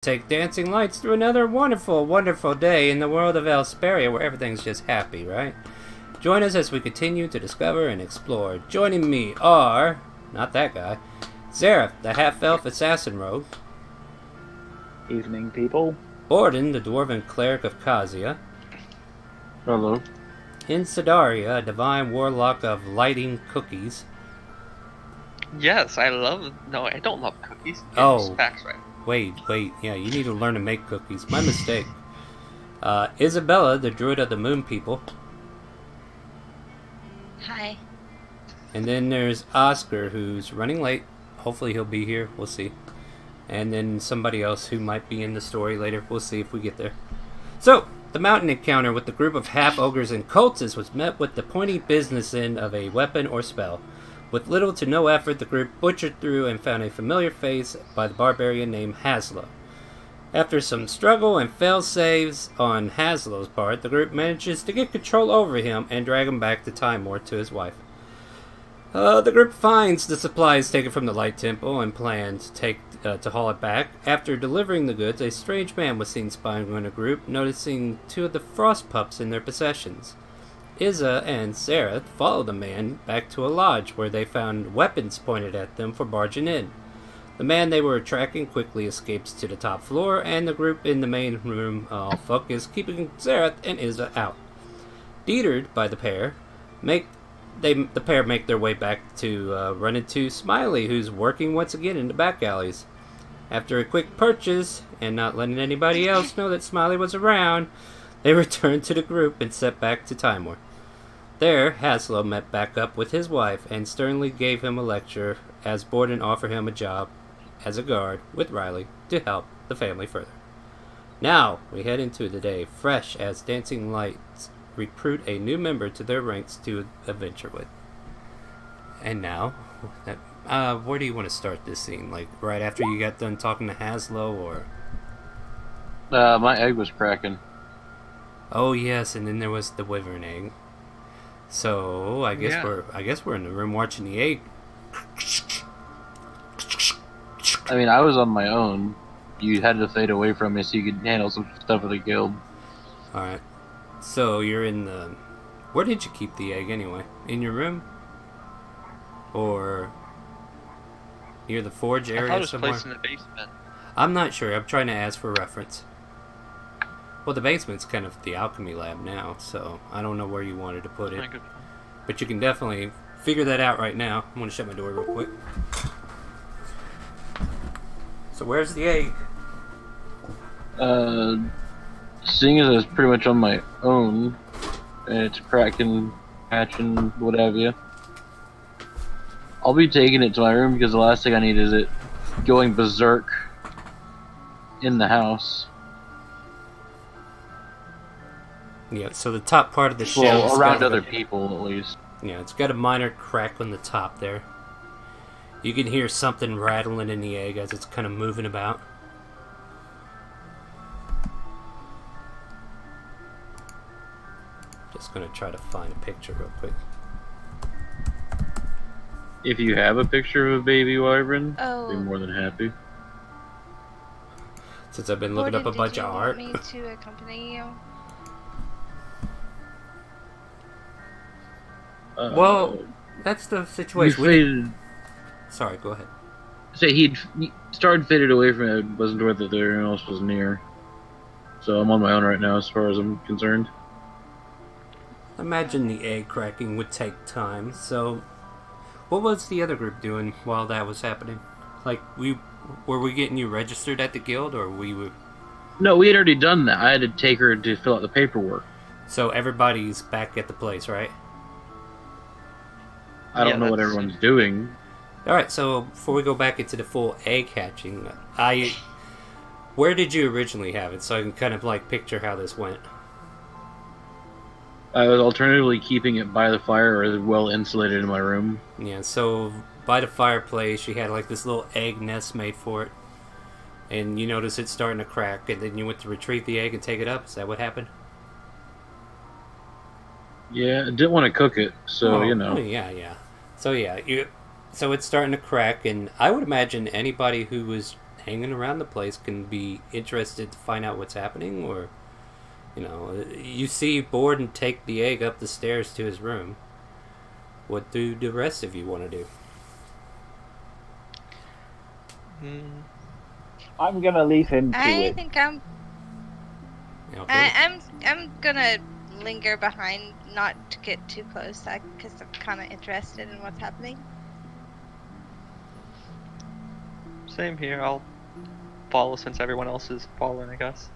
Take dancing lights through another wonderful, wonderful day in the world of Elsperia where everything's just happy, right? Join us as we continue to discover and explore. Joining me are, not that guy, Zareth, the half-elf assassin rogue. Evening, people. Borden, the dwarven cleric of Kazia. Hello. And Sidaria, a divine warlock of lighting cookies. Yes, I love... No, I don't love cookies. Oh. Facts right. Wait. Yeah, you need to learn to make cookies. My mistake. Isabella, the druid of the moon people. Hi. And then there's Oscar, who's running late. Hopefully he'll be here. We'll see. And then somebody else who might be in the story later. We'll see if we get there. So, the mountain encounter with the group of half-ogres and cultists was met with the pointy business end of a weapon or spell. With little to no effort, the group butchered through and found a familiar face by the barbarian named Haslo. After some struggle and fail saves on Haslo's part, the group manages to get control over him and drag him back to Timor to his wife. The group finds the supplies taken from the Light Temple and plans to haul it back. After delivering the goods, a strange man was seen spying on the group, noticing two of the frost pups in their possessions. Iza and Sarah followed the man back to a lodge where they found weapons pointed at them for barging in. The man they were tracking quickly escapes to the top floor, and the group in the main room is keeping Sarah and Iza out. Deterred by the pair, the pair make their way back to run into Smiley, who's working once again in the back alleys. After a quick purchase, and not letting anybody else know that Smiley was around, they returned to the group and set back to Timor. There, Haslo met back up with his wife and sternly gave him a lecture as Borden offered him a job as a guard with Riley to help the family further. Now, we head into the day fresh as Dancing Lights recruit a new member to their ranks to adventure with. And now, where do you want to start this scene? Like, right after you got done talking to Haslo, or...? My egg was cracking. Oh yes, and then there was the Wyvern egg. So I guess we're in the room watching the egg. I mean, I was on my own. You had to fade away from me so you could handle some stuff with the guild. Alright. So you're in the... Where did you keep the egg anyway? In your room? Or near the forge area I thought it was somewhere? placed in the basement. I'm not sure. I'm trying to ask for reference. Well, the basement's kind of the alchemy lab now, so I don't know where you wanted to put it. But you can definitely figure that out right now. I'm going to shut my door real quick. So where's the egg? Seeing as I was pretty much on my own, and it's cracking, hatching, what have you, I'll be taking it to my room because the last thing I need is it going berserk in the house. Yeah, so the top part of the shell... Well, around other people, at least. Yeah, it's got a minor crack on the top there. You can hear something rattling in the egg as it's kind of moving about. Just gonna try to find a picture real quick. If you have a picture of a baby wyvern, Oh. I'd be more than happy. Since I've been looking up a bunch of art. Did you want me to accompany you? Well, that's the situation. You faded. Sorry, go ahead. Say he started faded away from it. Wasn't worth it. Anyone else was near. So I'm on my own right now, as far as I'm concerned. Imagine the egg cracking would take time. So, what was the other group doing while that was happening? Like, were we getting you registered at the guild, or we were? No, we had already done that. I had to take her to fill out the paperwork. So everybody's back at the place, right? I don't know what everyone's doing. Alright, so before we go back into the full egg hatching, where did you originally have it? So I can kind of like picture how this went. I was alternatively keeping it by the fire or well insulated in my room. Yeah, so by the fireplace you had like this little egg nest made for it. And you notice it's starting to crack, and then you went to retrieve the egg and take it up? Is that what happened? Yeah, I didn't want to cook it, so, you know. Yeah. So yeah, so it's starting to crack, and I would imagine anybody who was hanging around the place can be interested to find out what's happening, or you see Borden take the egg up the stairs to his room. What do the rest of you want to do? I'm gonna leave him to I it. think I'm gonna linger behind, not to get too close, because I'm kind of interested in what's happening. Same here. I'll follow since everyone else is following, I guess.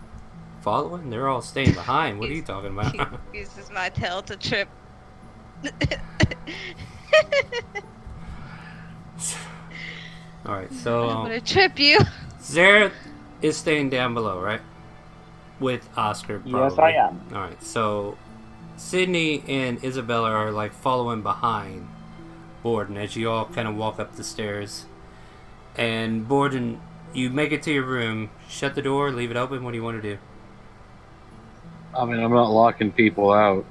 Following? They're all staying behind. What are you talking about? He uses my tail to trip. Alright, so I'm gonna trip you. Zareth is staying down below, right? With Oscar, probably. Yes, I am. Alright, so Sydney and Isabella are like following behind Borden as you all kind of walk up the stairs. And Borden, you make it to your room, shut the door, leave it open. What do you want to do? I mean, I'm not locking people out.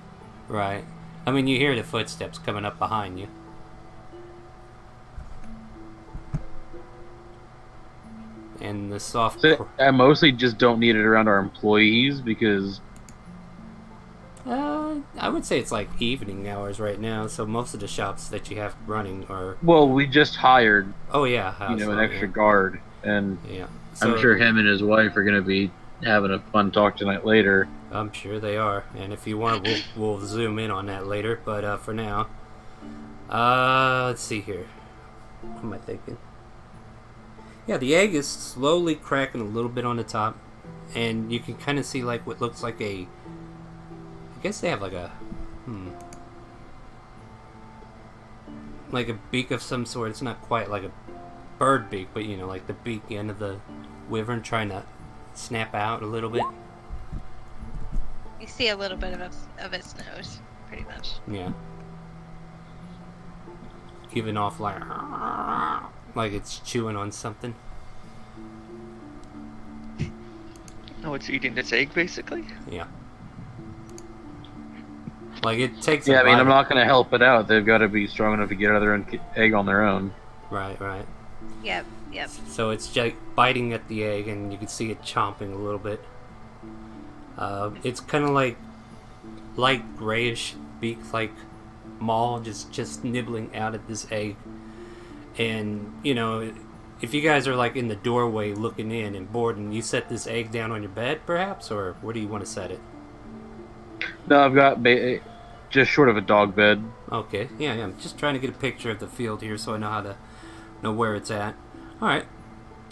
Right. I mean, you hear the footsteps coming up behind you. And the soft... I mostly just don't need it around our employees because... I would say it's like evening hours right now, so most of the shops that you have running are... Well, we just hired, Oh, yeah. an extra guard, and Yeah. I'm sure him and his wife are going to be having a fun talk tonight later. I'm sure they are, and if you want, we'll zoom in on that later. But for now, let's see here. What am I thinking? Yeah, the egg is slowly cracking a little bit on the top, and you can kind of see like what looks like a. I guess they have like a, like a beak of some sort. It's not quite like a bird beak, but like the beak end of the wyvern trying to snap out a little bit. You see a little bit of its nose, pretty much. Yeah. Giving off like it's chewing on something. Oh, it's eating its egg, basically? Yeah. Like it takes. Yeah, a I mean, bite. I'm not going to help it out. They've got to be strong enough to get out of their own egg on their own. Right. Yep. So it's like biting at the egg, and you can see it chomping a little bit. It's kind of like light grayish beak, like maw, just nibbling out at this egg. And if you guys are like in the doorway looking in and Borden, you set this egg down on your bed, perhaps, or where do you want to set it? No, I've got just short of a dog bed. Okay, yeah, I'm just trying to get a picture of the field here so I know how to know where it's at. Alright.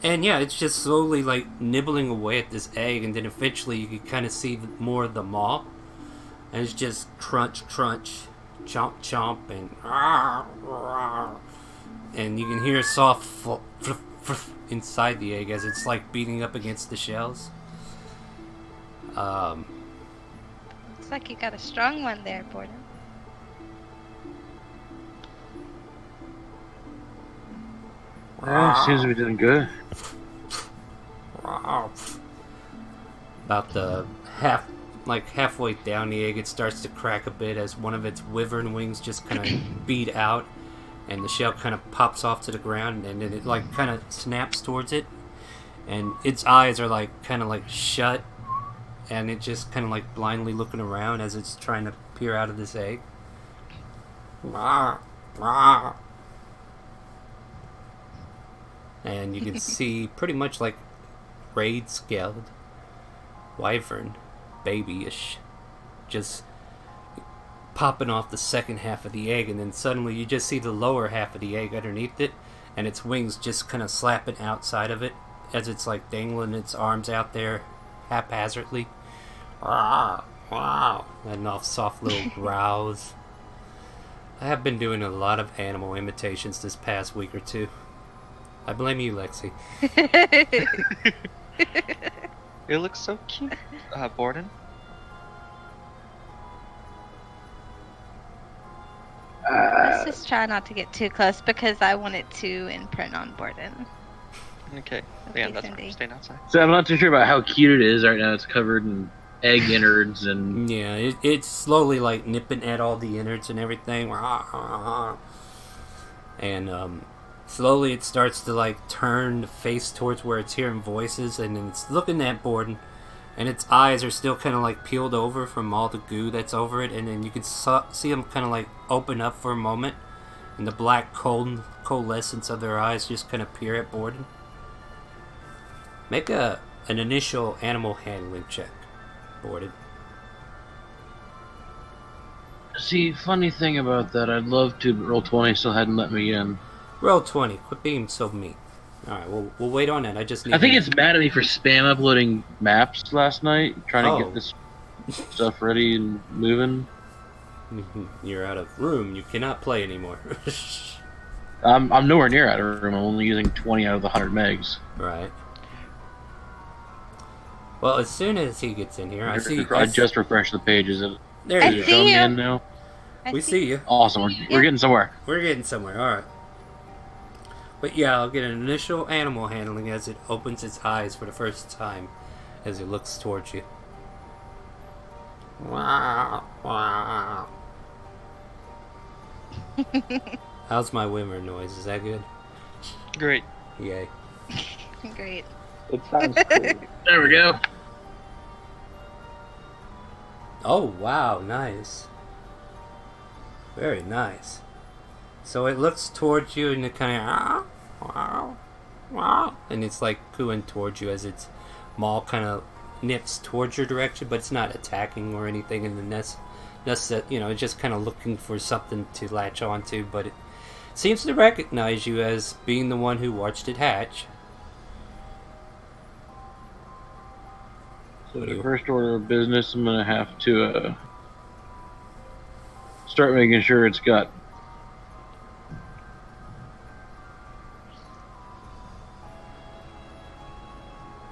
And yeah, it's just slowly like nibbling away at this egg, and then eventually you can kind of see more of the maw. And it's just crunch, crunch, chomp, chomp, and you can hear a soft inside the egg as it's like beating up against the shells. Looks like you got a strong one there, Borden. Seems to be doing good. About the halfway down the egg, it starts to crack a bit as one of its wyvern wings just kind of beat out, and the shell kind of pops off to the ground, and then it like kind of snaps towards it, and its eyes are like kind of like shut, and it just kind of like blindly looking around as it's trying to peer out of this egg. And you can see pretty much like raid-scaled wyvern, babyish, just popping off the second half of the egg, and then suddenly you just see the lower half of the egg underneath it, and its wings just kind of slapping outside of it as it's like dangling its arms out there haphazardly. Letting off soft little growls. I have been doing a lot of animal imitations this past week or two. I blame you, Lexi. It looks so cute, Borden. Let's just try not to get too close because I want it to imprint on Borden. Okay. Okay, Yeah, that's Cindy. fine. Staying outside. So I'm not too sure about how cute it is right now. It's covered in egg innards and... Yeah, it's slowly like nipping at all the innards and everything. And Slowly it starts to like turn the face towards where it's hearing voices, and then it's looking at Borden, and its eyes are still kind of like peeled over from all the goo that's over it, and then you can see them kind of like open up for a moment, and the black coalescence of their eyes just kind of peer at Borden. Make an initial animal handling check, Borden. See, funny thing about that, I'd love to, but roll 20 still hadn't let me in. Roll 20. Quit being so mean. Alright, we'll wait on that. I just need I think it's mad at me for spam uploading maps last night, trying to get this stuff ready and moving. You're out of room. You cannot play anymore. I'm nowhere near out of room. I'm only using 20 out of the 100 megs. Right. Well, as soon as he gets in here, I just refreshed the pages. There I you see go. you. In now. We see you. Awesome. We're getting somewhere. We're getting somewhere. Alright. But yeah, I'll get an initial animal handling as it opens its eyes for the first time as it looks towards you. Wow. Wow. How's my Wyvern noise? Is that good? Great. Yay. Great. It sounds cool. There we go. Oh, wow, nice. Very nice. So it looks towards you and it kind of, wow, wow, and it's like cooing towards you as its maw kind of nips towards your direction, but it's not attacking or anything in the nest. It's just kind of looking for something to latch onto, but it seems to recognize you as being the one who watched it hatch. So the first order of business, I'm gonna have to start making sure it's got.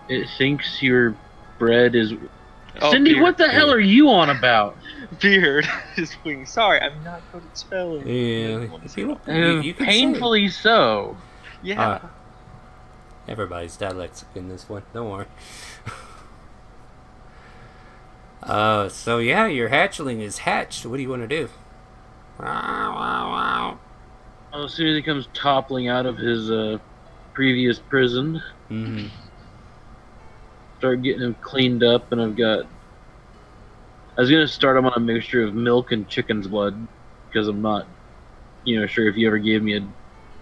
It thinks your bread is. Oh, Cindy, beard. what the hell are you on about? Beard is wings. Sorry, I'm not good at spelling. Yeah, People, you can Painfully so. yeah. Everybody's dyslexic in this one. Don't worry. So yeah, your hatchling is hatched. What do you want to do? Wow, wow, wow. As soon as he comes toppling out of his previous prison, start getting him cleaned up, and I was gonna start him on a mixture of milk and chicken's blood, because I'm not, sure if you ever gave me a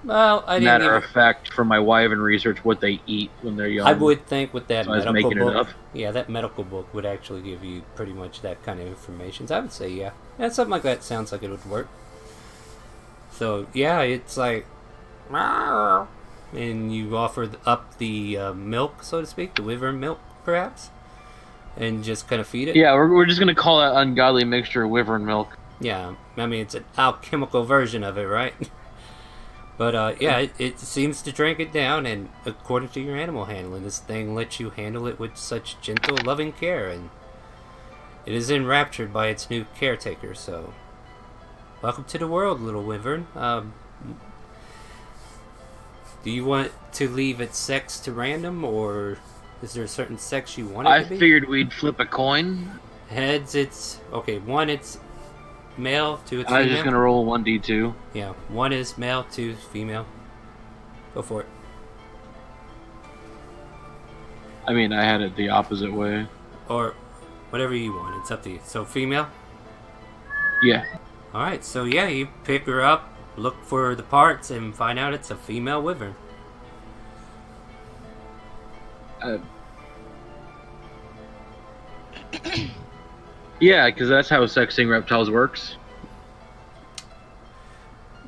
matter of fact from my Wyvern research what they eat when they're young. I would think with that medical book, it up. Yeah, that medical book would actually give you pretty much that kind of information. So I would say, yeah, something like that sounds like it would work. So yeah, it's like, and you offer up the milk, so to speak, the Wyvern milk, perhaps, and just kind of feed it. Yeah, we're just gonna call that ungodly mixture Wyvern milk. Yeah, I mean it's an alchemical version of it, right? But yeah, it seems to drink it down, and according to your animal handling, this thing lets you handle it with such gentle, loving care, and it is enraptured by its new caretaker. So, welcome to the world, little Wyvern. Do you want to leave its sex to random, or is there a certain sex you want it to be? I figured we'd flip a coin. Heads, it's okay. One, it's male, two, it's female. I was just gonna roll 1d2. Yeah, one is male, two is female. Go for it. I mean, I had it the opposite way. Or whatever you want, it's up to you. So female? Yeah. Alright, so yeah, you pick her up, look for the parts, and find out it's a female Wyvern. Yeah, because that's how sexing reptiles works.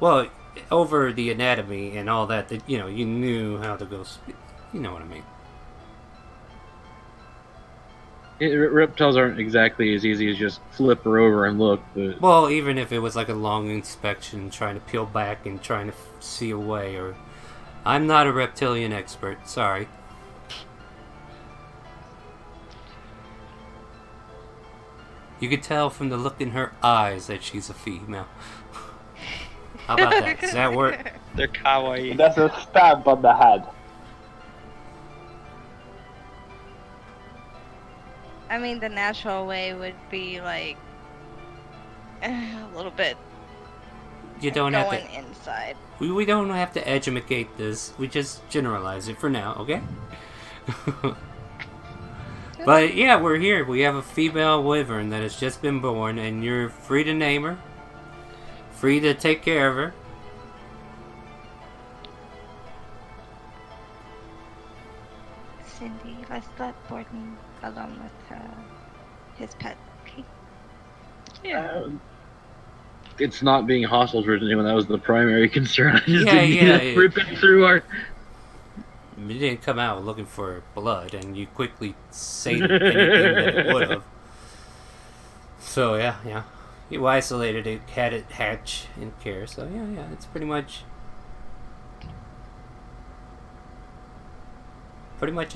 Well, over the anatomy and all that, you knew how to go. You know what I mean. Reptiles aren't exactly as easy as just flip her over and look. But Well, even if it was like a long inspection, trying to peel back and trying to see away, or I'm not a reptilian expert. Sorry. You could tell from the look in her eyes that she's a female. How about that? Does that work? They're kawaii. That's a stab on the head. I mean, the natural way would be like a little bit You don't have going to. inside. We don't have to educate this. We just generalize it for now, okay? But yeah, we're here. We have a female wyvern that has just been born, and you're free to name her. Free to take care of her. Cindy, let's let Borden alone with his pet. Okay. It's not being hostile towards anyone. That was the primary concern. I just Yeah, didn't yeah, need to rip it through our... You didn't come out looking for blood, and you quickly sated anything that it would have. So yeah. You isolated it, had it hatch in care. So yeah, it's pretty much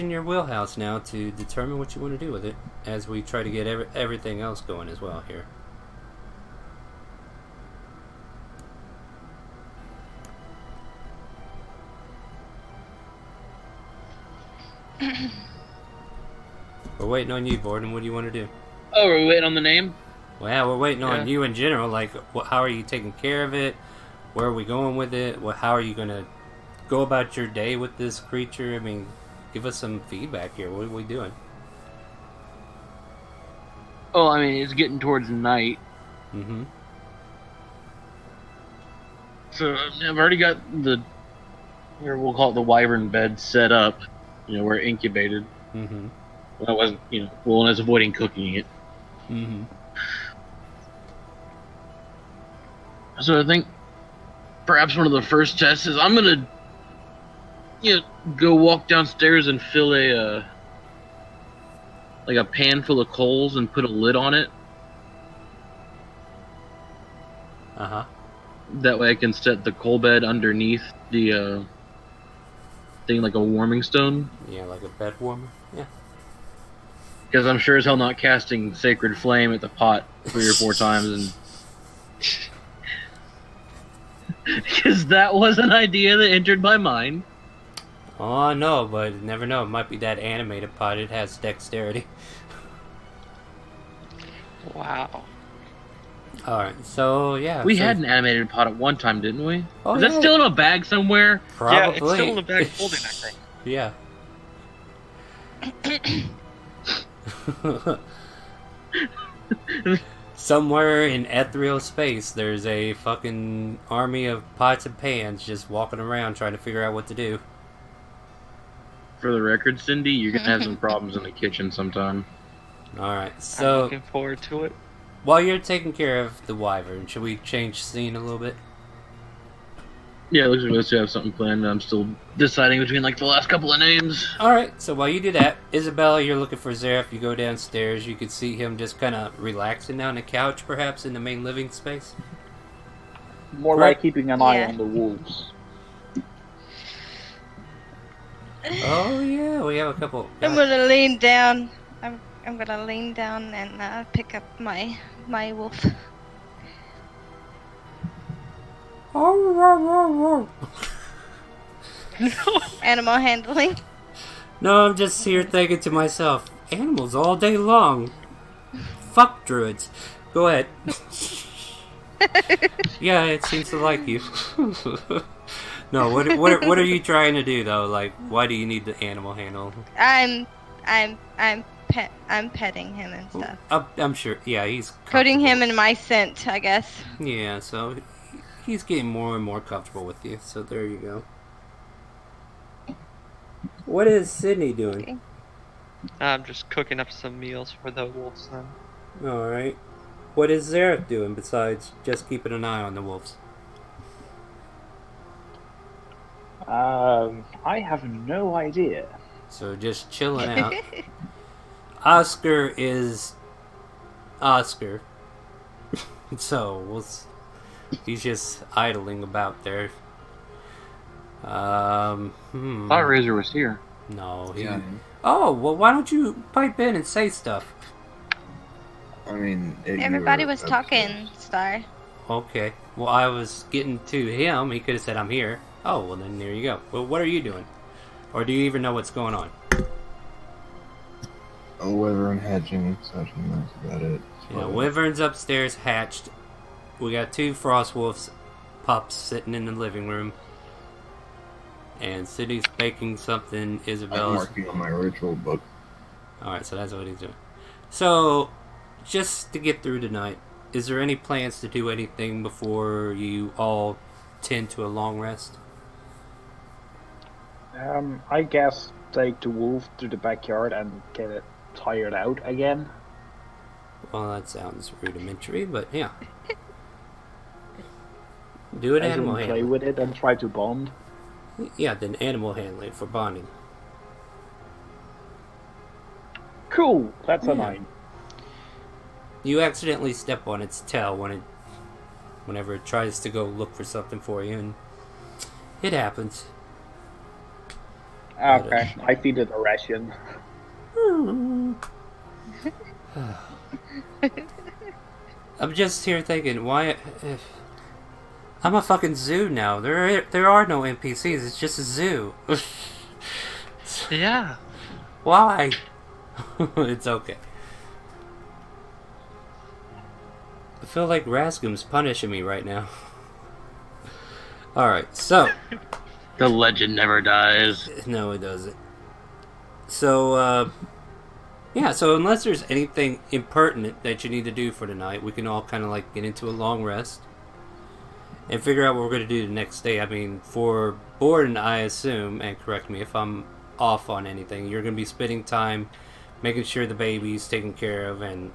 in your wheelhouse now to determine what you want to do with it, as we try to get everything else going as well here. We're waiting on you, Borden. What do you want to do? Oh, we're waiting on the name? Well, we're waiting on you in general. Like, how are you taking care of it? Where are we going with it? How are you going to go about your day with this creature? I mean, give us some feedback here. What are we doing? Oh, I mean, it's getting towards night. Mm-hmm. So I've already got we'll call it the Wyvern bed set up. Where it incubated. Mm-hmm. Well, I wasn't, when I was avoiding cooking it. Mm-hmm. So I think perhaps one of the first tests is I'm gonna, go walk downstairs and fill a pan full of coals and put a lid on it. Uh-huh. That way I can set the coal bed underneath the thing like a warming stone. Yeah, like a bed warmer. Yeah. Because I'm sure as hell not casting Sacred Flame at the pot 3 or 4 times and... Because that was an idea that entered my mind. Oh, no, but never know. It might be that animated pot. It has dexterity. Wow. Alright, so, yeah. We had an animated pot at one time, didn't we? Oh, Is that yeah. still in a bag somewhere? Probably. Yeah, it's still in the bag holding, I think. Yeah. Somewhere in ethereal space, there's a fucking army of pots and pans just walking around trying to figure out what to do. For the record, Cindy, you're gonna have some problems in the kitchen sometime. Alright, I'm so looking forward to it. while you're taking care of the wyvern, should we change scene a little bit? Yeah, it looks like we have something planned. I'm still deciding between the last couple of names. Alright, so while you do that, Isabella, you're looking for Zareth. You go downstairs, you can see him just kind of relaxing on the couch, perhaps, in the main living space. More Right. like keeping an eye Yeah. on the wolves. Oh, yeah, we have a couple. I'm gonna lean down. I'm gonna lean down and pick up my wolf. Animal handling. No, I'm just here thinking to myself, animals all day long. Fuck druids. Go ahead. Yeah, it seems to like you. No, what are you trying to do though? Like, why do you need the animal handle? I'm petting him and stuff. I'm sure. Yeah, he's Coating him comfortable. in my scent, I guess. Yeah, so he's getting more and more comfortable with you. So there you go. What is Sydney doing? Okay. I'm just cooking up some meals for the wolves then. All right. What is Zareth doing besides just keeping an eye on the wolves? I have no idea. So just chilling out. Oscar is Oscar. So he's just idling about there. I thought Razor was here. No, he. Yeah, Oh, well, why don't you pipe in and say stuff? I mean, Everybody was talking, Star. Okay. Well, I was getting to him. He could have said, I'm here. Oh, well, then there you go. Well, what are you doing? Or do you even know what's going on? a wyvern hatching, such and that's about it. You know, Wyvern's upstairs hatched. We got 2 frost wolves pups sitting in the living room. And Sydney's baking something. I'm Isabel's... working on my ritual book. Alright, so that's what he's doing. So, just to get through tonight, is there any plans to do anything before you all tend to a long rest? I guess take the wolf to the backyard and get it tired out again. Well, that sounds rudimentary, but yeah. Do an As in animal play handling. with it and try to bond. Yeah, then animal handling for bonding. Cool, that's a Yeah. 9. You accidentally step on its tail whenever it tries to go look for something for you, and it happens. Okay, I feed it a ration. I'm just here thinking, why? I'm a fucking zoo now. There are no NPCs. It's just a zoo. Yeah. Why? It's okay. I feel like Rascom's punishing me right now. Alright, so... The legend never dies. No, it doesn't. So, yeah, so unless there's anything impertinent that you need to do for tonight, we can all kind of like get into a long rest and figure out what we're going to do the next day. I mean, for Borden, I assume, and correct me if I'm off on anything, you're going to be spending time making sure the baby's taken care of and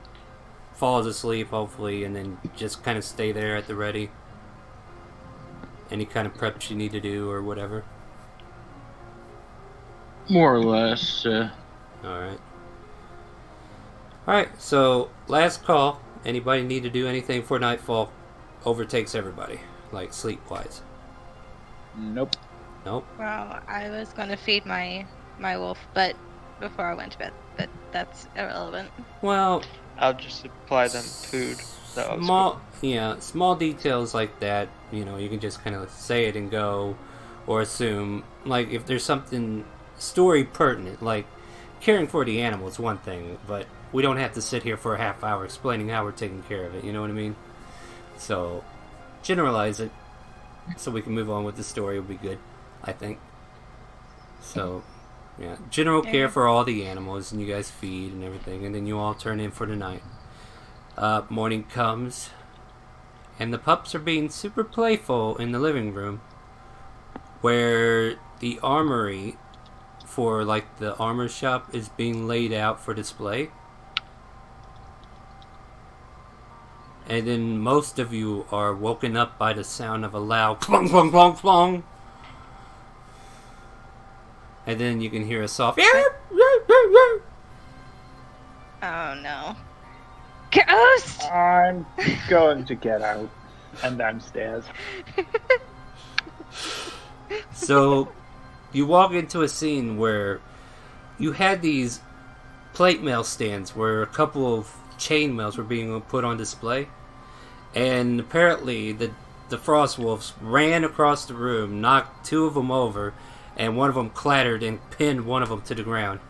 falls asleep, hopefully, and then just kind of stay there at the ready. Any kind of preps you need to do or whatever. More or less. Alright. Alright, so last call. Anybody need to do anything before nightfall overtakes everybody, like sleep-wise? Nope. Nope. Well, I was going to feed my wolf, but before I went to bed, but that's irrelevant. Well, I'll just supply them food. That was small details like that, you know, you can just kind of say it and go, or assume, like, if there's something story pertinent, like caring for the animal is one thing, but we don't have to sit here for a half hour explaining how we're taking care of it, you know what I mean? So, generalize it, so we can move on with the story will be good, I think. So, yeah, general care for all the animals, and you guys feed and everything, and then you all turn in for the night. Morning comes, and the pups are being super playful in the living room, where the armory for, like, the armor shop is being laid out for display. And then most of you are woken up by the sound of a loud plong, plong, plong, plong. And then you can hear a soft... Oh no. Ghost! I'm going to get out and downstairs. So, you walk into a scene where you had these plate mail stands where a couple of chain mails were being put on display. And apparently, the Frost Wolves ran across the room, knocked two of them over, and one of them clattered and pinned one of them to the ground.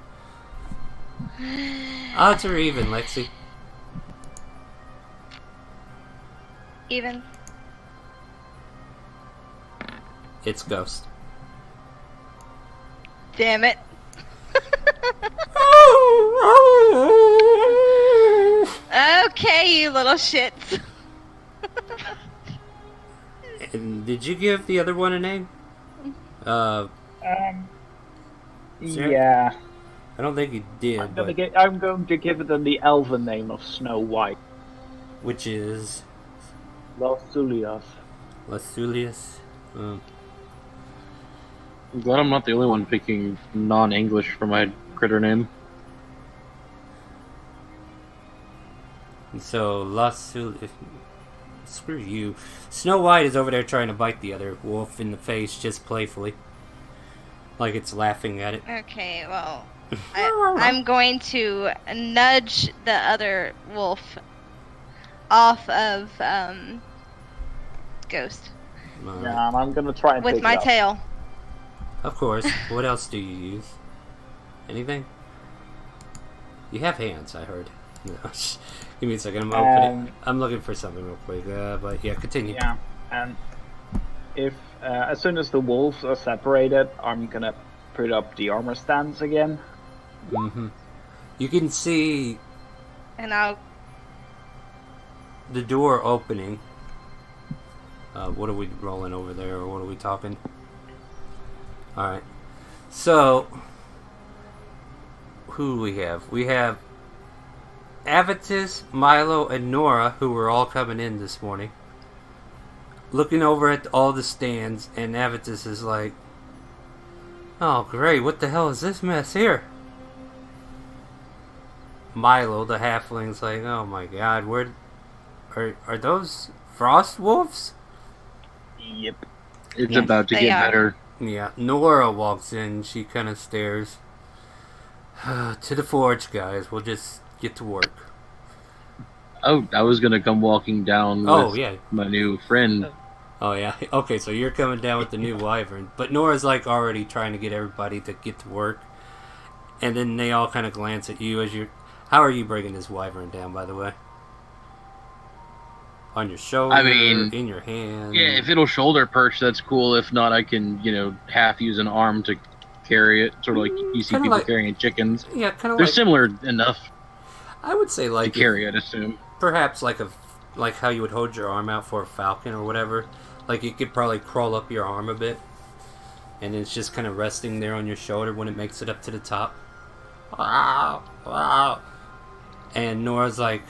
Odds are even, Lexi. Even. It's Ghost. Damn it. Okay, you little shits. And did you give the other one a name? Sarah? Yeah. I don't think you did, I'm but... going to give it the elven name of Snow White. Which is... Los Zulios. Lasulius. I'm glad I'm not the only one picking non-English for my critter name. And so, Lasulius... Screw you. Snow White is over there trying to bite the other wolf in the face, just playfully. Like it's laughing at it. Okay, well, I'm going to nudge the other wolf off of Ghost Alright. Yeah, and I'm going to try and with pick my it up. tail. Of course. What else do you use? Anything? You have hands, I heard. No. Give me a second. I'm looking for something real quick. But yeah, continue. Yeah, and if as soon as the wolves are separated, I'm gonna put up the armor stands again. Mm-hmm. You can see And I'll the door opening. What are we rolling over there, or what are we talking? Alright. So, who do we have? We have Avitus, Milo, and Nora, who were all coming in this morning. Looking over at all the stands, and Avitus is like, "Oh, great, what the hell is this mess here?" Milo, the halfling's like, "Oh my god, where... Are those frost wolves?" Yep. It's Yes, about to they get are. better. Yeah, Nora walks in, she kind of stares. To the forge, guys, we'll just get to work. Oh, I was gonna come walking down Oh, with yeah. my new friend. Oh, yeah. Okay, so you're coming down with the new Wyvern. But Nora's, like, already trying to get everybody to get to work. And then they all kind of glance at you as you're... How are you bringing this Wyvern down, by the way? On your shoulder? I mean, in your hand? Yeah, if it'll shoulder perch, that's cool. If not, I can, half use an arm to carry it. Sort of like you see Kinda people like- carrying chickens. Yeah, kind of They're like... similar enough I would say, to like... carry, I'd assume. Perhaps like how you would hold your arm out for a falcon or whatever. Like it could probably crawl up your arm a bit, and it's just kind of resting there on your shoulder when it makes it up to the top. Wow, wow. And Nora's like,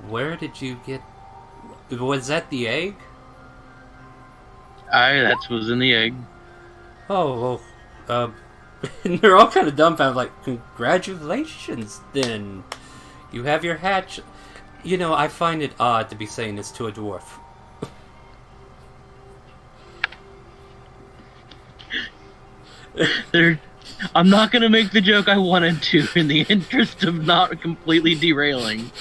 "Where did you get? Was that the egg?" That was in the egg. Oh, well, and they're all kind of dumbfounded, like, "Congratulations, then. You have your hatch." You know, I find it odd to be saying this to a dwarf. I'm not gonna make the joke I wanted to in the interest of not completely derailing.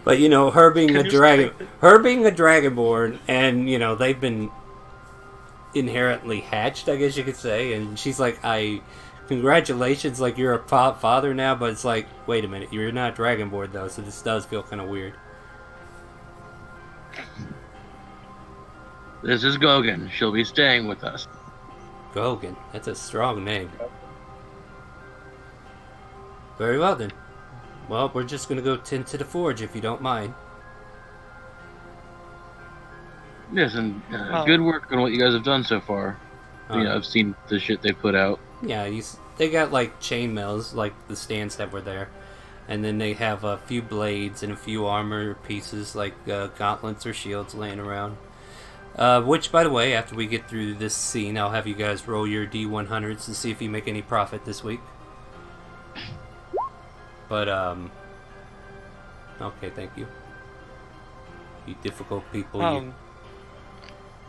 But, you know, her being Can a you dragon... strike it? Her being a dragonborn, and, you know, they've been inherently hatched, I guess you could say, and she's like, congratulations, like, you're a father now, but it's like, wait a minute, you're not dragonborn, though, so this does feel kind of weird. This is Gogan. She'll be staying with us. Gogan, that's a strong name. Very well, then. Well, we're just gonna go tend to the forge, if you don't mind. Yes, and Oh. good work on what you guys have done so far. Alright. I've seen the shit they put out. Yeah, they got like chainmails, like the stands that were there, and then they have a few blades and a few armor pieces, like gauntlets or shields, laying around. Which, by the way, after we get through this scene, I'll have you guys roll your D100s to see if you make any profit this week. But okay, thank you. You difficult people. You...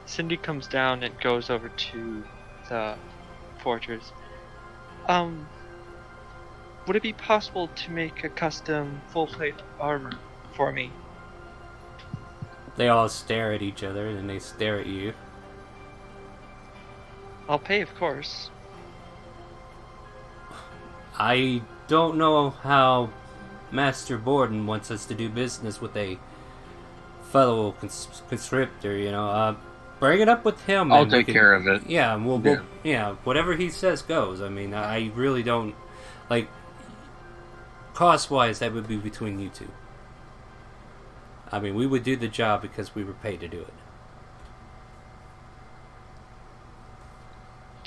Cindy comes down and goes over to the fortress. Would it be possible to make a custom full plate armor for me? They all stare at each other, and then they stare at you. I'll pay, of course. I don't know how Master Borden wants us to do business with a fellow conscriptor, you know. Bring it up with him. I'll and we take can- care of it. Yeah, yeah, whatever he says goes. I mean, I really don't... Like, cost-wise, that would be between you two. I mean, we would do the job because we were paid to do it.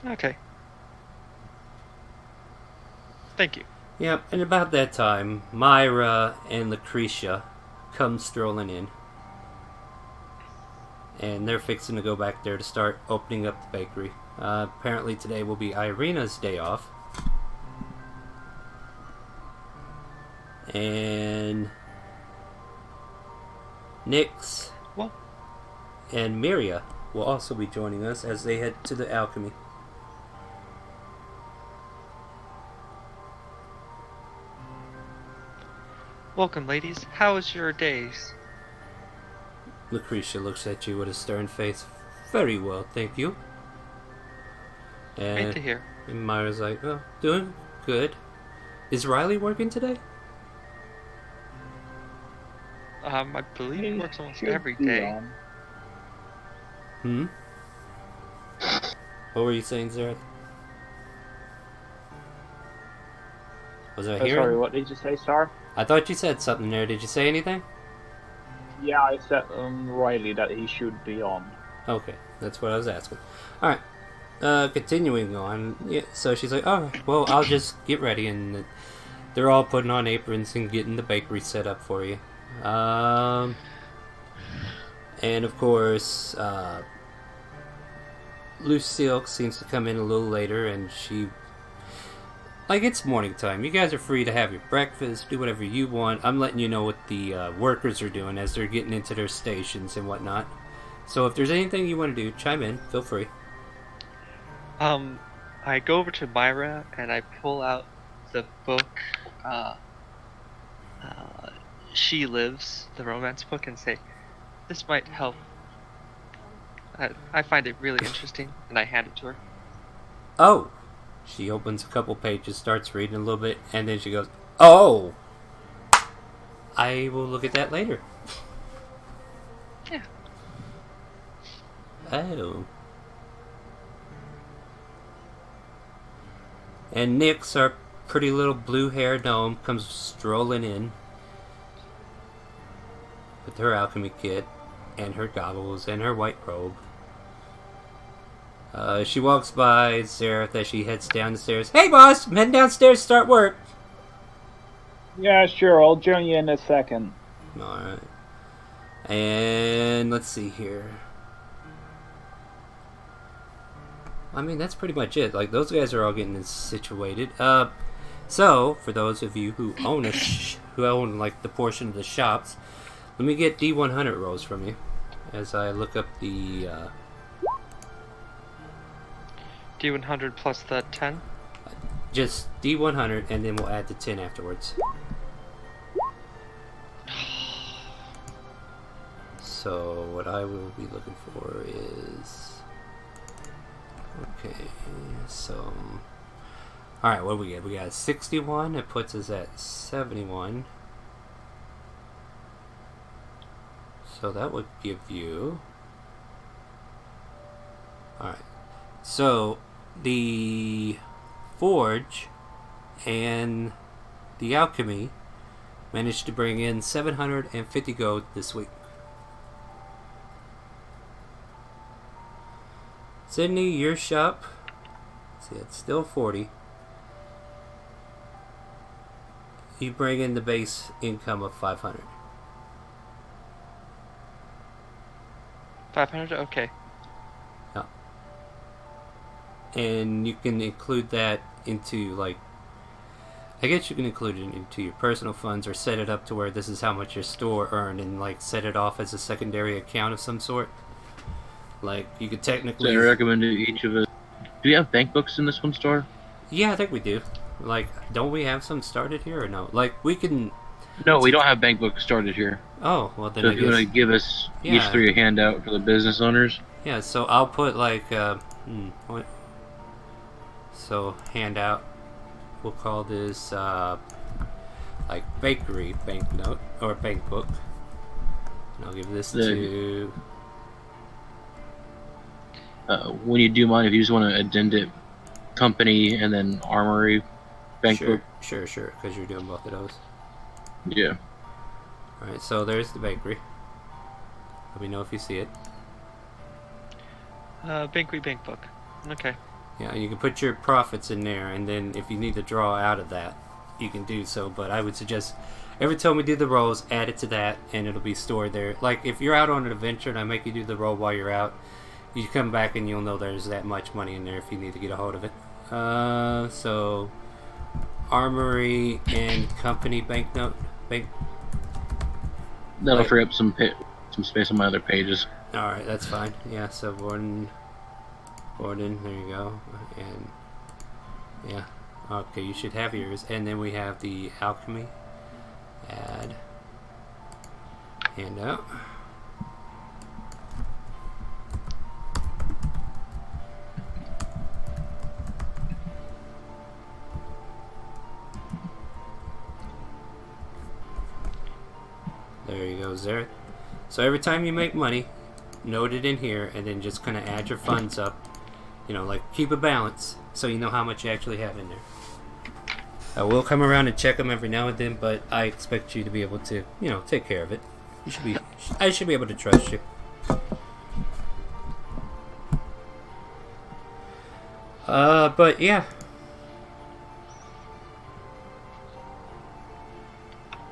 Okay. Thank you. Yep, and about that time, Myra and Lucretia come strolling in. And they're fixing to go back there to start opening up the bakery. Apparently today will be Irina's day off. And Nyx Well- and Miria will also be joining us as they head to the alchemy. Welcome, ladies. How was your days? Lucretia looks at you with a stern face. Very well, thank you. Great to hear. And Myra's like, oh, doing good. Is Riley working today? I believe he works almost Should every be day. on. Hmm? What were you saying, Zareth? Was I Oh, hearing? sorry, what did you say, Star? I thought you said something there. Did you say anything? Yeah, I said Riley that he should be on. Okay, that's what I was asking. Alright, continuing on. Yeah, so she's like, alright, well, I'll just get ready. And they're all putting on aprons and getting the bakery set up for you. And of course, Lucille seems to come in a little later, and she... Like, it's morning time. You guys are free to have your breakfast, do whatever you want. I'm letting you know what the workers are doing as they're getting into their stations and whatnot. So if there's anything you want to do, chime in. Feel free. I go over to Myra and I pull out the book, She Lives, the romance book, and say, this might help. I find it really interesting, and I hand it to her. Oh! She opens a couple pages, starts reading a little bit, and then she goes, oh! I will look at that later. Yeah. Oh. And Nyx, our pretty little blue-haired gnome, comes strolling in with her alchemy kit and her goggles and her white robe. She walks by Zareth as she heads down the stairs. Hey, boss! I'm heading downstairs to start work. Yeah, sure, I'll join you in a second. Alright. And let's see here. I mean, that's pretty much it. Like, those guys are all getting situated. So, for those of you who own like, the portion of the shops, let me get D100 rolls from you as I look up the, D100 plus the 10? just D100, and then we'll add the 10 afterwards. So, what I will be looking for is... Okay, so... Alright, what do we get? We got 61, it puts us at 71. So that would give you... Alright, so the Forge and the Alchemy managed to bring in 750 gold this week. Sydney, your shop, see, it's still 40. You bring in the base income of 500. 500? Okay. Yeah. And you can include that into, like, I guess you can include it into your personal funds or set it up to where this is how much your store earned and, like, set it off as a secondary account of some sort. Like, you could technically... So I recommend to each of us. Do we have bank books in this one store? Yeah, I think we do. Like, don't we have some started here or no? Like, we can... No, we don't have bank books started here. Oh, well then So I if you guess... want to give us each Yeah. three a handout for the business owners. Yeah, so I'll put, like, what? So, handout. We'll call this, like, bakery banknote, or bank book. And I'll give this to... When you do mine, if you just want to addend it, company and then armory bank book. Sure, because you're doing both of those. Yeah. Alright, so there's the bakery. Let me know if you see it. Bakery bank book. Okay. Yeah, you can put your profits in there, and then if you need to draw out of that, you can do so. But I would suggest every time we do the rolls, add it to that, and it'll be stored there. Like, if you're out on an adventure and I make you do the roll while you're out, you come back and you'll know there's that much money in there if you need to get a hold of it. So armory and company banknote. That'll free up some space on my other pages. Alright, that's fine. Yeah, so Borden, there you go. And yeah, okay, you should have yours. And then we have the alchemy. Add. Handout. There you go, Zareth. So every time you make money, note it in here, and then just kind of add your funds up. You know, like keep a balance so you know how much you actually have in there. I will come around and check them every now and then, but I expect you to be able to, you know, take care of it. I should be able to trust you. But yeah.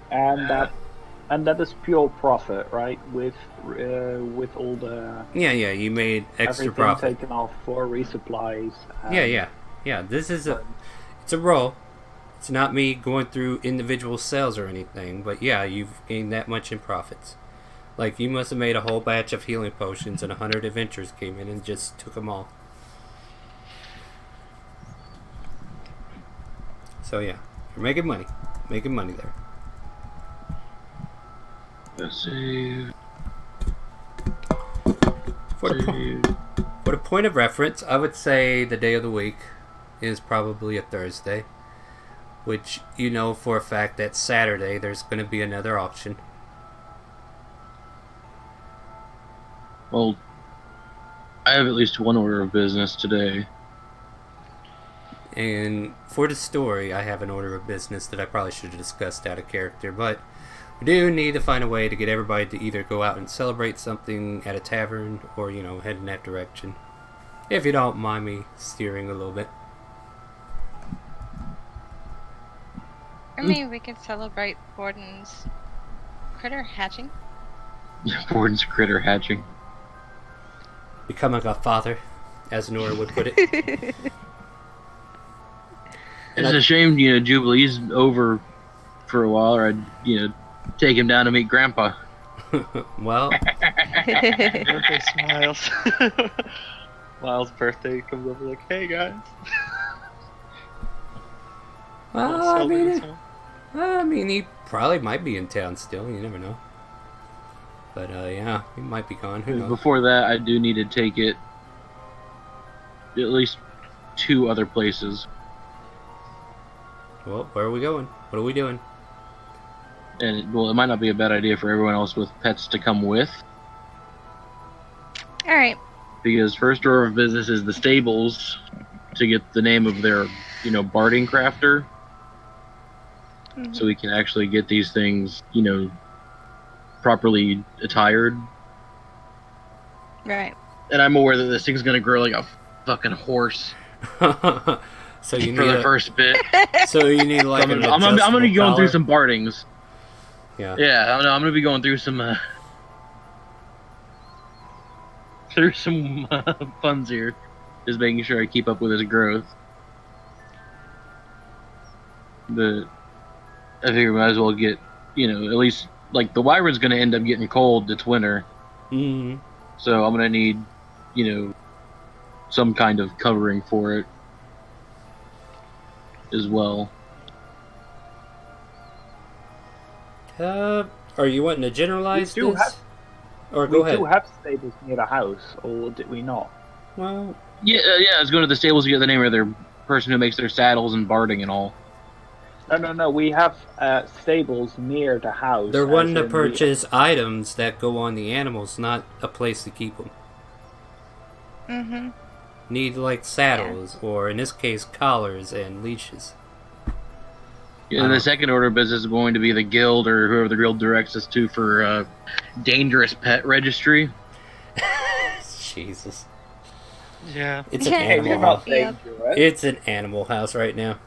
And that is pure profit, right? With all the Yeah, you made extra everything profit. taken off for resupplies. Yeah. This is it's a roll. It's not me going through individual sales or anything, but yeah, you've gained that much in profits. Like, you must have made a whole batch of healing potions, and 100 adventurers came in and just took them all. So yeah, you're making money. Making money there. Let's see. For the point of reference, I would say the day of the week is probably a Thursday. Which, you know for a fact that Saturday there's going to be another auction. Well, I have at least one order of business today. And for the story, I have an order of business that I probably should have discussed out of character, but we do need to find a way to get everybody to either go out and celebrate something at a tavern or, you know, head in that direction. If you don't mind me steering a little bit. I mean, we can celebrate Borden's critter hatching. Borden's critter hatching. Becoming a father, as Nora would put it. It's a shame, you know, Jubilee's over for a while, or I'd, you know, take him down to meet Grandpa. Well, Birthday smiles. Miles' birthday comes over like, hey guys. well, I mean, he probably might be in town still. You never know. But yeah, he might be gone. Who knows? Before that, I do need to take it at least 2 other places. Well, where are we going? What are we doing? And, well, it might not be a bad idea for everyone else with pets to come with. Alright. Because first order of business is the stables to get the name of their, you know, Barding crafter. Mm-hmm. So we can actually get these things, you know, properly attired. Right. And I'm aware that this thing's gonna grow like a fucking horse So you for need the first bit. So you need like I'm an gonna be adjustable going through collar? some Bardings. Yeah. Yeah, I'm gonna be going through some funds here, just making sure I keep up with his growth. But I figure we might as well get, you know, at least, like, the Wyvern's gonna end up getting cold. It's winter, Mm-hmm. so I'm gonna need, you know, some kind of covering for it as well. Are you wanting to generalize We do this? have- Or go we ahead. do have stables near the house, or did we not? Well, Yeah, I was going to the stables to get the name of their person who makes their saddles and barding and all. No. We have stables near the house. they're as wanting to in purchase items that go on the animals, not a place to keep them. Mm-hmm. Need like saddles, or in this case, collars and leashes. And the second order of business is going to be the guild or whoever the guild directs us to for dangerous pet registry. Jesus. Yeah. It's an Yeah, Hey, animal we're not house. Yeah. dangerous. It's an animal house right now.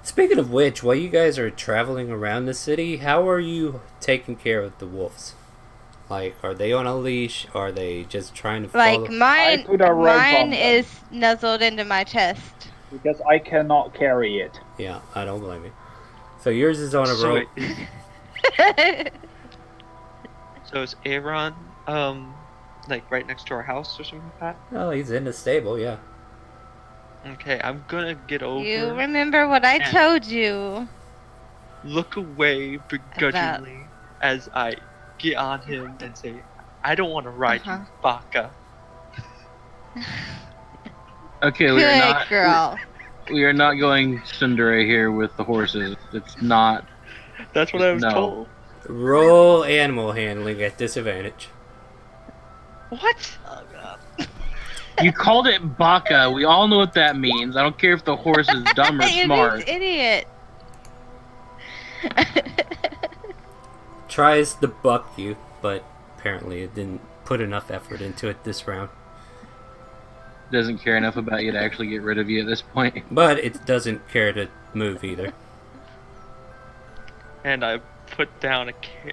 Speaking of which, while you guys are traveling around the city, how are you taking care of the wolves? Like, are they on a leash? Are they just trying to follow? Like mine, I put a rope on mine them. is nuzzled into my chest. Because I cannot carry it. Yeah, I don't blame you. So yours is on a So, rope. so is Aaron, like right next to our house or something like that? Oh, he's in the stable, yeah. Okay, I'm gonna get over. You remember what I Yeah. told you? Look away begrudgingly as I get on him and say, "I don't want to ride Uh-huh. you, baka." Okay, we are Good not. girl. We are not going tsundere here with the horses. It's not. That's what I was No. told. Roll animal handling at disadvantage. What? Oh god. You called it baka. We all know what that means. I don't care if the horse is dumb or You smart. idiot. Tries to buck you, but apparently it didn't put enough effort into it this round. Doesn't care enough about you to actually get rid of you at this point. But it doesn't care to move either. And I put down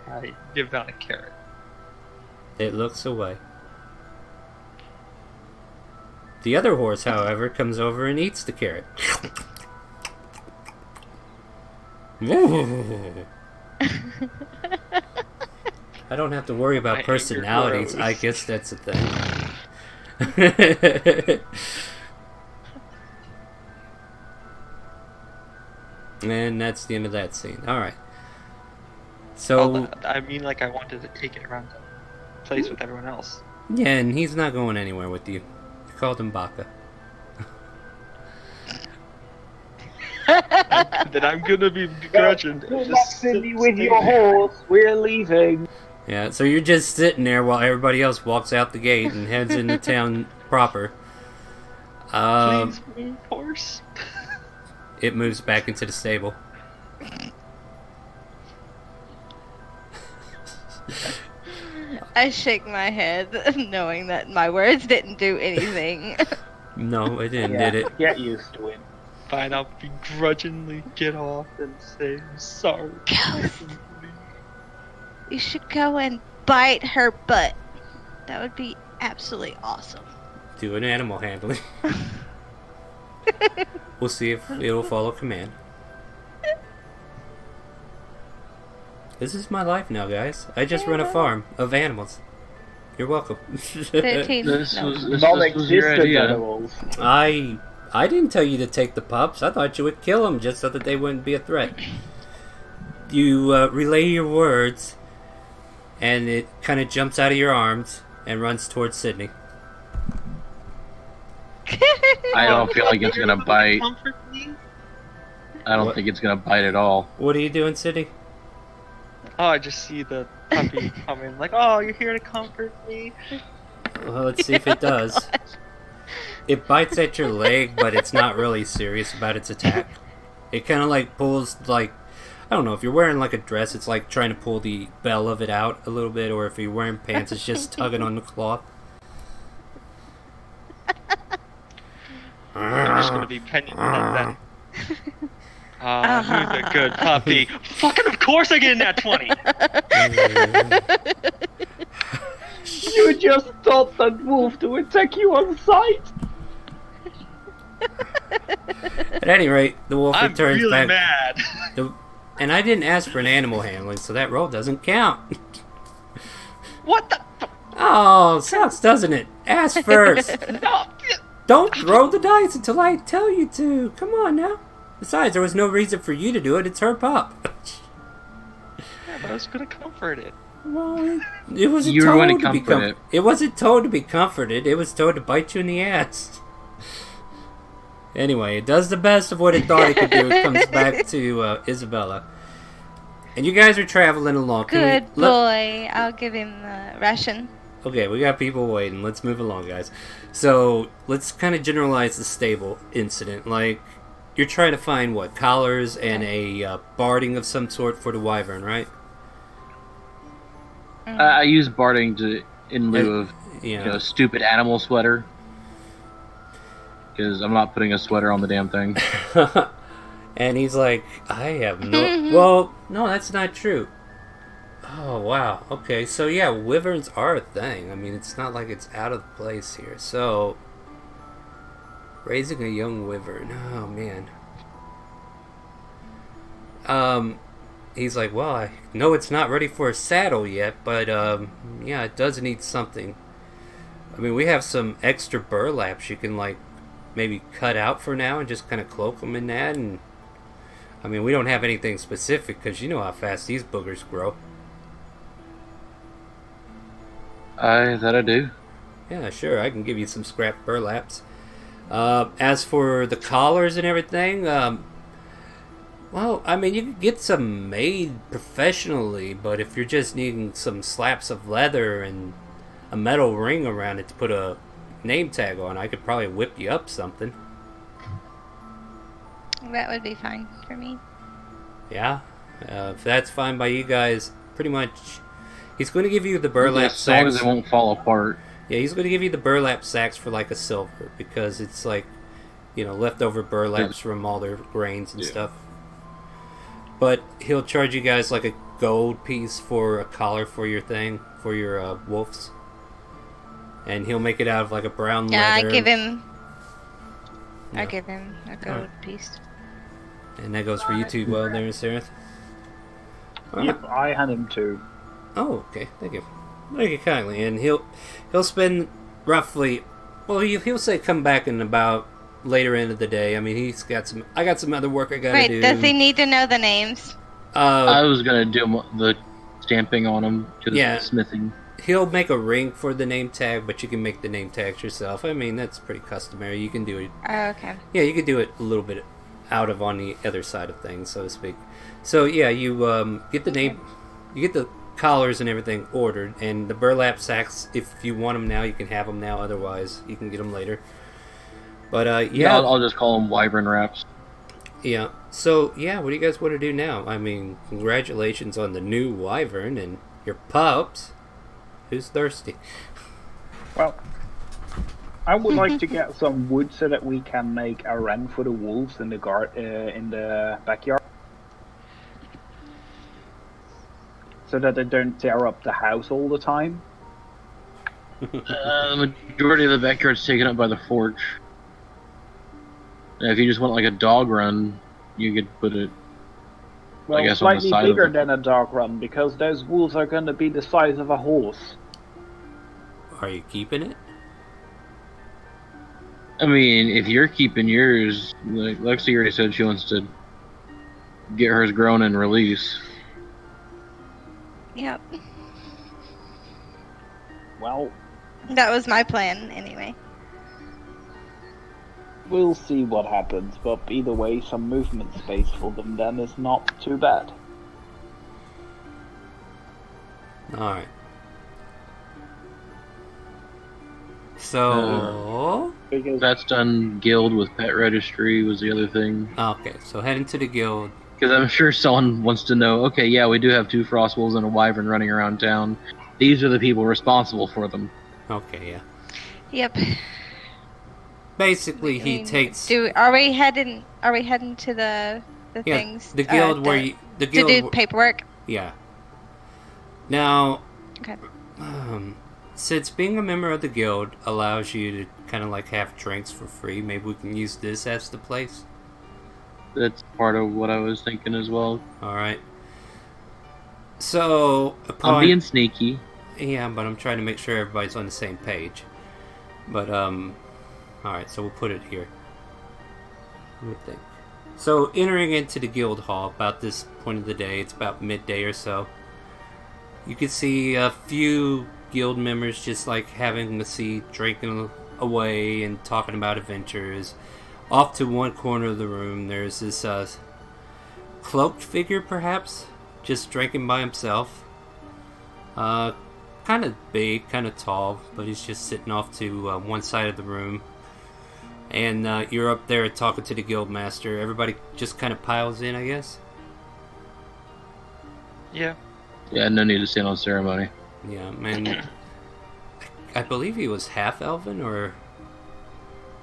I give down a carrot. It looks away. The other horse, however, comes over and eats the carrot. I don't have to worry about My anger personalities. grows. I guess that's a thing. And that's the end of that scene. Alright. So, I mean, like, I wanted to take it around the place with everyone else. yeah, and he's not going anywhere with you. You called him Baka. Then I'm gonna be begrudging. Good luck, Cindy, with your horse. We're leaving. Yeah, so you're just sitting there while everybody else walks out the gate and heads into town proper. Please move, horse. It moves back into the stable. I shake my head, knowing that my words didn't do anything. No, it didn't, Yeah, did it? get used to it. Fine, I'll begrudgingly get off and say I'm sorry. Ghost. You should go and bite her butt. That would be absolutely awesome. Do an animal handling. We'll see if it'll follow command. This is my life now, guys. I just run a farm of animals. You're welcome. 13. This No. was your Non-existent idea. animals. I didn't tell you to take the pups. I thought you would kill them just so that they wouldn't be a threat. You relay your words, and it kind of jumps out of your arms and runs towards Sydney. I don't feel like it's gonna bite. Comfort me? I don't What? think it's gonna bite at all. What are you doing, Sydney? Oh, I just see the puppy coming, like, oh, you're here to comfort me. Well, let's see if it does. It bites at your leg, but it's not really serious about its attack. It kind of like pulls, like, I don't know, if you're wearing like a dress, it's like trying to pull the bell of it out a little bit, or if you're wearing pants, it's just tugging on the cloth. I'm just gonna be penning that. Who's a good puppy? Fucking of course I get in that 20! You just thought that wolf to attack you on sight. At any rate, the wolf I'm returns really back. mad. And I didn't ask for an animal handling, so that roll doesn't count. What the? Oh, sucks, doesn't it? Ask first. No. Don't throw the dice until I tell you to. Come on now. Besides, there was no reason for you to do it. It's her pup. Yeah, but I was gonna comfort it. Well, it wasn't You were told going to to be comfort it. It wasn't told to be comforted. It was told to bite you in the ass. Anyway, it does the best of what it thought it could do. It comes back to Isabella. And you guys are traveling along. Good boy. I'll give him the ration. Okay, we got people waiting. Let's move along, guys. So, let's kind of generalize the stable incident. Like, you're trying to find, what, collars and a barding of some sort for the Wyvern, right? I use barding in lieu of Yeah. stupid animal sweater. Because I'm not putting a sweater on the damn thing. And he's like, I have no... Well, no, that's not true. Oh, wow. Okay, so yeah, wyverns are a thing. I mean, it's not like it's out of place here. So, raising a young wyvern. Oh, man. He's like, well, I know it's not ready for a saddle yet, but, yeah, it does need something. I mean, we have some extra burlaps you can, like, maybe cut out for now and just kind of cloak them in that. And I mean, we don't have anything specific because you know how fast these boogers grow. That I do. Yeah, sure, I can give you some scrap burlaps. As for the collars and everything, well, I mean, you can get some made professionally, but if you're just needing some slaps of leather and a metal ring around it to put a name tag on, I could probably whip you up something. That would be fine for me. Yeah? If that's fine by you guys, pretty much... He's going to give you the burlap As long as sacks. it won't fall apart. Yeah, he's going to give you the burlap sacks for like a silver, because it's like, leftover burlaps from all their grains and stuff. But he'll charge you guys like a gold piece for a collar for your thing, for your wolves. And he'll make it out of like a brown leather. I give him a gold Alright. piece. And that goes for you too, well, there, Sarah. Yep, I hand him 2. Oh, okay. Thank you. Thank you kindly. And he'll spend roughly, well, he'll say come back in about later end of the day. I mean, I got some other work I gotta do. Wait, does he need to know the names? I was gonna do the stamping on them to the Yeah. smithing. He'll make a ring for the name tag, but you can make the name tags yourself. I mean, that's pretty customary. You can do it. Oh, okay. Yeah, you can do it a little bit out of on the other side of things, so to speak. So yeah, you get the name, you get the collars and everything ordered, and the burlap sacks. If you want them now, you can have them now. Otherwise, you can get them later. But yeah, I'll just call them wyvern wraps. yeah. So yeah, what do you guys want to do now? I mean, congratulations on the new wyvern and your pups. Who's thirsty? Well, I would like to get some wood so that we can make a ren for the wolves in the backyard, so that they don't tear up the house all the time. The majority of the backyard's taken up by the forge. And if you just want like a dog run, you could put it. Well, guess on the slightly side of bigger it. than a dog run, because those wolves are going to be the size of a horse. Are you keeping it? I mean, if you're keeping yours, like Lexi already said she wants to get hers grown and release. Yep. Well, That was my plan, anyway. we'll see what happens, but either way, some movement space for them then is not too bad. Alright. So... Because That's done. Guild with pet registry was the other thing. okay, so head into the guild. Because I'm sure someone wants to know, okay, yeah, we do have 2 frost wolves and a wyvern running around town. These are the people responsible for them. Okay, yeah. Yep. Basically, I he mean, takes... Are we heading to the Yeah, things? the guild where you... The guild to do paperwork. Yeah. Now, Okay. since being a member of the guild allows you to kind of like have drinks for free, maybe we can use this as the place. That's part of what I was thinking as well. Alright. So, I'm being sneaky. Yeah, but I'm trying to make sure everybody's on the same page. But, alright, so we'll put it here. Let me think. So, entering into the guild hall about this point of the day, it's about midday or so. You can see a few guild members just like having a seat, drinking away and talking about adventures. Off to one corner of the room, there's this cloaked figure, perhaps, just drinking by himself. Kind of big, kind of tall, but he's just sitting off to one side of the room. And you're up there talking to the guild master. Everybody just kind of piles in, I guess. Yeah. Yeah, no need to stand on ceremony. Yeah, man. I believe he was half elven, or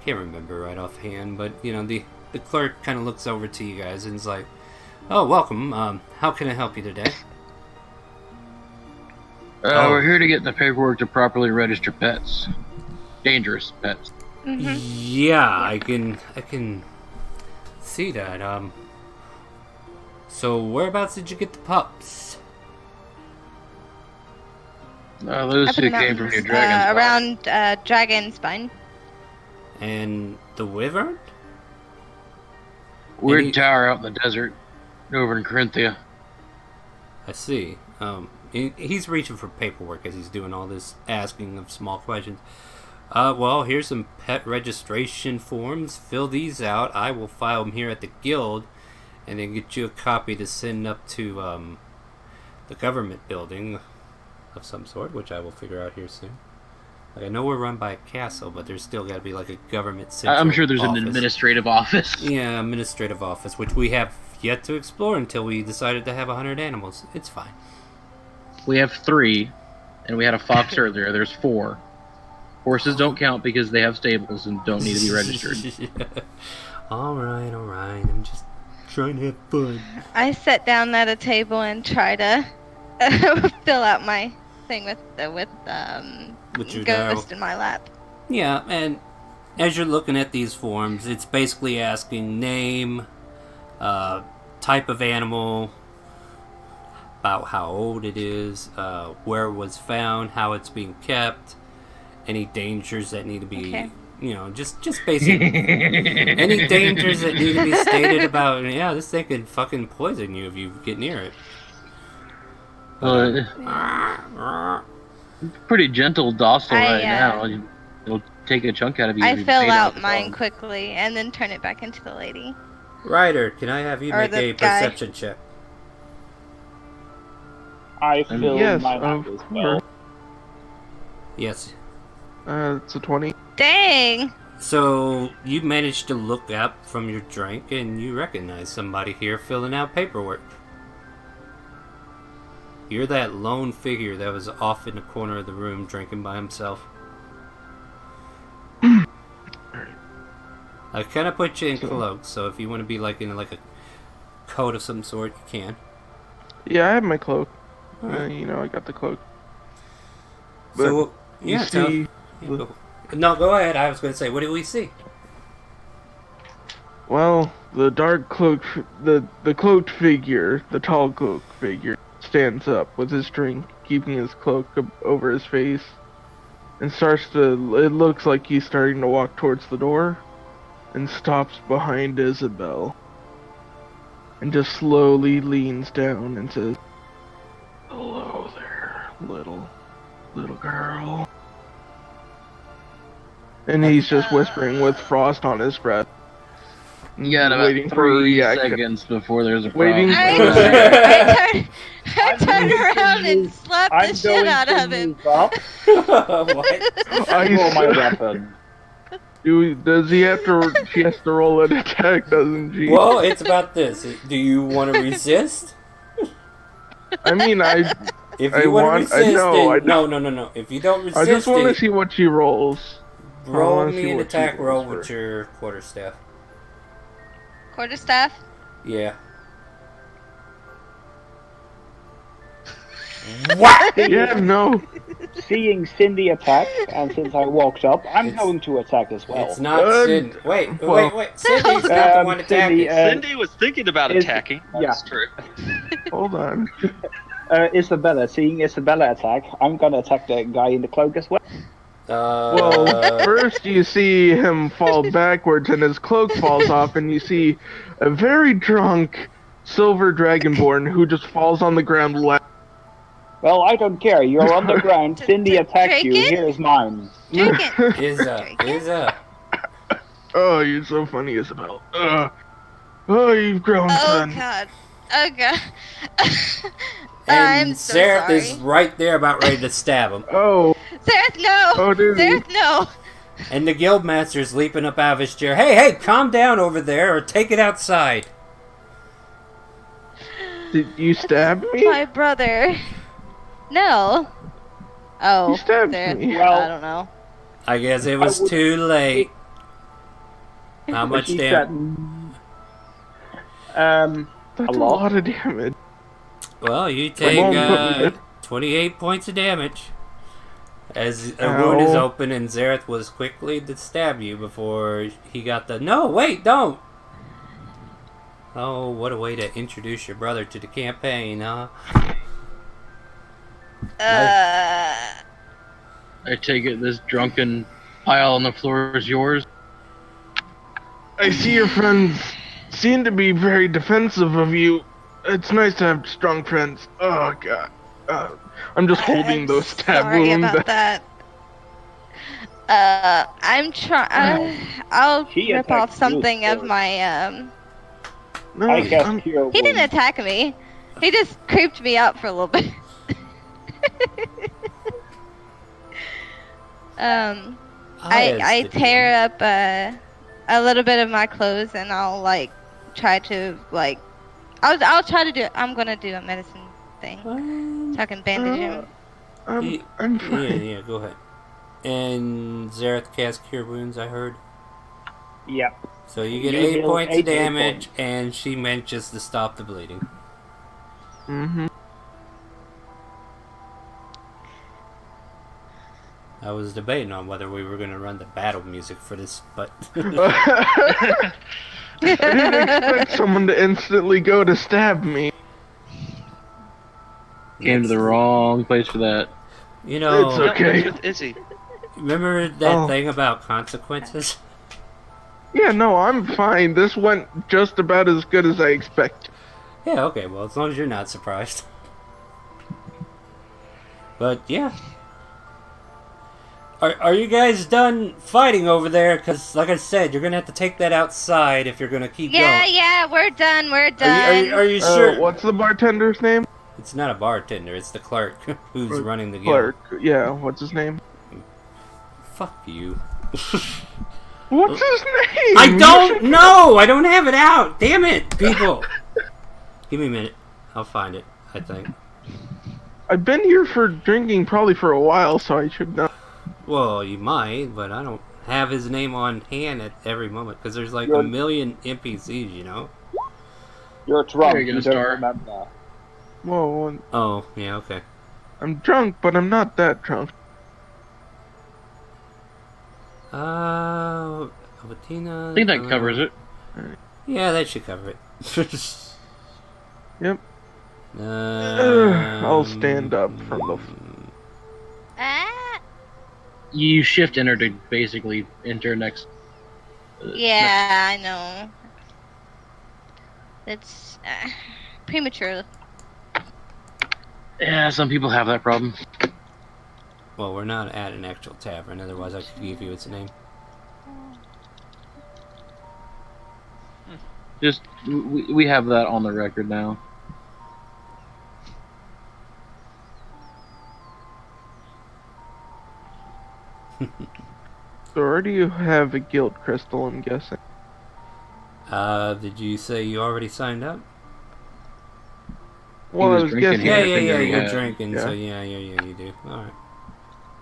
can't remember right offhand. But you know, the clerk kind of looks over to you guys and is like, "Oh, welcome. How can I help you today?" We're here to get the paperwork to properly register pets. Dangerous pets. Mm-hmm. Yeah, I can see that. So whereabouts did you get the pups? Those Up in two the came from mountains, your dragon's around Dragonspine. And the wyvern? Weird Any- tower out in the desert, over in Corinthia. I see. He's reaching for paperwork as he's doing all this asking of small questions. Well, here's some pet registration forms. Fill these out. I will file them here at the guild, and then get you a copy to send up to the government building of some sort, which I will figure out here soon. Like, I know we're run by a castle, but there's still got to be like a government central I'm sure there's an office. administrative office. Yeah, administrative office, which we have yet to explore until we decided to have 100 animals. It's fine. We have 3, and we had a fox earlier. There's 4. Horses don't count because they have stables and don't need to be registered. Alright. I'm just trying to have fun. I sit down at a table and try to fill out my thing with your ghost dial. in my lap. Yeah, and as you're looking at these forms, it's basically asking name, type of animal, about how old it is, where it was found, how it's being kept, any dangers that need to be, just basic. Any dangers that need to be stated about, this thing could fucking poison you if you get near it. Pretty gentle, docile right uh, now. It'll take a chunk out of you. I if you fill pay it out off mine wrong. quickly and then turn it back into the lady. Ryder, can I have you Or make the a guy. perception check? I filled Yes, mine out as well. Yes. It's a 20. Dang! So, you managed to look up from your drink and you recognize somebody here filling out paperwork. You're that lone figure that was off in the corner of the room drinking by himself. I kind of put you in cloak, so if you want to be like in like a coat of some sort, you can. Yeah, I have my cloak. Alright. I got the cloak. So, You yeah, see, no, go ahead. I was going to say, what do we see? well, the dark cloak, the cloaked figure, the tall cloaked figure, stands up with his drink, keeping his cloak over his face, and it looks like he's starting to walk towards the door, and stops behind Isabel, and just slowly leans down and says, "Hello there, little girl." And he's just whispering with frost on his breath. You got about waiting for a 3 reaction. seconds before there's a Waiting problem. I turned around and slapped the I'm shit going out to of him. move up What? and roll my weapon. Does he have to? She has to roll an attack, doesn't she? Well, it's about this. Do you want to resist? I mean, If I you want want- to I resist, know, then no. If you don't resist, I just want to it, see what she rolls. I roll wanna see me an what she attack roll rolls with first. your quarterstaff. Quarterstaff? Yeah. What? Yeah, no. Seeing Cindy attack, and since I walked up, I'm going to attack as well. It's not Cindy. Wait. Cindy's not the one Cindy, attacking. Cindy was thinking about is- attacking. yeah. That's true. Hold on. Isabella, seeing Isabella attack, I'm gonna attack the guy in the cloak as well. Well, first you see him fall backwards and his cloak falls off, and you see a very drunk silver dragonborn who just falls on the ground laughing. Well, I don't care. You're on the ground. Cindy attacked you. Drake it? Here's mine. Drink it. Isa. Oh, you're so funny, Isabel. Oh, you've grown, Oh son. god. Oh god. And I'm so Seraph sorry. is right there about ready to stab him. Oh, Seraph, no! Oh, dude. Seraph, no! And the guildmaster's leaping up out of his chair. Hey, calm down over there or take it outside. did you stab me? My brother. No. Oh, You stabbed Seraph, me. Well- I don't know. I guess it was I would- too late. How much She damage? said, That's a lot. lot of damage. Well, you take won't put me 28 points of damage. As a wound is Ow. open and Zareth was quickly to stab you before he got the... No, wait, don't! Oh, what a way to introduce your brother to the campaign, huh? I take it this drunken pile on the floor is yours. I see your friends seem to be very defensive of you. It's nice to have strong friends. Oh, God. I'm just holding I'm those stab sorry wounds. about that. I'm trying. I'll He rip attacked off something you of first. my No, I guess I'm- Hero He didn't Wound. attack me. He just creeped me out for a little bit. I tear up a little bit of my clothes and I'll like try to like I'll try to do it. I'm gonna do a medicine thing so I can bandage him. I'm fine. Yeah, go ahead. And Zareth cast Cure Wounds, I heard. Yep. So you get You 8 heal points of 8 hit damage, points. and she manages to stop the bleeding. Mm-hmm. I was debating on whether we were going to run the battle music for this, but... I didn't expect someone to instantly go to stab me. Came to the wrong place for that. You know, It's No, okay. that's with Izzy. remember that Oh. thing about consequences? Yeah, no, I'm fine. This went just about as good as I expected. Yeah, okay, well, as long as you're not surprised. But, yeah. Are you guys done fighting over there? Because, like I said, you're going to have to take that outside if you're going to keep going. Yeah, we're done. We're done. Are you sure? What's the bartender's name? It's not a bartender, it's the clerk who's running the guild. Clerk. Yeah, what's his name? Fuck you. What's his name? I don't know! I don't have it out! Damn it, people! Give me a minute. I'll find it, I think. I've been here for drinking probably for a while, so I should know. Well, you might, but I don't have his name on hand at every moment, because there's like You're- a million NPCs, you know? You're drunk. There you go, You don't Star. remember. Whoa, Oh, yeah, okay. I'm drunk, but I'm not that drunk. Avatina... I think that covers it. Yeah, that should cover it. Yep. I'll stand up from the... Ah, You shift enter to basically enter next. yeah, I know. It's premature. Yeah, some people have that problem. Well, we're not at an actual tavern, otherwise I could give you its name. Just we have that on the record now. So where do you have a guild crystal, I'm guessing? Did you say you already signed up? Well, I was was drinking guessing. Yeah, everything that he you're had. drinking, Yeah. so yeah, you do. Alright.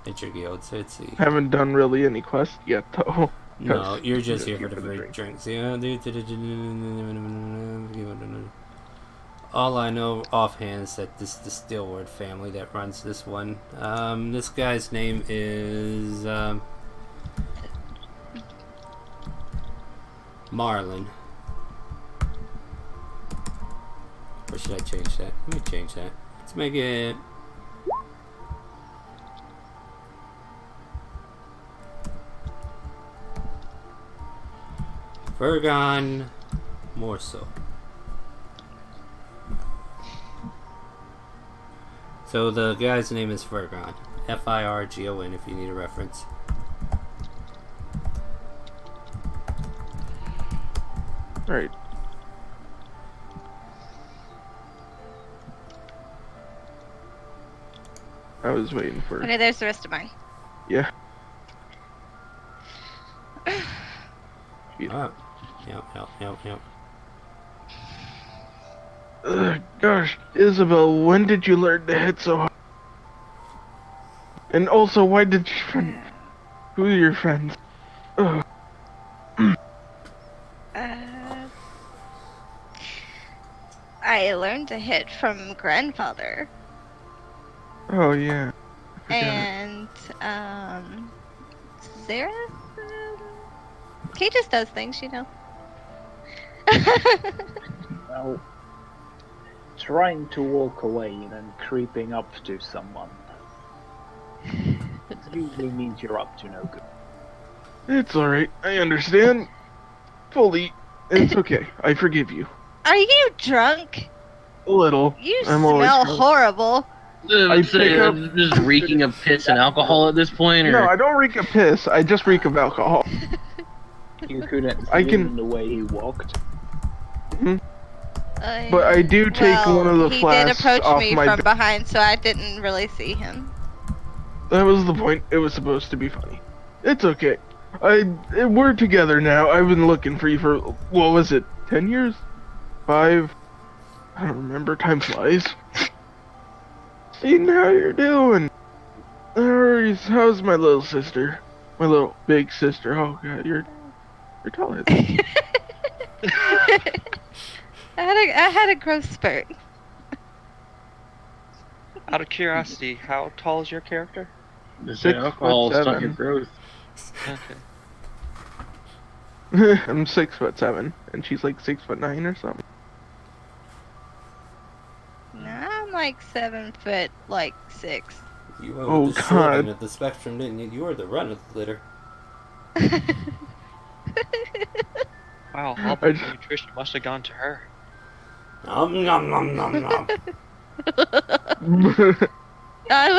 It's your guild, so let's see. Haven't done really any quests yet, though. No, you're just here Just for the free drink. drinks. Yeah, all I know offhand is that this is the Stillward family that runs this one. This guy's name is Marlin. Or should I change that? Let me change that. Let's make it. Virgon Morso. So the guy's name is Virgon. Firgon if you need a reference. Alright. I was waiting for... Okay, there's the rest of mine. Yeah. Oh. Yep. Ugh, gosh, Isabel, when did you learn to hit so hard? And also, why did your friend... Who are your friends? Ugh. I learned to hit from grandfather, Oh, yeah. I forgot. and Sarah. He just does things, you know. Well, trying to walk away and then creeping up to someone usually means you're up to no good. It's alright, I understand. Fully. It's okay, I forgive you. Are you drunk? A little. You I'm always smell drunk. horrible. I'd pick say up- just reeking of piss and alcohol at this point, or No, I don't reek of piss, I just reek of alcohol. You couldn't see I him can- in the way he walked. But I do take well, one of the he did flasks approach off me my from ba- behind, so I didn't really see him. That was the point. It was supposed to be funny. It's okay. We're together now. I've been looking for you for, what was it, 10 years? 5? I don't remember. Time flies. Seeing how you're doing. How's my little sister? My little big sister. Oh god, you're taller than me. I had a growth spurt. Out of curiosity, how tall is your character? This 6'7". alcohol stunt your growth. Okay. I'm 6'7", and she's like 6'9" or something. Nah, I'm like 7 foot, like 6. You went Oh, with the short God. end of the spectrum, didn't you? You were the run of the litter. Wow, all the nutrition must have gone to her. Nom nom nom nom nom. I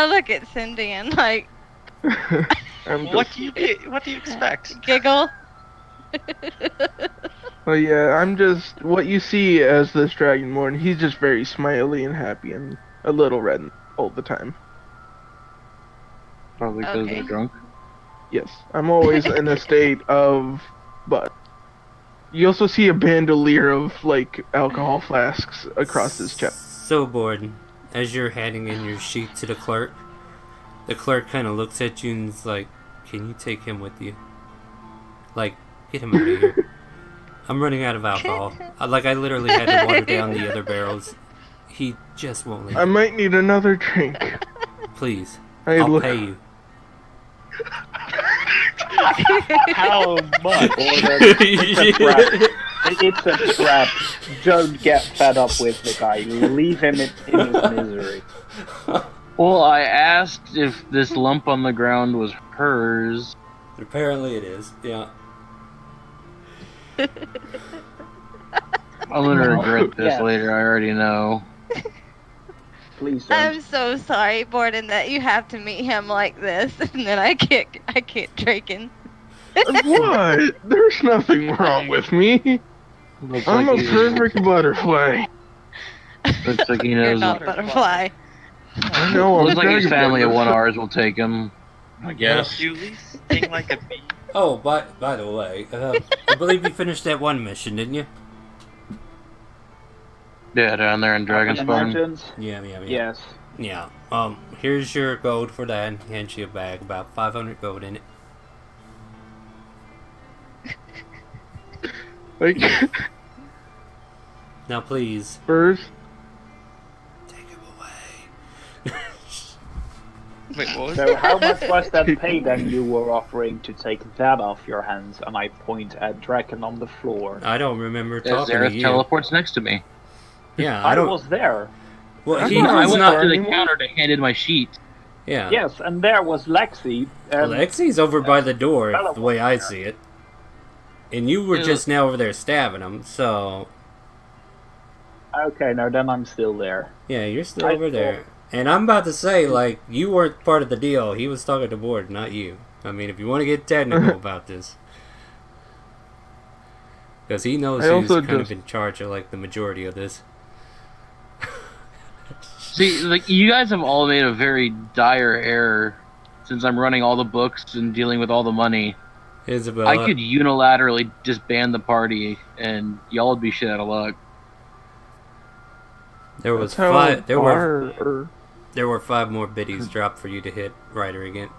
look at Cindy and like What do you expect? giggle. Well, yeah, I'm just what you see as this Dragonborn. He's just very smiley and happy and a little red all the time. Probably because Okay. they're drunk. Yes, I'm always in a state of but. You also see a bandolier of like alcohol flasks across his chest. So Borden, as you're handing in your sheet to the clerk kind of looks at you and is like, "Can you take him with you? Like, get him out of here. I'm running out of alcohol. I literally had to water down the other barrels. He just won't leave. I might need another drink. Please, I I'll look- pay you." How much? It's a trap. Don't get fed up with the guy. Leave him in his misery. Well, I asked if this lump on the ground was hers. Apparently it is. Yeah. I'm gonna regret this Yeah. later, I already know. Please don't. I'm so sorry, Borden, that you have to meet him like this, and then I can't drinking. What? There's nothing wrong with me. Looks I'm like a he- perfect butterfly. Looks like he You're knows. not butterfly. I know. I'm Looks like his dragon family at butterfly. 1 hours will take him. I guess. Julie, sting like a bee. Oh, by the way, I believe you finished that one mission, didn't you? Yeah, down there in Dragonspawn. Margins? Yeah. Yes. Yeah. Here's your gold for that, and hands you a bag, about 500 gold in it. Like Now, please first, take him away. Wait, what was So that? how much was that pay then you were offering to take that off your hands? And I point at Draken on the floor. I don't remember talking to Zareth you. teleports next to me. Yeah, I I don't. was there. Well, I he thought I was went not. up to the anymore. counter to hand in my sheet. Yeah. Yes, and there was Lexi. Lexi's over by the door, Bella the way was I there. see it. And you were Yeah. just now over there stabbing him, so Okay, now then I'm still there. yeah, you're still I over there. thought- And I'm about to say, like, you weren't part of the deal. He was talking to Borden, not you. I mean, if you want to get technical about this. Because he knows I who's also kind of just- in charge of, like, the majority of this. See, like, you guys have all made a very dire error since I'm running all the books and dealing with all the money. Isabella. I could unilaterally disband the party and y'all would be shit out of luck. There was that's how five. There were 5 more biddies dropped for you to hit Ryder again.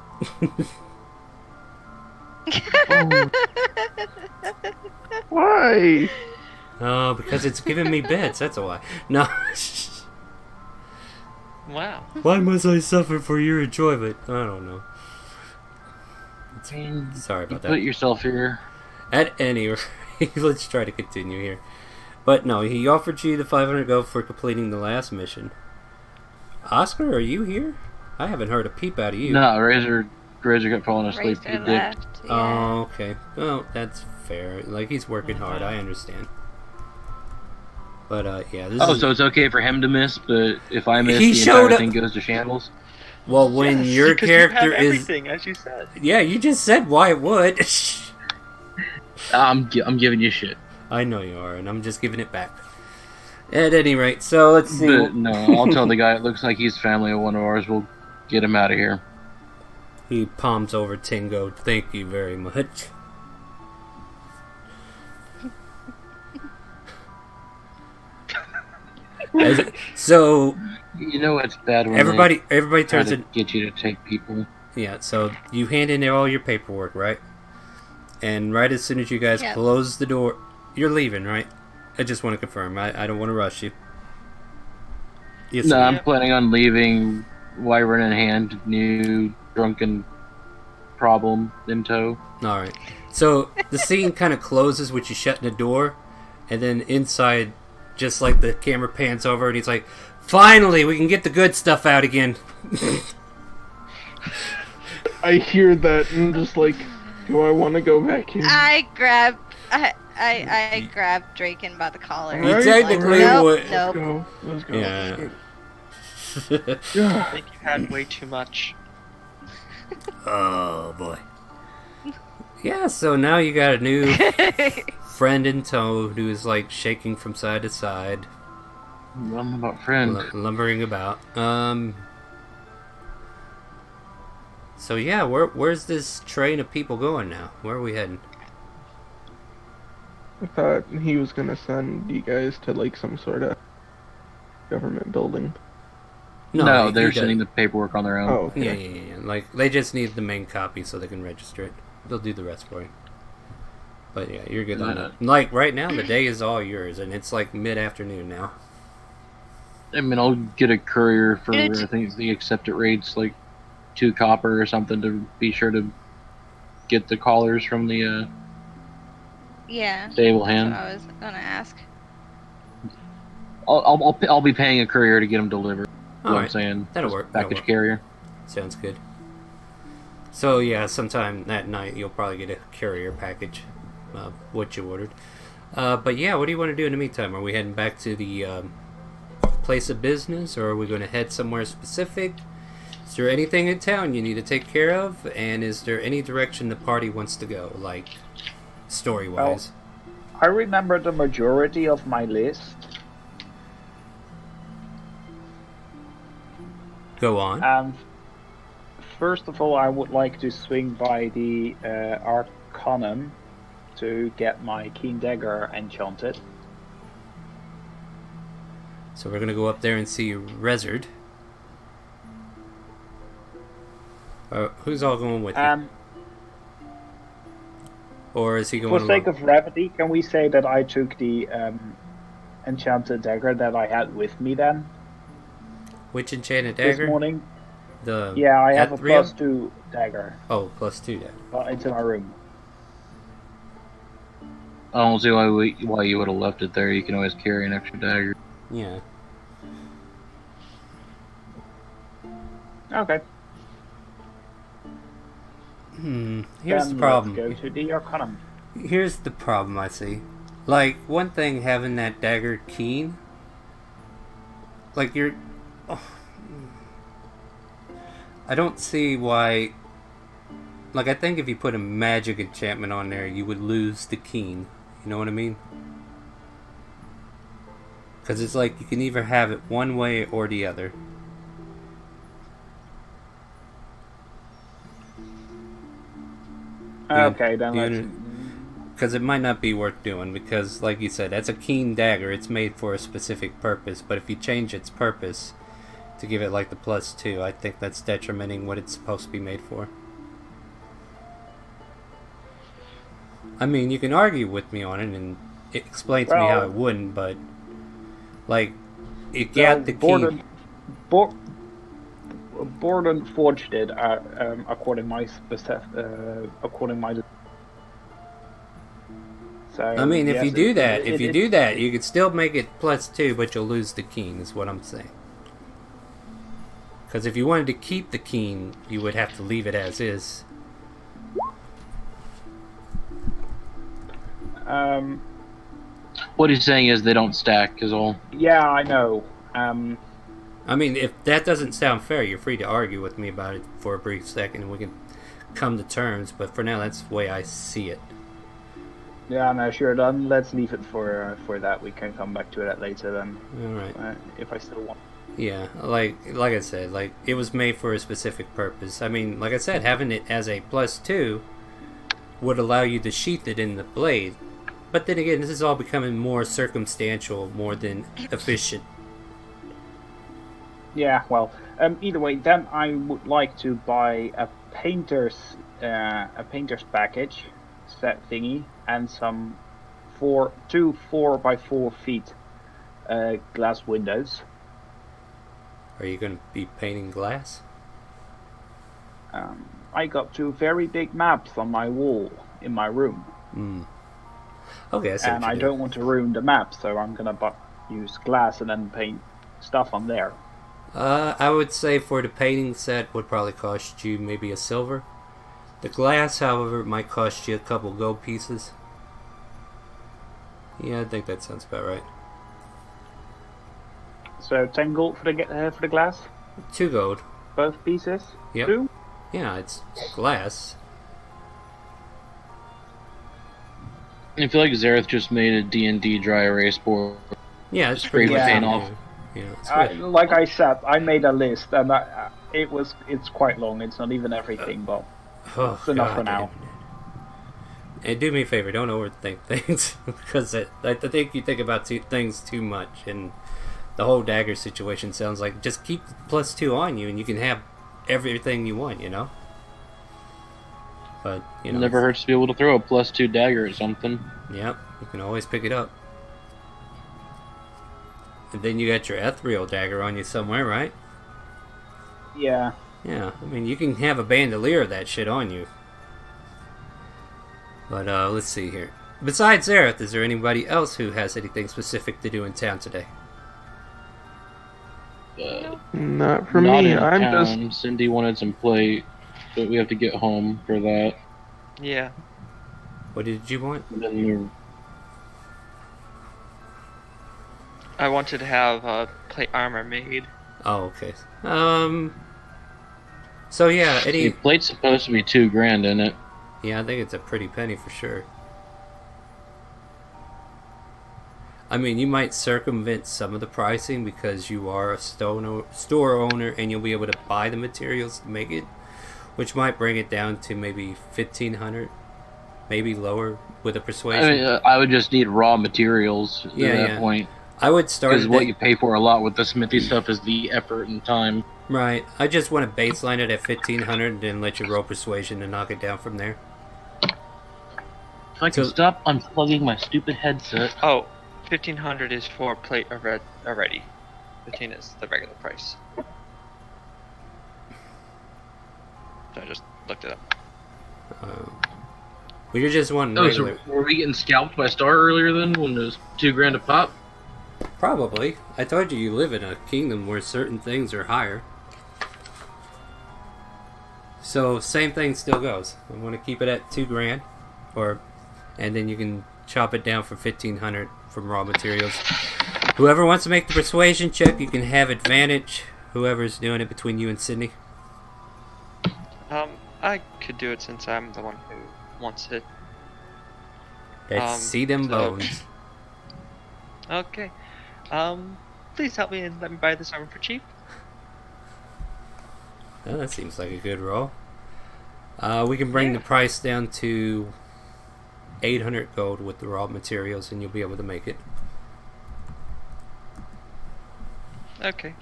Why? Oh, because it's giving me bits. That's why. No. Wow. Why must I suffer for your enjoyment? I don't know. Sorry You about put that. yourself here. At any rate, let's try to continue here. But no, he offered you the 500 gold for completing the last mission. Oscar, are you here? I haven't heard a peep out of you. No, Razor got fallen asleep. He Racer dipped. left. Yeah. Oh, okay. Well, that's fair. Like, he's working hard. I understand. But, yeah, this Oh, is... so it's okay for him to miss, but if I miss, He the showed entire up- thing goes to shambles? Well, when Yes, your because character you have is... everything, as you said. Yeah, you just said why it would. I'm giving you shit. I know you are, and I'm just giving it back. At any rate, so let's see. But no, I'll tell the guy it looks like he's family of 1 of ours. We'll get him out of here. He palms over Tingo. Thank you very much. So You know it's bad when everybody they try turns to in. get you to take people. Yeah, so you hand in all your paperwork, right? And right as soon as you guys Yep. close the door, you're leaving, right? I just want to confirm. I don't want to rush you. Yes, No, sir. I'm planning on leaving Wyvern in hand, new drunken problem in tow. All right. So the scene kind of closes with you shutting the door, and then inside, just like the camera pans over, and he's like, "Finally, we can get the good stuff out again." I hear that and I'm just like, do I want to go back in? I grab Draken by the collar. You technically nope, would- Let's nope. go. Let's go. Yeah. I Yeah. think you had way too much. Oh boy. Yeah. So now you got a new friend in tow who is like shaking from side to side, I'm about friend. lumbering about. So yeah, where's this train of people going now? Where are we heading? I thought he was gonna send you guys to like some sort of government building. No, he they're doesn't. sending the paperwork on their own. Oh, okay. Yeah. Like they just need the main copy so they can register it. They'll do the rest for you. But yeah, you're good on No. that. Like right now, the day is all yours, and it's like mid-afternoon now. I mean, I'll get a courier for, It's- I think the accepted rates, like 2 copper or something, to be sure to get the collars from the Yeah. stable That's hand. what I was gonna ask. I'll be paying a courier to get them delivered. What I'm Alright, saying. that'll Just work, that'll Package work. carrier. Sounds good. So yeah, sometime that night you'll probably get a courier package, what you ordered. But yeah, what do you want to do in the meantime? Are we heading back to the place of business, or are we going to head somewhere specific? Is there anything in town you need to take care of? And is there any direction the party wants to go, like story-wise? I remember the majority of my list. Go on. And first of all, I would like to swing by the Arcanum to get my Keen Dagger enchanted. So we're going to go up there and see Rezard. Who's all going with you? And Or is he going for alone? sake of brevity, can we say that I took the enchanted dagger that I had with me then Which enchanted dagger? this morning? The Yeah, I have a Ethereal? +2 dagger Oh, +2 dagger. into my room. I don't see why you would have left it there. You can always carry an extra dagger. Yeah. Okay. Here's Then the problem. Let's go to the Arcanum. Here's the problem I see. Like, one thing having that dagger keen. Like, you're. Oh, I don't see why. Like, I think if you put a magic enchantment on there, you would lose the keen. You know what I mean? Because it's like you can either have it one way or the other. Okay, then do you let's. Because it might not be worth doing, because, like you said, that's a keen dagger. It's made for a specific purpose, but if you change its purpose to give it, like, the +2, I think that's detrimenting what it's supposed to be made for. I mean, you can argue with me on it and explain to me how Well- it wouldn't, but, like, it got the key. Borden forged it according my So I mean, if yes, you do that, it- you could still make it +2, but you'll lose the keen, is what I'm saying. Because if you wanted to keep the keen, you would have to leave it as is. What he's saying is they don't stack, is all. Yeah, I know. I mean, if that doesn't sound fair, you're free to argue with me about it for a brief second, and we can come to terms. But for now, that's the way I see it. Yeah, no, sure. Then let's leave it for that. We can come back to that later then, All right. if I still want. Yeah, like I said, like it was made for a specific purpose. I mean, like I said, having it as a +2 would allow you to sheath it in the blade. But then again, this is all becoming more circumstantial more than efficient. Yeah, well, either way, then I would like to buy a painter's package set thingy and some 2 4x4 feet glass windows. Are you going to be painting glass? I got 2 very big maps on my wall in my room. Okay, I see And what I you don't want to ruin the map, so I'm gonna use glass and then paint stuff on there. I would say for the painting set would probably cost you maybe a silver. The glass, however, might cost you a couple gold pieces. Yeah, I think that sounds about right. So 10 gold for the glass, 2 gold. both pieces. Yep. 2. Yeah, it's glass. I feel like Zareth just made a D&D dry erase board. Yeah, it's Scrape pretty the much paint off. Yeah, it's good. Like I said, I made a list, and it's quite long. It's not even everything, but Oh, it's enough for God now. damn. And do me a favor, don't overthink things, because I think you think about things too much, and the whole dagger situation sounds like just keep +2 on you, and you can have everything you want, you know. But you know, Never hurts to be able to throw a +2 dagger at something. Yep, you can always pick it up. And then you got your ethereal dagger on you somewhere, right? Yeah. Yeah, I mean, you can have a bandolier of that shit on you. But, let's see here. Besides Zareth, is there anybody else who has anything specific to do in town today? Not for Not me. in I'm town. just. Cindy wanted some plate, but we have to get home for that. Yeah. What did you want? And then I wanted to have plate armor made. Oh, okay. So yeah, the Eddie. plate's supposed to be $2,000 in it. Yeah, I think it's a pretty penny for sure. I mean, you might circumvent some of the pricing because you are a store owner and you'll be able to buy the materials to make it, which might bring it down to maybe 1,500, maybe lower with a persuasion. I mean, I would just need raw materials at that yeah. point. I would start Because what you pay for a lot with the smithy stuff is the effort and time. Right. I just want to baseline it at 1,500 and then let you roll persuasion and knock it down from there. If I can stop unplugging my stupid headset. Oh, 1,500 is for plate already. 15 is the regular price. So I just looked it up. Well, you're just wanting Oh, so regular. were we getting scalped by Star earlier then when it was $2,000 a pop? Probably. I told you live in a kingdom where certain things are higher. So same thing still goes. I want to keep it at $2,000, and then you can chop it down for 1,500 from raw materials. Whoever wants to make the persuasion check, you can have advantage. Whoever's doing it between you and Sydney. I could do it since I'm the one who wants it. Let's see them so- bones. Okay. Please help me and let me buy this armor for cheap. Well, that seems like a good roll. We can bring the price down to 800 gold with the raw materials, and you'll be able to make it. Okay.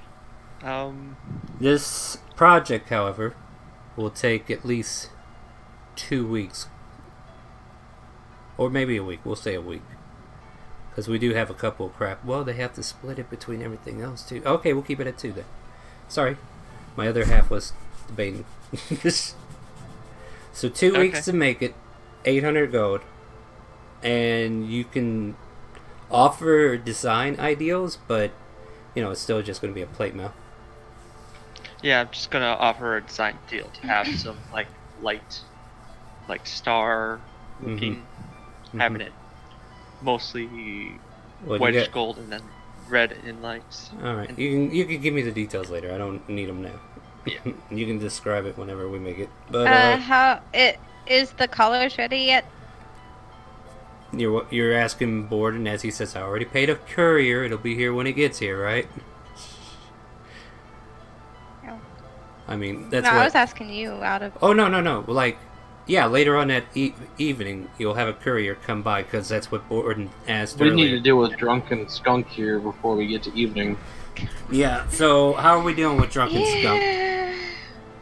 This project, however, will take at least 2 weeks. Or maybe a week. We'll say a week. Because we do have a couple of crap. Well, they have to split it between everything else, too. Okay, we'll keep it at 2 then. Sorry. My other half was debating. So 2 weeks to make it. 800 gold. And you can offer design ideals, but, you know, it's still just going to be a plate mail. Yeah, I'm just gonna offer a design deal to have some like light, like star looking, having it mostly Well, whitish gold and then red in lights. All right, And- you can give me the details later. I don't need them now. Yeah. You can describe it whenever we make it. But How it is the colors ready yet? You're asking Borden as he says, I already paid a courier. It'll be here when it gets here, right? No. I mean, that's No, what... I was asking you out of... Oh, no. Like, yeah, later on that evening, you'll have a courier come by, because that's what Borden asked We earlier. need to deal with drunken skunk here before we get to evening. Yeah, so how are we doing with drunken skunk? Yeah.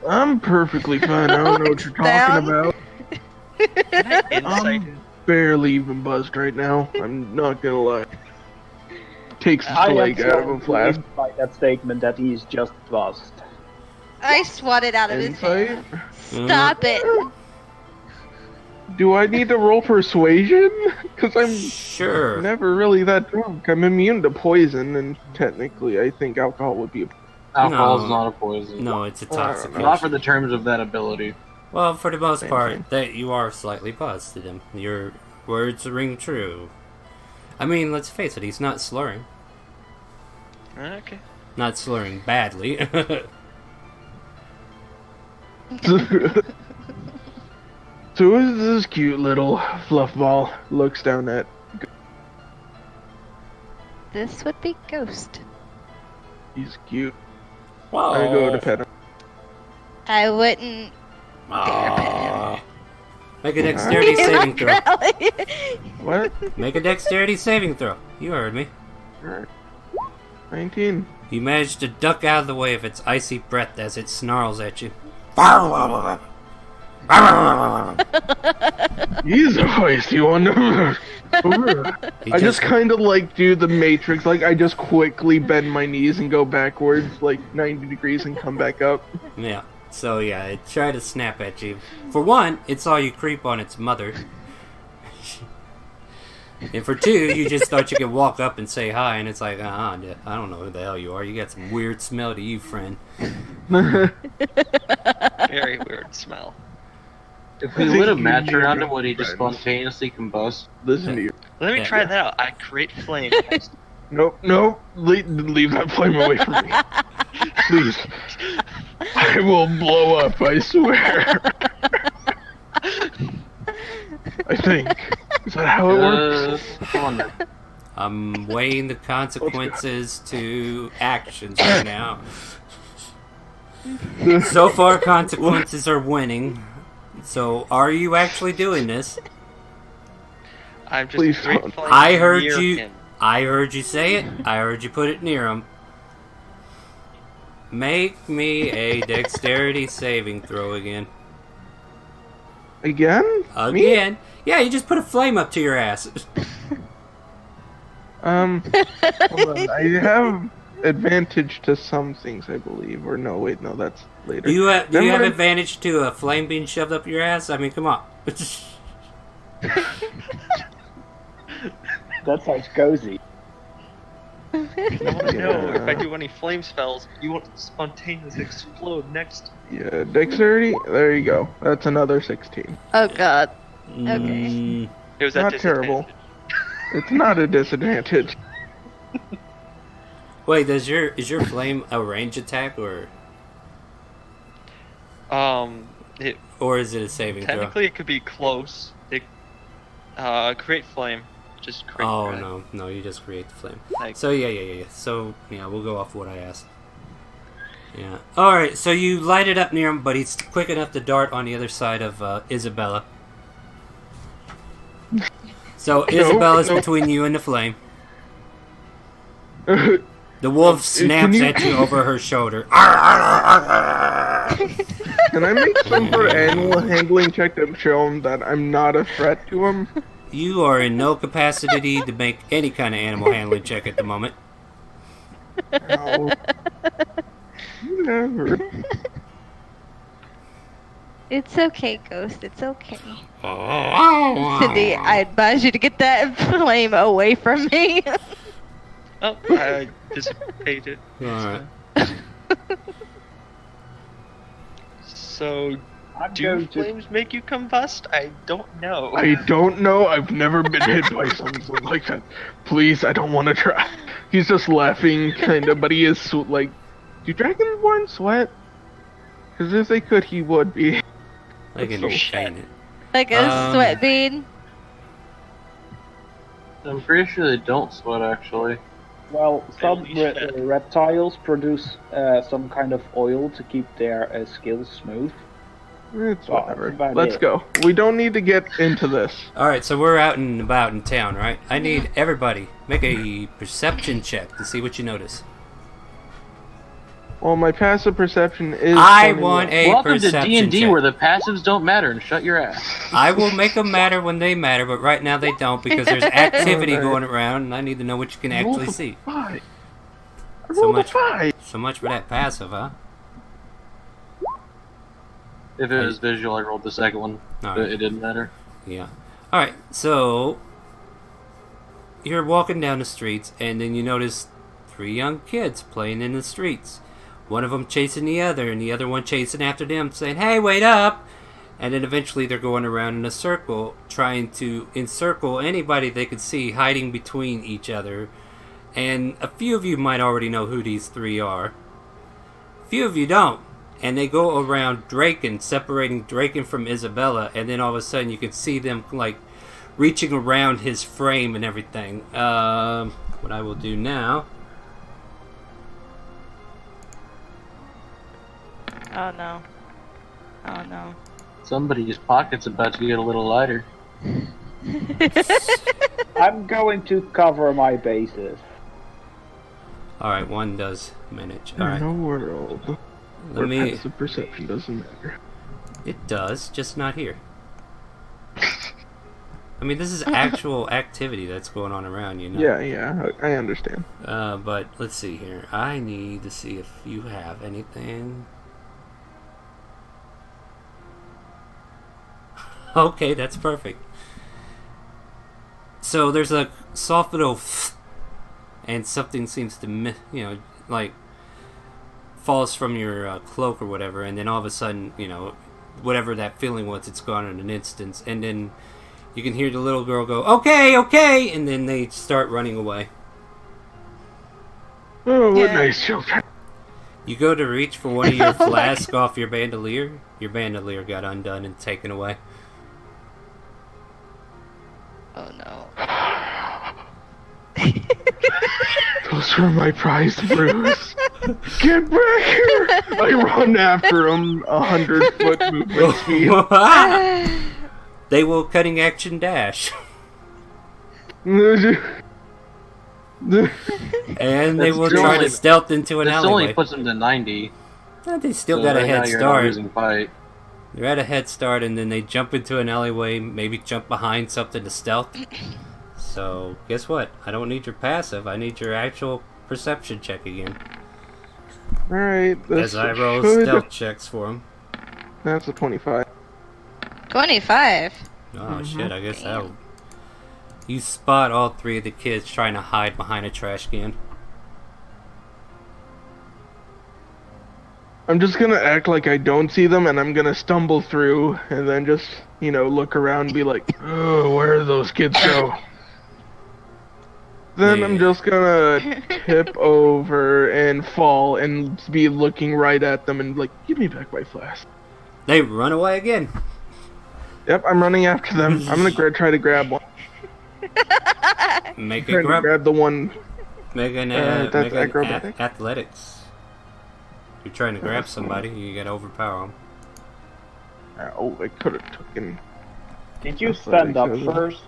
I'm perfectly fine. I don't know what you're talking about. Insight. I'm barely even buzzed right now. I'm not gonna lie. Takes the I am leg out of a so flask. convinced by that statement that he's just buzzed. I swatted out of his Insight? hand. Stop it. Do I need to roll persuasion? Because I'm Sure. never really that drunk. I'm immune to poison, and technically, I think alcohol would be. Alcohol is No. not a poison. No, it's a Well, I don't know. toxication. Not for the terms of that ability. Well, for the most Same part, thing. that you are slightly buzzed to them. Your words ring true. I mean, let's face it, he's not slurring. Okay. Not slurring badly. So is this cute little fluff ball looks down at. This would be Ghost. He's cute. Whoa. I go to pet him. I wouldn't dare pet him. Aw. Make a dexterity saving throw. What? Make a dexterity saving throw. You heard me. Alright. 19. You managed to duck out of the way of its icy breath as it snarls at you. He's a feisty one. He I just kind of like do the Matrix, like I just quickly bend my knees and go backwards like 90 degrees and come back up. Yeah. So yeah, it tried to snap at you. For one, it saw you creep on its mother. And for two, you just thought you could walk up and say hi, and it's like, I don't know who the hell you are. You got some weird smell to you, friend. Very weird smell. If we I think lit a you match need around your him, would he just friends. spontaneously combust? Listen to you. Let me Yeah. try that out. I create flame. Nope, leave that flame away from me. Please. I will blow up, I swear. I think. Is that how it works? Come on then. I'm weighing the consequences to actions right now. So far, consequences are winning. So, are you actually doing this? I'm just Please create don't. flame I heard near you. him. I heard you say it. I heard you put it near him. Make me a dexterity saving throw again. Again? Me? Again? Yeah, you just put a flame up to your ass. Hold on. I have advantage to some things, I believe. Or no, wait, no, that's later. Do you have Remember- advantage to a flame being shoved up your ass? I mean, come on. That sounds cozy. I want to know if I Yeah. do any flame spells, you won't spontaneously explode next. Yeah, dexterity. There you go. That's another 16. Oh god. Mm, It was at Not terrible. disadvantage. It's not a disadvantage. wait, is your flame a range attack or It, is it a saving throw? technically it could be close. It, create flame. Just create. Oh no, you just create the flame. Like, So yeah. So yeah, we'll go off what I asked. Yeah. All right. So you light it up near him, but he's quick enough to dart on the other side of Isabella. So Isabella's no. between you and the flame. The wolf Can snaps you- at you over her shoulder. Can I make some sort of animal handling check to show him that I'm not a threat to him? You are in no capacity to make any kind of animal handling check at the moment. No. Never. It's okay, Ghost. It's okay. Cindy, I advise you to get that flame away from me. oh, I dissipated. Alright. So, I'm do going to. flames make you combust? I don't know. I don't know. I've never been hit by something like that. Please, I don't want to try. He's just laughing, kind of, but he is like, do dragonborn sweat? Because if they could, he would be. I can So understand it. Like a sweat bead. I'm pretty sure they don't sweat, actually. Well, some At least that. reptiles produce some kind of oil to keep their scales smooth. It's Well, whatever. that's about Let's it. go. We don't need to get into this. Alright, so we're out and about in town, right? I need everybody make a perception check to see what you notice. Well, my passive perception is. I 21. want a Welcome to perception D&D, check. where the passives don't matter, and shut your ass. I will make them matter when they matter, but right now they don't because there's activity Alright. going around, and I need to know what you can actually see. 5. I So rolled a much, 5. so much for that passive, huh? If it was visual, I rolled the second one. All But right. it didn't matter. Yeah. Alright, so you're walking down the streets, and then you notice 3 young kids playing in the streets. One of them chasing the other, and the other one chasing after them, saying, "Hey, wait up!" And then eventually they're going around in a circle, trying to encircle anybody they could see hiding between each other. And a few of you might already know who these 3 are. A few of you don't. And they go around Draken, separating Draken from Isabella, and then all of a sudden you can see them like reaching around his frame and everything. What I will do now. Oh no. Oh no. Somebody's pocket's about to get a little lighter. I'm going to cover my bases. Alright, one does manage. In Alright, a world let where me. passive perception doesn't matter. It does, just not here. I mean, this is actual activity that's going on around, you know? Yeah, I understand. But let's see here. I need to see if you have anything. Okay, that's perfect. So there's a soft little and something seems to, like falls from your cloak or whatever, and then all of a sudden, whatever that feeling was, it's gone in an instant, and then you can hear the little girl go, "Okay, okay," and then they start running away. Oh, what Yeah. nice children. You go to reach for one of your flasks off your bandolier. Your bandolier got undone and taken away. Oh no. Those were my prized brews. Get back here! I run after him 100-foot movement speed. They will cutting action dash. And they That's will still try only- to stealth into an This alleyway. only puts them to 90. They still so got a right now head you're in a start. losing fight. They're at a head start, and then they jump into an alleyway, maybe jump behind something to stealth. So, guess what? I don't need your passive. I need your actual perception check again. Alright, As I roll stealth checks for them. That's a 25. 25. Oh, shit, I guess that'll... You spot all 3 of the kids trying to hide behind a trash can. I'm just gonna act like I don't see them, and I'm gonna stumble through, and then just, look around and be like, oh, where did those kids go? Then I'm Yeah. just gonna tip over and fall and be looking right at them and like, give me back my flask. They run away again. Yep, I'm running after them. I'm gonna try to grab one. Make Trying a to grab. grab the one. Make an, That's make an acrobatic. athletics. You're trying to grab somebody, you gotta overpower them. Oh, I could have taken. Did you That's stand up like- first?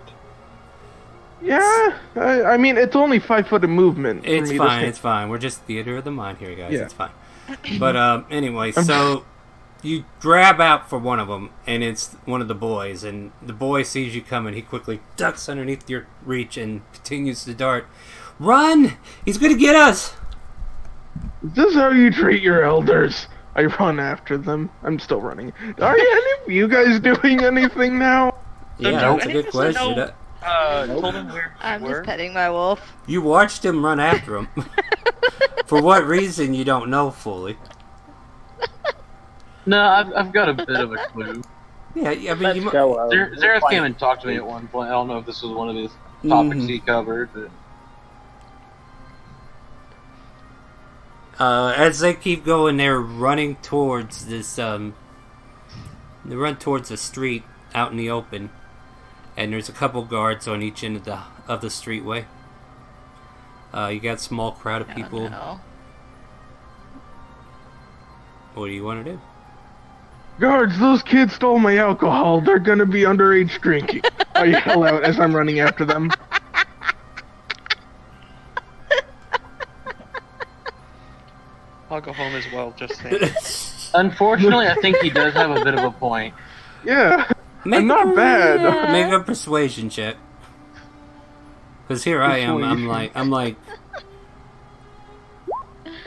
Yeah, I mean it's only 5 foot of movement. It's for me fine, To it's fine. We're just theater of the mind here, guys. Yeah. It's fine. But anyway, so you grab out for one of them, and it's one of the boys, and the boy sees you coming. He quickly ducks underneath your reach and continues to dart. Run! He's gonna get us! Is this how you treat your elders? I run after them. I'm still running. Are any of you guys doing anything now? Yeah, no, that's a any good of us question. know- told him where I'm we were. just petting my wolf. You watched him run after him. For what reason, you don't know fully. No, I've got a bit of a clue. Yeah, I mean, Let's you go. Zareth came and talked to me at one point. I don't know if this was one of his topics he covered, but as they keep going, they're running towards this, they run towards the street out in the open. And there's a couple guards on each end of the streetway. You got a small crowd of people. No. What do you want to do? Guards, those kids stole my alcohol. They're gonna be underage drinking. I yell out as I'm running after them. I'll go home as well, just saying. Unfortunately, I think he does have a bit of a point. Yeah, I'm not bad. Yeah. Make a persuasion check. Because here I am, I'm like,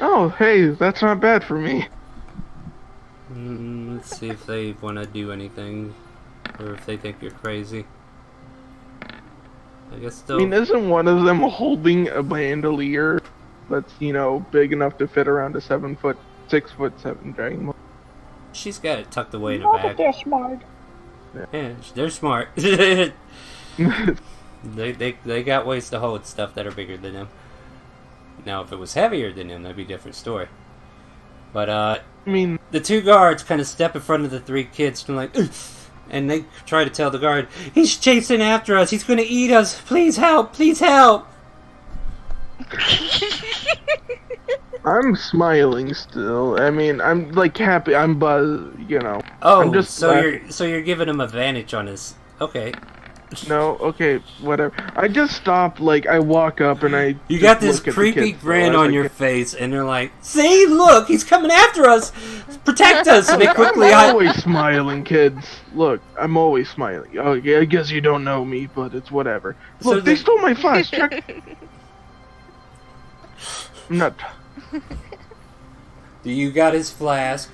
Oh, hey, that's not bad for me. let's see if they want to do anything, or if they think you're crazy. I guess I they'll. mean, isn't one of them holding a bandolier that's, big enough to fit around a 6'7" dragon? She's got it tucked away in a Not bag. that they're smart. Yeah, they're smart. They got ways to hold stuff that are bigger than them. Now, if it was heavier than them, that'd be a different story. But I mean, the two guards kind of step in front of the three kids and like, "Ugh," and they try to tell the guard, "He's chasing after us. He's going to eat us. Please help! Please help!" I'm smiling still. I mean, I'm like happy. I'm buzzed. Oh, I'm just so laughing. you're giving him advantage on his. Okay. No, okay, whatever. I just stop. Like I walk up and I. You just got this look at the creepy kids grin as on I your can. face, and they're like, "See, look, he's coming after us! Protect us!" And they quickly I'm hide. always smiling, kids. Look, I'm always smiling. Oh, yeah, I guess you don't know me, but it's whatever. So Look, they the- stole my flask. Check. I'm not. Do you got his flask?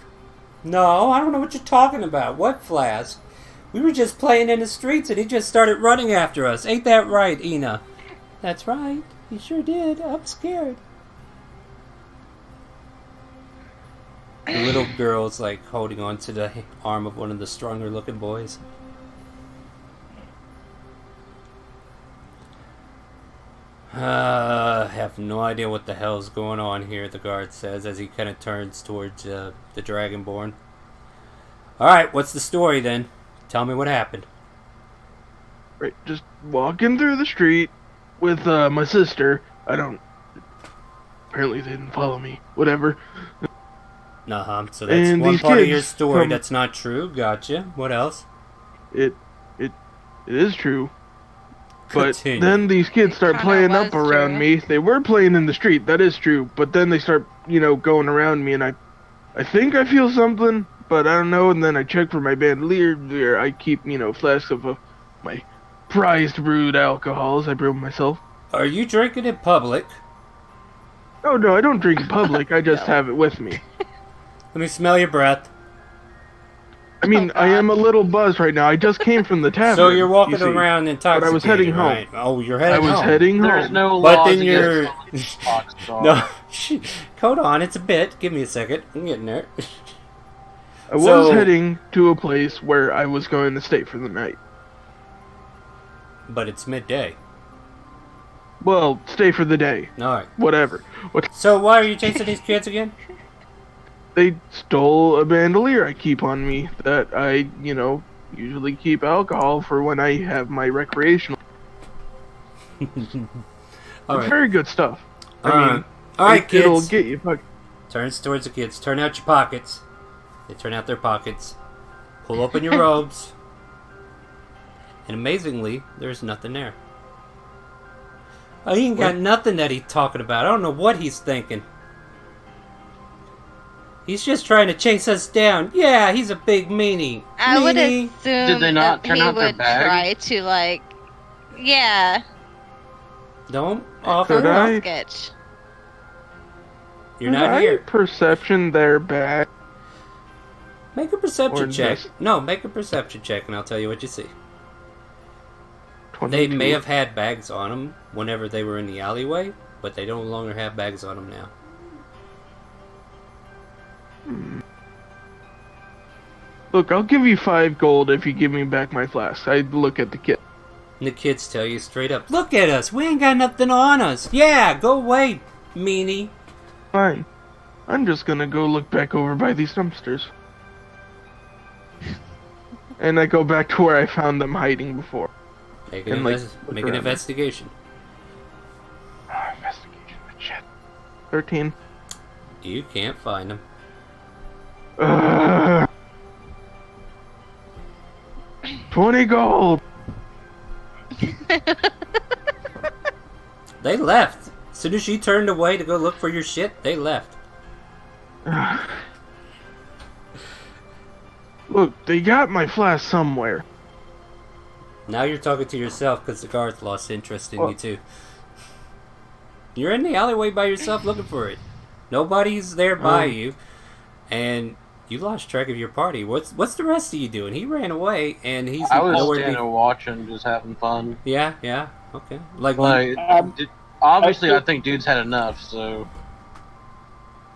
No, I don't know what you're talking about. What flask? We were just playing in the streets, and he just started running after us. Ain't that right, Ina? That's right. He sure did. I'm scared. The little girl's like holding on to the arm of one of the stronger looking boys. I have no idea what the hell's going on here, the guard says as he kind of turns towards the Dragonborn. Alright, what's the story then? Tell me what happened. Right, just walking through the street with my sister. I don't. Apparently, they didn't follow me. Whatever. Nah, so that's And one these part of kids your story come- that's not true. Gotcha. What else? It is true. But Continue. then these kids start Kinda playing was up around true. me. They were playing in the street, that is true. But then they start, going around me, and I think I feel something, but I don't know. And then I check for my bandolier. Where I keep, flasks of my prized brewed alcohols. I brew 'em myself. Are you drinking in public? Oh no, I don't drink in public. I just have it with me. Let me smell your breath. I mean, I am a little buzzed right now. I just came from the tavern. So you're walking you see. around intoxicated, But I was heading home. right? Oh, you're I heading was home. heading There's home. no But laws then you're... against box dog. No, hold on, it's a bit. Give me a second. I'm getting there. I was So- heading to a place where I was going to stay for the night. But it's midday. Well, stay for the day. Alright. Whatever. So why are you chasing these kids again? They stole a bandolier I keep on me that I, usually keep alcohol for when I have my recreational. It's Alright. very good stuff. I mean, Alright, it'll kids. get you fucked. Turns towards the kids. Turn out your pockets. They turn out their pockets. Pull open your robes. And amazingly, there's nothing there. Oh, he ain't got nothing that he's talking about. I don't know what he's thinking. He's just trying to chase us down. Yeah, he's a big meanie. I would Meanie. assume Did they not that turn he out their would bag? try to yeah, Don't offer Could up. I? sketch. You're not I here. perception their back. Make a perception Or check. just- No, make a perception check and I'll tell you what you see. 22. They may have had bags on them whenever they were in the alleyway, but they no longer have bags on them now. Look, I'll give you 5 gold if you give me back my flask. I look at the kid. And the kids tell you straight up, "Look at us, we ain't got nothing on us. Yeah, go away, meanie." Fine. I'm just gonna go look back over by these dumpsters. And I go back to where I found them hiding before. Make And, like, look make an around. investigation. Investigation. Shit. 13. You can't find them. Ugh. 20 gold! They left. As soon as she turned away to go look for your shit, they left. Look, they got my flask somewhere. Now you're talking to yourself because the guards lost interest in Well- you too. You're in the alleyway by yourself looking for it. Nobody's there by you, and you lost track of your party. What's the rest of you doing? He ran away, and he's I was nowhere to be. standing watching, just having fun. Yeah, okay. Like, Obviously, I I think dude's had enough. So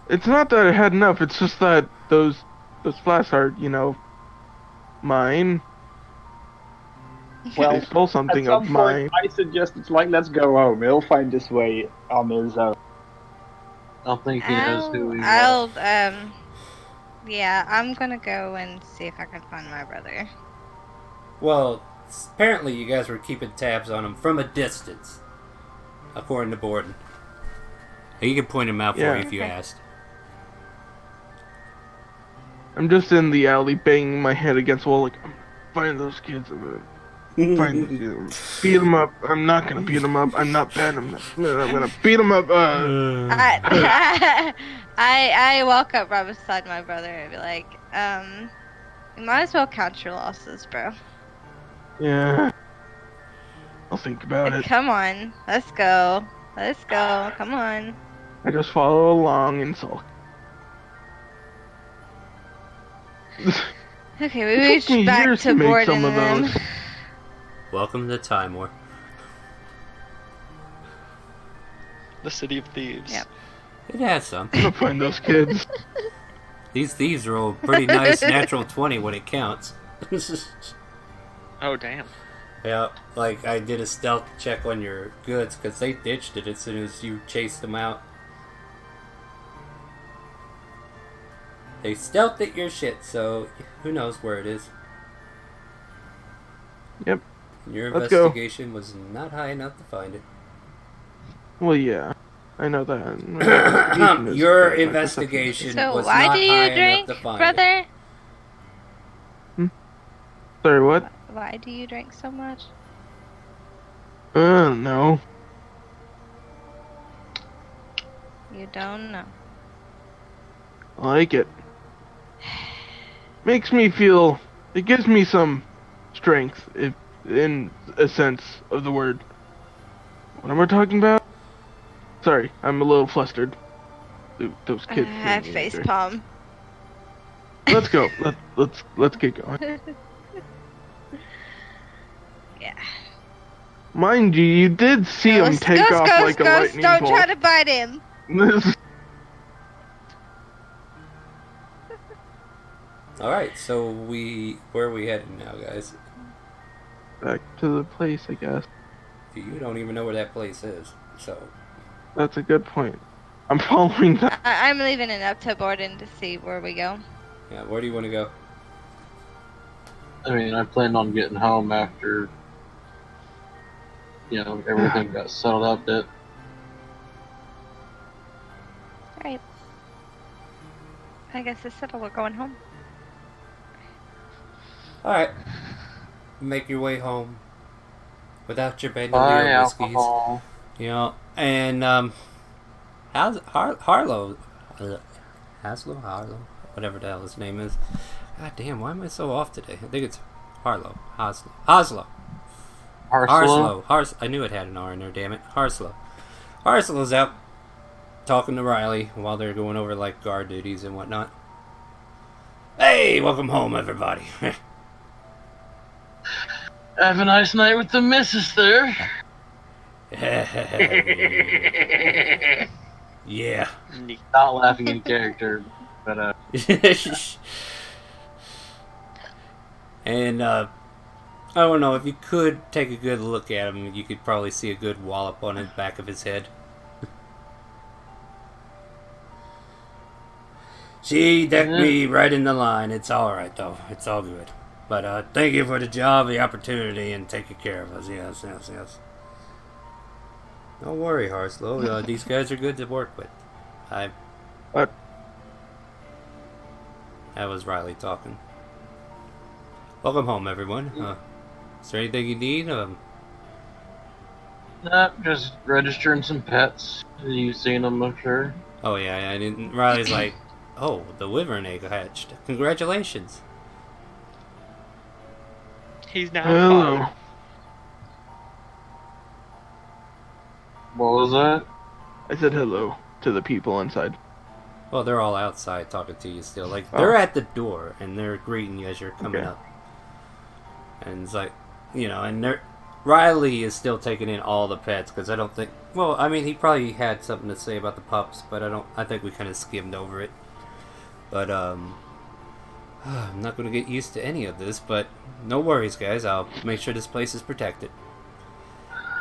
It's not that I had enough, it's just that those flasks are, mine. Well, They stole at something some of mine. point, I suggest it's like, let's go home. He'll find his way on his own. I don't think he knows who he I'll yeah, I'm gonna go and see if I can find my brother. well, apparently you guys were keeping tabs on him from a distance, according to Borden. He can point him out for Yeah. you if you Okay. asked. I'm just in the alley banging my head against the wall like, find those kids. Find them. Beat them up. I'm not gonna beat them up. I'm not bad. I'm gonna beat them up. I walk up right beside my brother and be like, you might as well count your losses, bro. Yeah. I'll think about it. Come on, let's go. Let's go. Come on. I just follow along and sulk. Okay, we It took me reached back years to to make Borden some of and those. them. Welcome to Timor. The city of thieves. Yep. It has some. I'm gonna find those kids. These thieves roll pretty nice natural 20 when it counts. Oh damn. Yeah, like I did a stealth check on your goods because they ditched it as soon as you chased them out. They stealthed at your shit, so who knows where it is. Yep. Your Let's go. investigation was not high enough to find it. Well, yeah. I know that. Your investigation So was why not do high you drink, enough to find it. brother? Sorry, what? Why do you drink so much? No. You don't know. I like it. Makes me feel. It gives me some strength, if in a sense of the word. What am I talking about? Sorry, I'm a little flustered. Those kids. I thing face either. palm. Let's go. Let's get going. Yeah. Mind you, you did see him take off like a lightning Don't bolt. try to bite him. Alright, so where are we headed now, guys? Back to the place, I guess. You don't even know where that place is, so... That's a good point. I'm following that. I'm leaving it up to Borden to see where we go. Yeah, where do you want to go? I mean, I planned on getting home after, everything got settled up. That Alright. I guess it's settled. We're going home. Alright. Make your way home. Without your buy bandolier whiskeys. alcohol. And, how's Harlow? Harlow? Whatever the hell his name is. God damn, why am I so off today? I think it's Harlow. Harslow. I knew it had an R in there, damn it. Harslow. Harslow's out talking to Riley while they're going over, like, guard duties and whatnot. Hey, welcome home, everybody. Have a nice night with the missus there. Yeah. Neat. Not laughing in character, but And, I don't know, if you could take a good look at him, you could probably see a good wallop on the back of his head. She decked me right in the line. It's alright, though. It's all good. But thank you for the job, the opportunity, and taking care of us. Yes, yes, yes. Don't worry, Harslow. These guys are good to work with. What? That was Riley talking. Welcome home, everyone. Is there anything you need? Nah, just registering some pets. You've seen them, I'm sure. Oh yeah, I didn't. Riley's like, oh, the Wyvern egg hatched. Congratulations. He's now Hello. father. What was that? I said hello to the people inside. Well, they're all outside talking to you still. Like they're at the door and they're greeting you as you're coming Okay. up. And it's like, and they're. Riley is still taking in all the pets because I don't think. Well, I mean, he probably had something to say about the pups, but I think we kind of skimmed over it. But I'm not going to get used to any of this. But no worries, guys. I'll make sure this place is protected.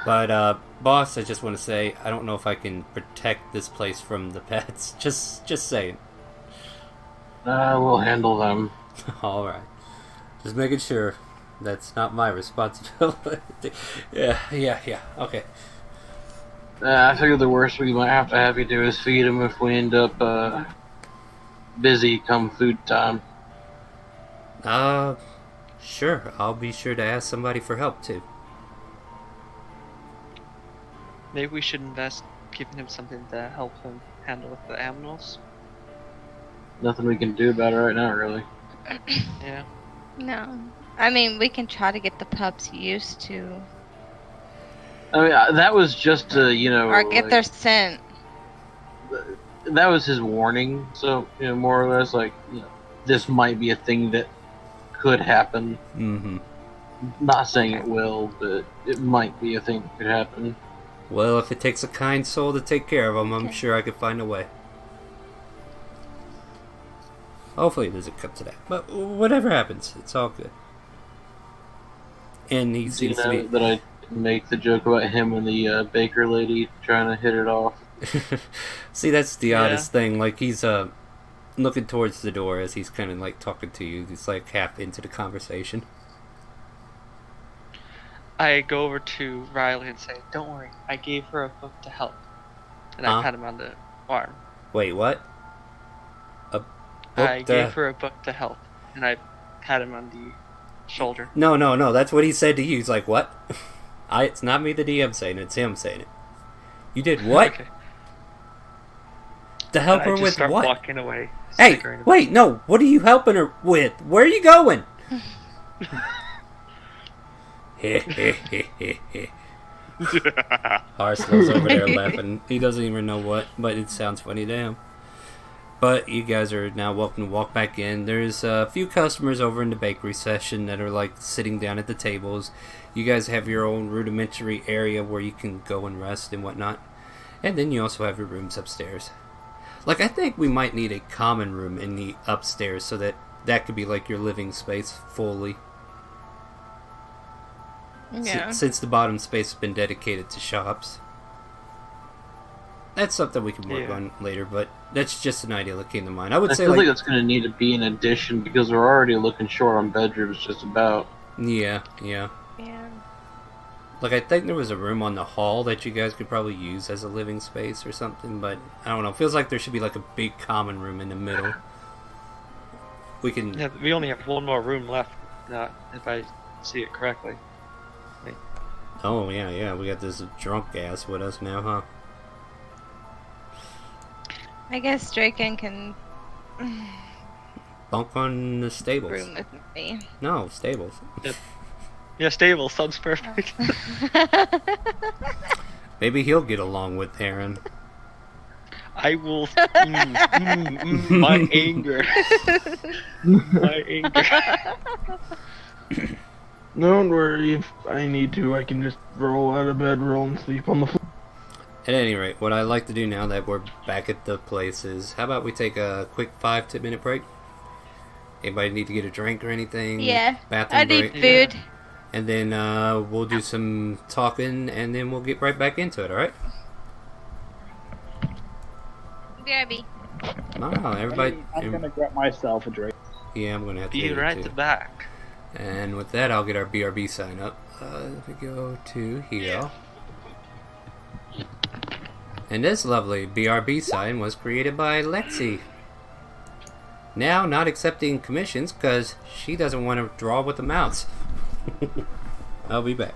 But boss, I just want to say I don't know if I can protect this place from the pets. Just saying. We'll handle them. All right. Just making sure. That's not my responsibility. Yeah. Okay. I figure the worst we might have you do is feed them if we end up busy come food time. Sure. I'll be sure to ask somebody for help too. Maybe we should invest giving him something to help him handle with the animals. Nothing we can do about it right now, really. Yeah. No. I mean, we can try to get the pups used to, I mean, that was just to, or get like, their scent. that was his warning. So, more or less, like, this might be a thing that could happen. Mm-hmm. Not saying it will, but it might be a thing that could happen. Well, if it takes a kind soul to take care of them, I'm sure I could find a way. Hopefully it doesn't come to that. But whatever happens, it's all good. And he Do you seems to know be... that I make the joke about him and the baker lady trying to hit it off? See, that's the oddest thing. Like, he's looking towards the door as he's kind of like talking to you. He's like half into the conversation. I go over to Riley and say, "Don't worry, I gave her a book to help." And I pat him on the arm. Wait, what? I gave her a book to help, and I pat him on the shoulder. No. That's what he said to you. He's like, what? It's not me, the DM, saying it. It's him saying it. You did what? Okay. To help And I her just with start what? walking away. Hey, snickering. wait, no. What are you helping her with? Where are you going? Harslow's over there laughing. He doesn't even know what, but it sounds funny to him. But you guys are now welcome to walk back in. There's a few customers over in the bakery session that are like sitting down at the tables. You guys have your own rudimentary area where you can go and rest and whatnot. And then you also have your rooms upstairs. Like, I think we might need a common room in the upstairs so that could be like your living space fully. Yeah. Since the bottom space has been dedicated to shops. That's something we can work on later, but that's just an idea that came to mind. I would say feel like that's going to need to be an addition because we're already looking short on bedrooms just about. Yeah. Yeah. Like, I think there was a room on the hall that you guys could probably use as a living space or something, but I don't know. It feels like there should be like a big common room in the middle. We can... Yeah, we only have one more room left, if I see it correctly. Oh, yeah. We got this drunk ass with us now, huh? I guess Draken can Bunk on the stables. room with me. No, stables. Yeah, stable sounds perfect. Maybe he'll get along with Aaron. I will. My anger. My anger. Don't worry, if I need to, I can just roll out of bed, roll and sleep on the floor. At any rate, what I'd like to do now that we're back at the place is, how about we take a quick 5-10 minute break? Anybody need to get a drink or anything? Yeah. Bathroom I need break? food. And then we'll do some talking, and then we'll get right back into it, alright? Gabby. No, everybody... I'm gonna grab myself a drink. Yeah, I'm gonna have to Be do right it at the too. back. And with that, I'll get our BRB sign up. Let me go to here. And this lovely BRB sign was created by Lexi. Now not accepting commissions because she doesn't want to draw with the mouse. I'll be back.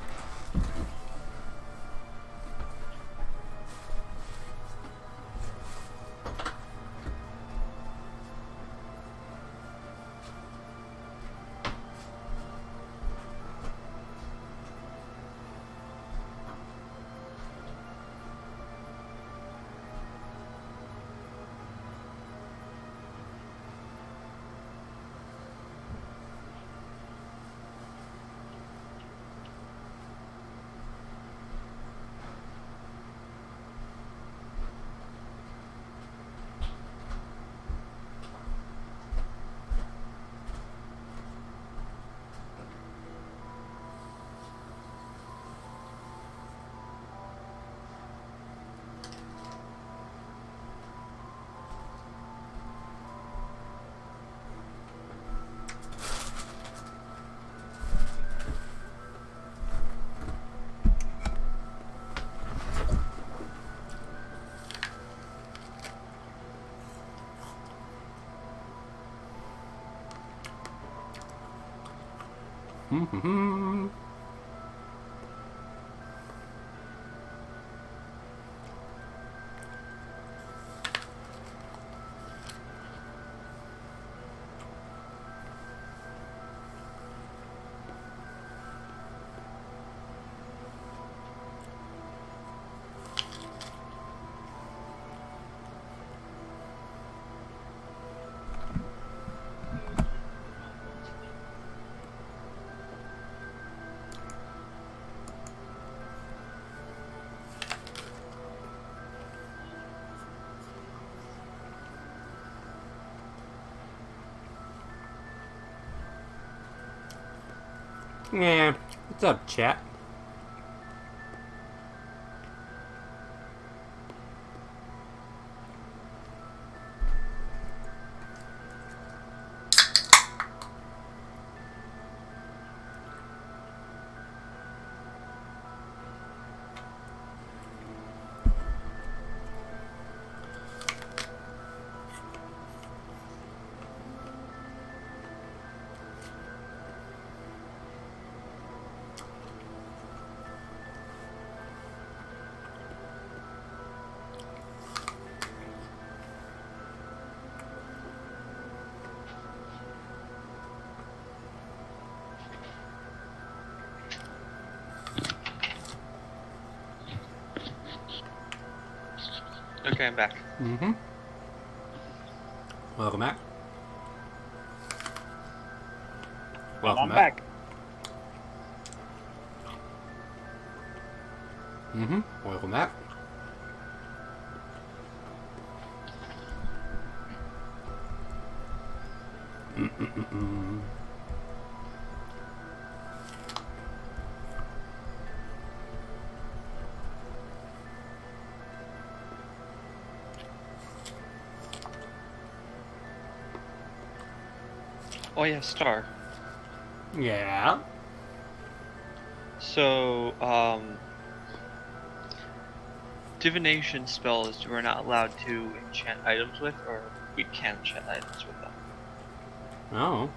Yeah, what's up, chat? Okay, I'm back. Mm-hmm. Welcome back. I'm back. Mm-hmm. Welcome back. Oh yeah, Star. Yeah. So, divination spells we're not allowed to enchant items with, or we can enchant items with them. Oh.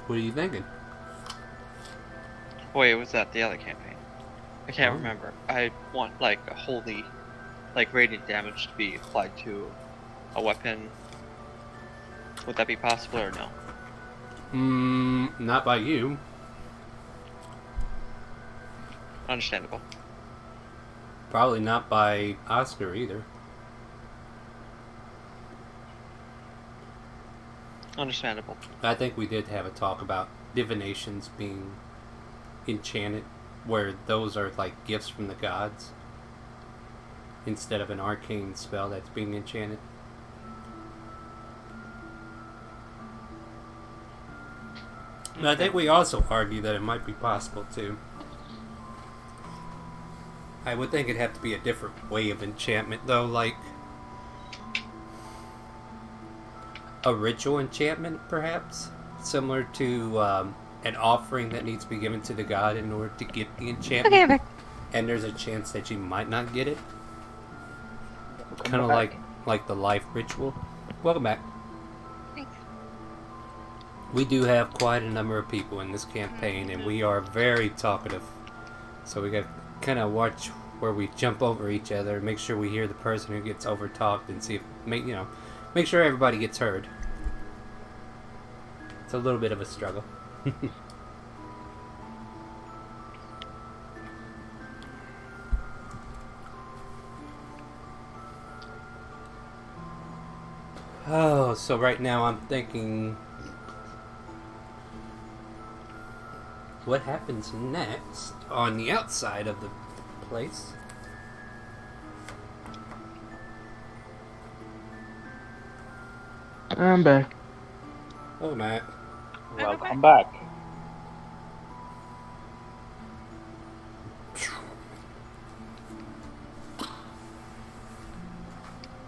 What are you thinking? Wait, was that the other campaign? I can't Oh. remember. I want like a holy, like radiant damage to be applied to a weapon. Would that be possible or no? Not by you. Understandable. Probably not by Oscar either. Understandable. I think we did have a talk about divinations being enchanted, where those are like gifts from the gods instead of an arcane spell that's being enchanted. And I think we also argue that it might be possible too. I would think it'd have to be a different way of enchantment though, like a ritual enchantment perhaps? similar to an offering that needs to be given to the god in order to get the enchantment. Okay, I'm back. And there's a chance that you might not get it. Welcome Kind of back. like the life ritual. Welcome back. Thanks. We do have quite a number of people in this campaign, and we are very talkative. So we got to kind of watch where we jump over each other, make sure we hear the person who gets over talked, and see if make sure everybody gets heard. It's a little bit of a struggle. Oh, so right now I'm thinking, what happens next on the outside of the place? I'm back. Oh, Matt. Welcome back.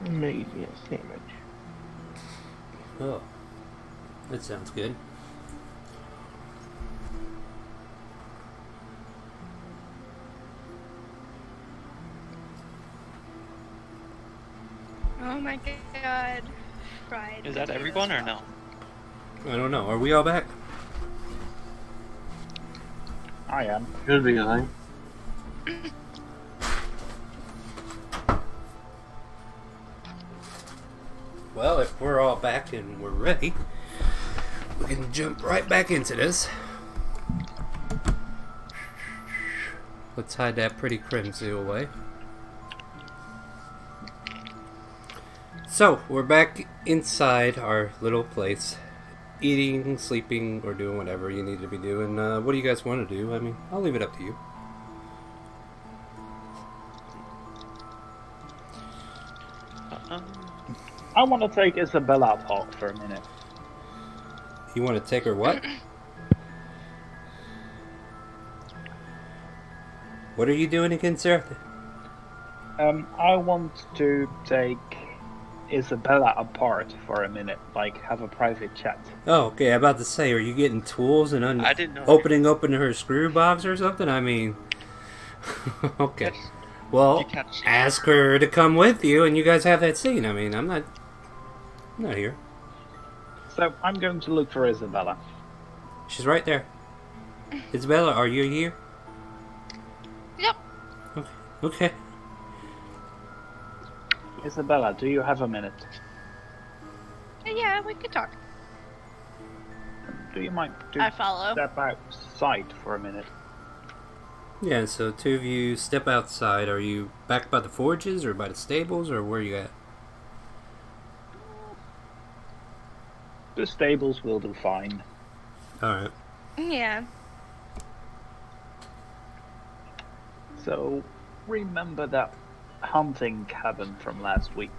Made me a sandwich. Oh, that sounds good. Oh my god. Fried. Is that everyone or no? I don't know. Are we all back? I am. Should be, I think. Well, if we're all back and we're ready, we can jump right back into this. Let's hide that pretty crimson away. So, we're back inside our little place. Eating, sleeping, or doing whatever you need to be doing. What do you guys want to do? I mean, I'll leave it up to you. I want to take Isabella apart for a minute. You want to take her what? What are you doing again, sir? I want to take Isabella apart for a minute, like have a private chat. Oh, okay. I'm about to say, are you getting tools and I didn't know. opening her screw box or something? I mean, okay. Well, You can't see. ask her to come with you, and you guys have that scene. I mean, I'm not here. So I'm going to look for Isabella. She's right there. Isabella, are you here? Yep. Okay. Isabella, do you have a minute? Yeah, we could talk. Do you mind to I follow. step outside for a minute? Yeah. So two of you step outside. Are you back by the forges, or by the stables, or where you at? The stables will do fine. All right. Yeah. So remember that hunting cabin from last week?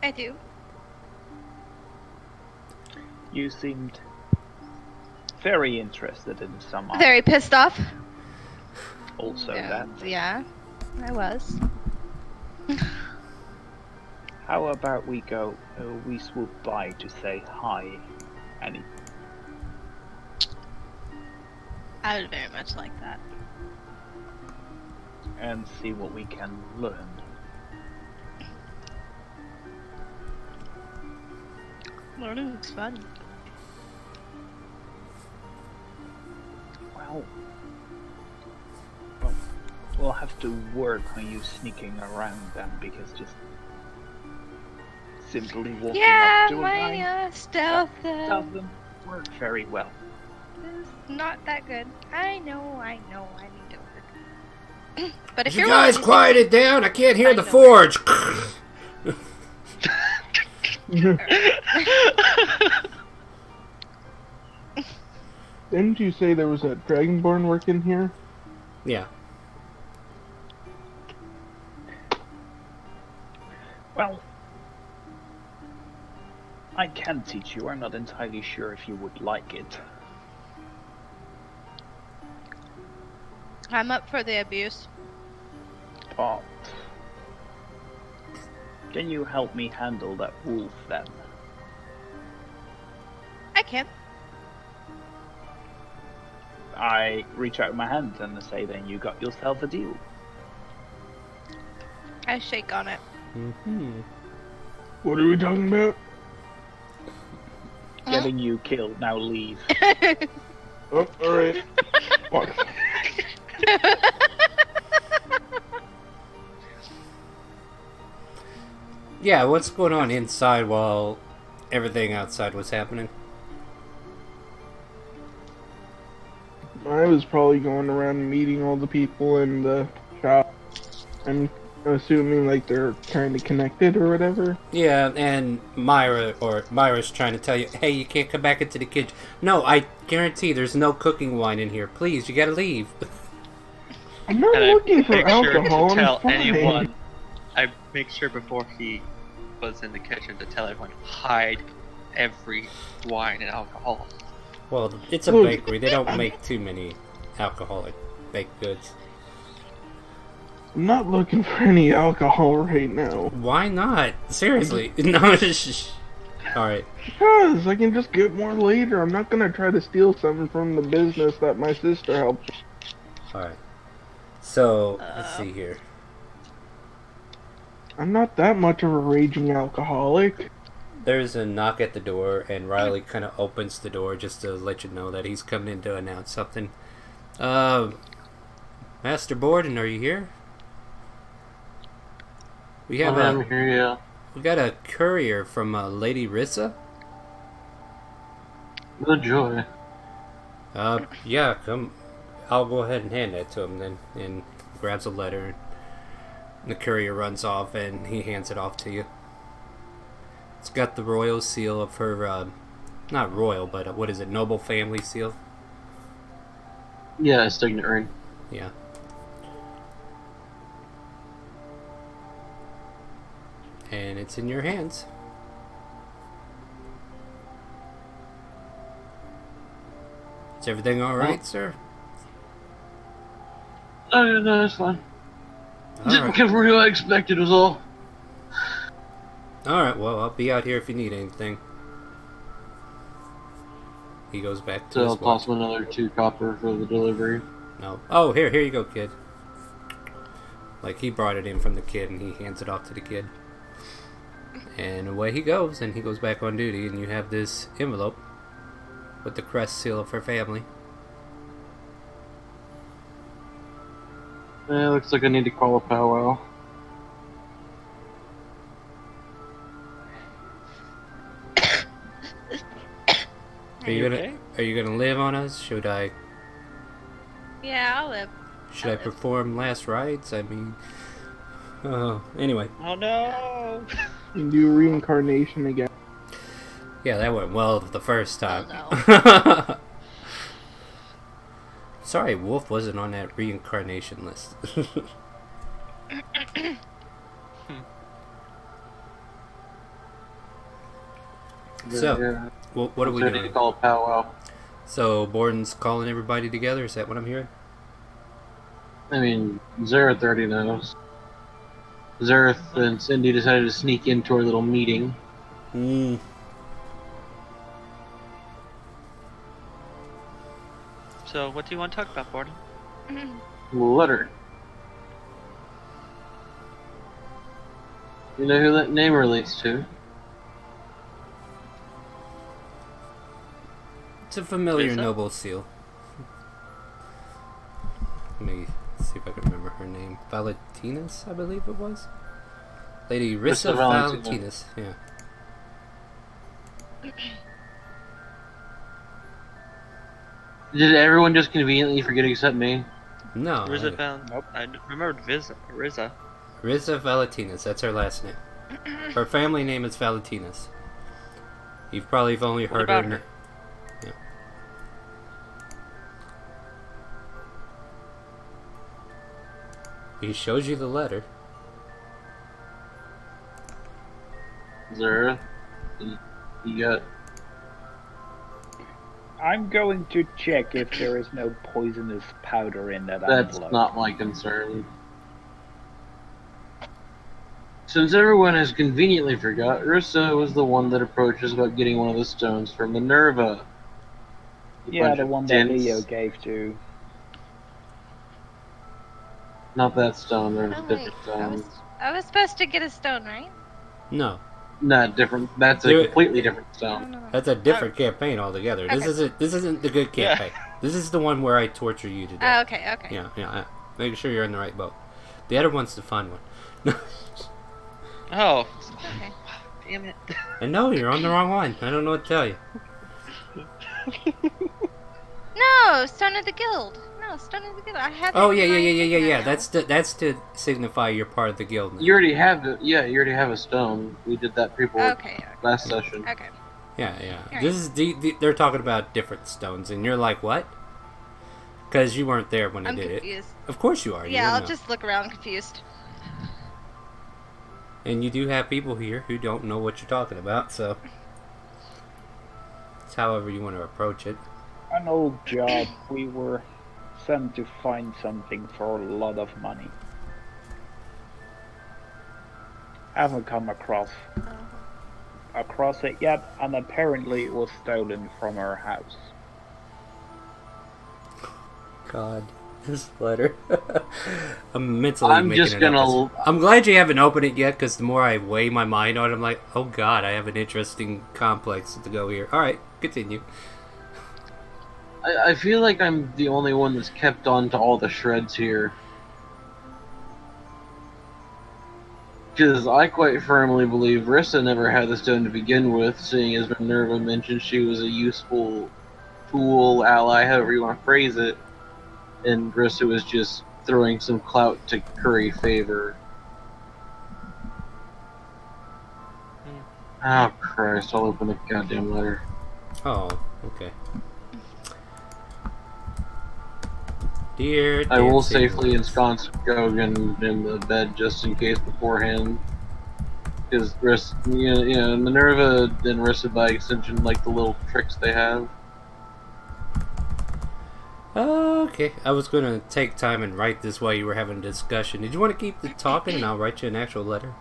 I do. You seemed very interested in some Very pissed off. also yeah. that. Yeah, I was. How about we swoop by to say hi, Annie? I would very much like that. And see what we can learn. Learning is fun. Well, we'll have to work on you sneaking around them, because just simply walking Yeah, up to a my guy stealth doesn't work very well. is not that good. I know, I need to work. But if You you're guys willing to- quiet it down. I can't hear I the know. forge. Didn't you say there was a dragonborn working here? Yeah. Well, I can teach you. I'm not entirely sure if you would like it. I'm up for the abuse. But can you help me handle that wolf then? him? I reach out my hand and say, then you got yourself a deal. I shake on it. What are we talking about? Getting you killed, now leave. Oh, alright. Fuck. Yeah, what's going on inside while everything outside was happening? I was probably going around meeting all the people in the shop. I'm assuming like they're kind of connected or whatever. Yeah, and Myra's trying to tell you, hey, you can't come back into the kitchen. No, I guarantee there's no cooking wine in here. Please, you gotta leave. I'm not And looking for make sure alcohol. to tell I'm fine. anyone. I make sure before he was in the kitchen to tell everyone hide every wine and alcohol. Well, it's a Look. bakery. They don't make too many alcoholic baked goods. I'm not looking for any alcohol right now. Why not? Seriously. No, alright. Because I can just get more later. I'm not gonna try to steal something from the business that my sister helped. Alright. So, let's see here. I'm not that much of a raging alcoholic. There's a knock at the door, and Riley kind of opens the door just to let you know that he's coming in to announce something. Master Borden, are you here? We have I'm here, yeah. we got a courier from Lady Rissa. Good joy. Yeah, come. I'll go ahead and hand that to him then, and grabs a letter. The courier runs off, and he hands it off to you. It's got the royal seal of her, not royal, but what is it, noble family seal? Yeah, signet ring. Yeah. And it's in your hands. Is everything alright, sir? Oh, yeah, no, that's fine. Didn't Alright. come from who I expected was all. Alright, well, I'll be out here if you need anything. He goes back to So I'll his watch. toss him another 2 copper for the delivery. No. Oh, here you go, kid. Like, he brought it in from the kid, and he hands it off to the kid. And away he goes, and he goes back on duty, and you have this envelope with the crest seal of her family. Yeah, looks like I need to call a powwow. Are you gonna live on us? Should I Yeah, I'll live. should I perform last rites? I mean, anyway. Oh no! You can do reincarnation again. Yeah, that went well the first time. Oh, Sorry, Wolf wasn't on that reincarnation list. So, Yeah, what are we so I need to doing? call a powwow. So, Borden's calling everybody together? Is that what I'm hearing? I mean, Zareth already knows. Zareth and Cindy decided to sneak into our little meeting. Hmm. So, what do you want to talk about, Borden? Letter. You know who that name relates to? It's a familiar Is that- noble seal. Let me see if I can remember her name. Valentinus, I believe it was. Lady Rissa Rissa Valentina. Valentinus, yeah. Did everyone just conveniently forget except me? No. Riza found. Nope. I remembered Riza. Rissa Valentinus, that's her last name. Her family name is Valentinus. You've probably only What heard about her. her? Yeah. He shows you the letter. Zareth, you got. I'm going to check if there is no poisonous powder in that That's envelope. not my concern. Since everyone has conveniently forgot, Ursa was the one that approached us about getting one of the stones from Minerva. Yeah, Bunch the of one that dints. Leo gave to. Not that stone, there's Oh, different wait. stones. I was supposed to get a stone, right? No, Not different. That's a Do it. completely different No, stone. no, no. that's a different campaign altogether. This Okay. isn't. This isn't the good Yeah. campaign. This is the one where I torture you to Oh, death. okay, okay. Yeah. Make sure you're in the right boat. The other one's the fun one. Oh, Okay. damn it. And no, you're on the wrong one. I don't know what to tell you. No, Stone of the Guild. No, Stone of the Guild. I have. Oh it yeah, in yeah. my now. That's to signify you're part of the guild. Now. You already have it. Yeah, you already have a stone. We did that pre-board Okay. last session. Okay. Yeah. Alright. This is they're talking about different stones, and you're like, what? Because you weren't there when I I'm did confused. it. Of course you are. You Yeah, don't I'll know. just look around confused. And you do have people here who don't know what you're talking about, so it's however you want to approach it. An old job. We were sent to find something for a lot of money. Haven't come across it yet, and apparently it was stolen from our house. God, this letter. I'm mentally I'm making just it gonna- up. I'm glad you haven't opened it yet, because the more I weigh my mind on it, I'm like, oh God, I have an interesting complex to go here. All right, continue. I feel like I'm the only one that's kept on to all the shreds here. Because I quite firmly believe Rissa never had the stone to begin with, seeing as Minerva mentioned she was a useful tool, ally, however you want to phrase it, and Rissa was just throwing some clout to curry favor. Oh Christ, I'll open the goddamn letter. Oh, okay. Dear I will dancing safely lights. ensconce Gogan in the bed just in case beforehand. Because Minerva and Rissa by extension like the little tricks they have. Okay, I was going to take time and write this while you were having a discussion. Did you want to keep the talking and I'll write you an actual letter?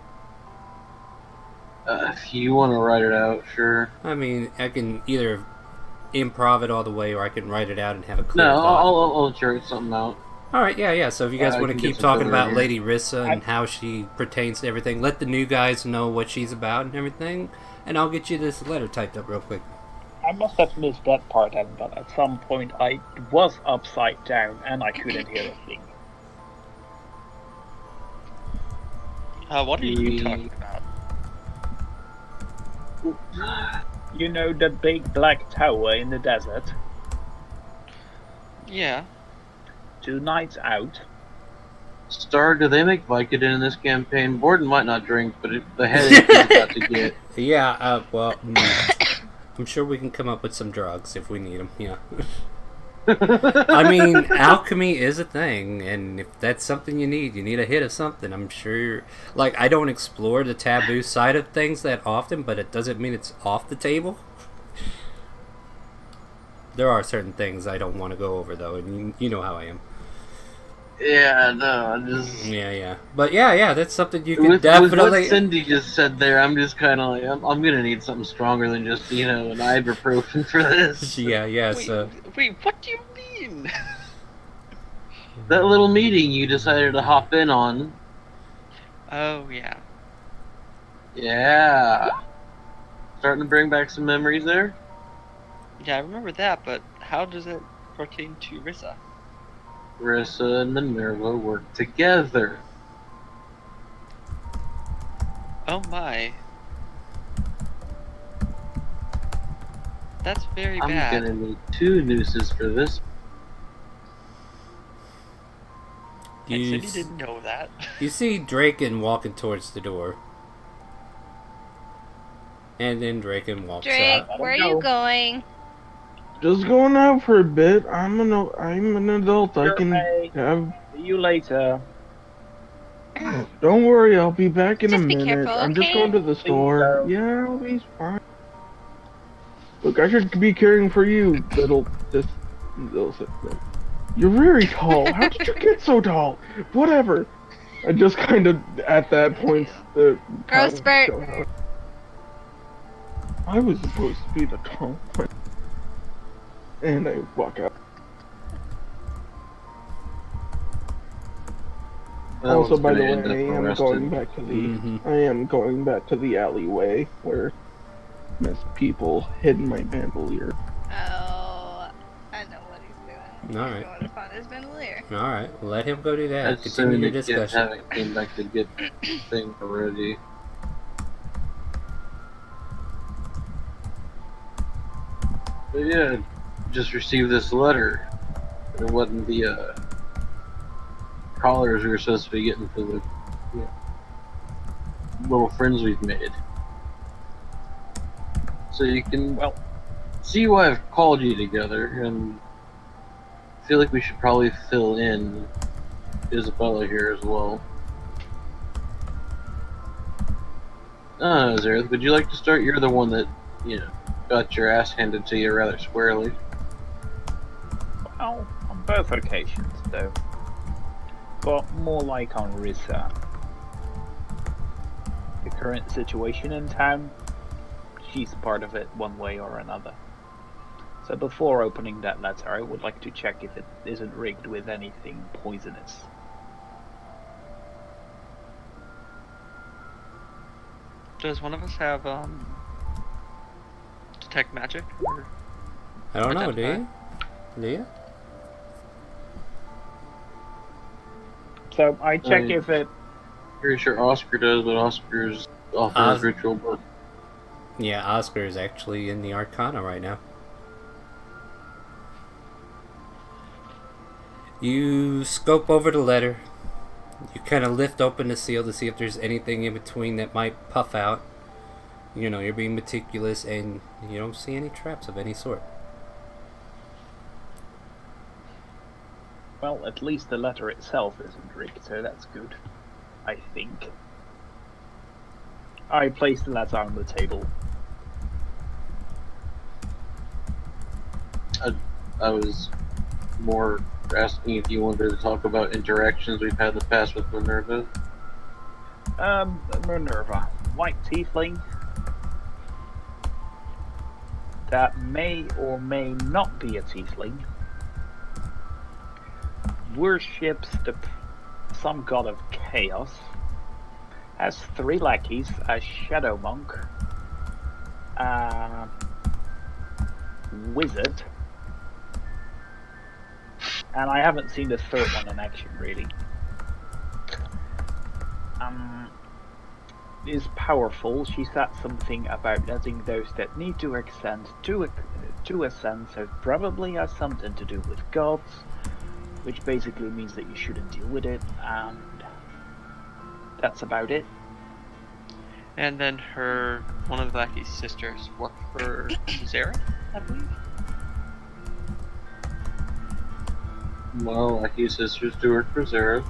If you want to write it out, sure. I mean, I can either improv it all the way or I can write it out and have a clear No, thought. I'll chart something out. Alright, yeah. So if you guys I want to can keep get some talking filler about here. Lady Rissa and how she pertains to everything, let the new guys know what she's about and everything, and I'll get you this letter typed up real quick. I must have missed that part, but at some point I was upside down and I couldn't hear a thing. What are you talking about? You know the big black tower in the desert? Yeah. 2 nights out. Star, do they make Vicodin in this campaign? Borden might not drink, but the headache he's about to get. Yeah, I'm sure we can come up with some drugs if we need them, yeah. I mean, alchemy is a thing, and if that's something you need a hit of something. I'm sure, like, I don't explore the taboo side of things that often, but it doesn't mean it's off the table. There are certain things I don't want to go over, though, and you know how I am. Yeah, no, I just... Yeah. But yeah, that's something you can With definitely... what Cindy just said there, I'm just kind of like, I'm gonna need something stronger than just, an ibuprofen for this. Yeah, Wait, so... wait, what do you mean? That little meeting you decided to hop in on. Oh, yeah. Yeah. Starting to bring back some memories there? Yeah, I remember that, but how does it pertain to Rissa? Rissa and Minerva work together. Oh my. That's very I'm bad. gonna need 2 nooses for this. And You, Cindy didn't know that. you see Draken walking towards the door. And then Draken walks Drake, out. where are you going? Just going out for a bit. I'm an adult. I can Hey. have. See you later. Don't worry, I'll be back in Just a be minute. careful, I'm just okay? going to the store. so. Yeah, I'll be fine. Look, I should be caring for you, little. You're very tall. How did you get so tall? Whatever. I just kind of, at that point, the Growth spurt. go out. I was supposed to be the tall one. And I walk out. That Also, one's by the gonna way, end up I am arrested. going back to the. Mhm. I am going back to the alleyway where Miss People hid my bandolier. Oh, I know what he's doing. All He's right. going to find his bandolier. All right, let him go do that. That's Continue assuming your the kids discussion. haven't came back to get the thing already. But yeah, just received this letter. It wasn't the collars we were supposed to be getting for the little friends we've made. So you can see why I've called you together, and I feel like we should probably fill in Isabella here as well. Zareth, would you like to start? You're the one that, got your ass handed to you rather squarely. Well, on both occasions, though. But more like on Rissa. The current situation in town, she's part of it one way or another. So before opening that letter, I would like to check if it isn't rigged with anything poisonous. Does one of us have detect magic? Or I don't know, do identify? you? Do you? So I check mean- if it... Pretty sure Oscar does, but Oscar's off Os- his ritual book. Yeah, Oscar is actually in the Arcana right now. You scope over the letter. You kind of lift open the seal to see if there's anything in between that might puff out. You're being meticulous, and you don't see any traps of any sort. Well, at least the letter itself isn't rigged, so that's good. I think. I place the letter on the table. I was more asking if you wanted to talk about interactions we've had in the past with Minerva. Minerva. White tiefling. That may or may not be a tiefling. Worships some god of chaos. Has 3 lackeys, a shadow monk, wizard, and I haven't seen the third one in action really. Is powerful. She said something about letting those that need to ascend to ascend, so probably has something to do with gods, which basically means that you shouldn't deal with it, and that's about it. And then one of Blacky's sisters worked for Zara, I believe. Well, like his sisters do work for Zara.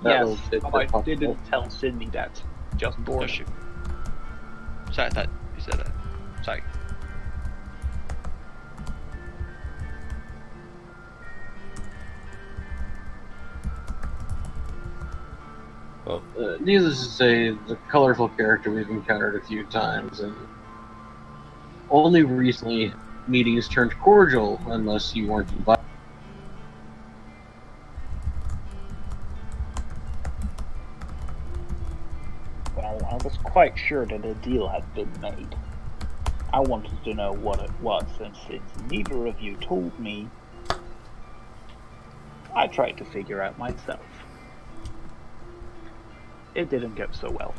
That Yes, will fit but the I puzzle. didn't tell Cindy that. Just Oh Borden. shoot. Sorry, I thought you said that. Sorry. Well, Needless to say, the colorful character we've encountered a few times, and only recently meetings turned cordial unless you weren't invited. Well, I was quite sure that a deal had been made. I wanted to know what it was, and since neither of you told me, I tried to figure out myself. It didn't go so well.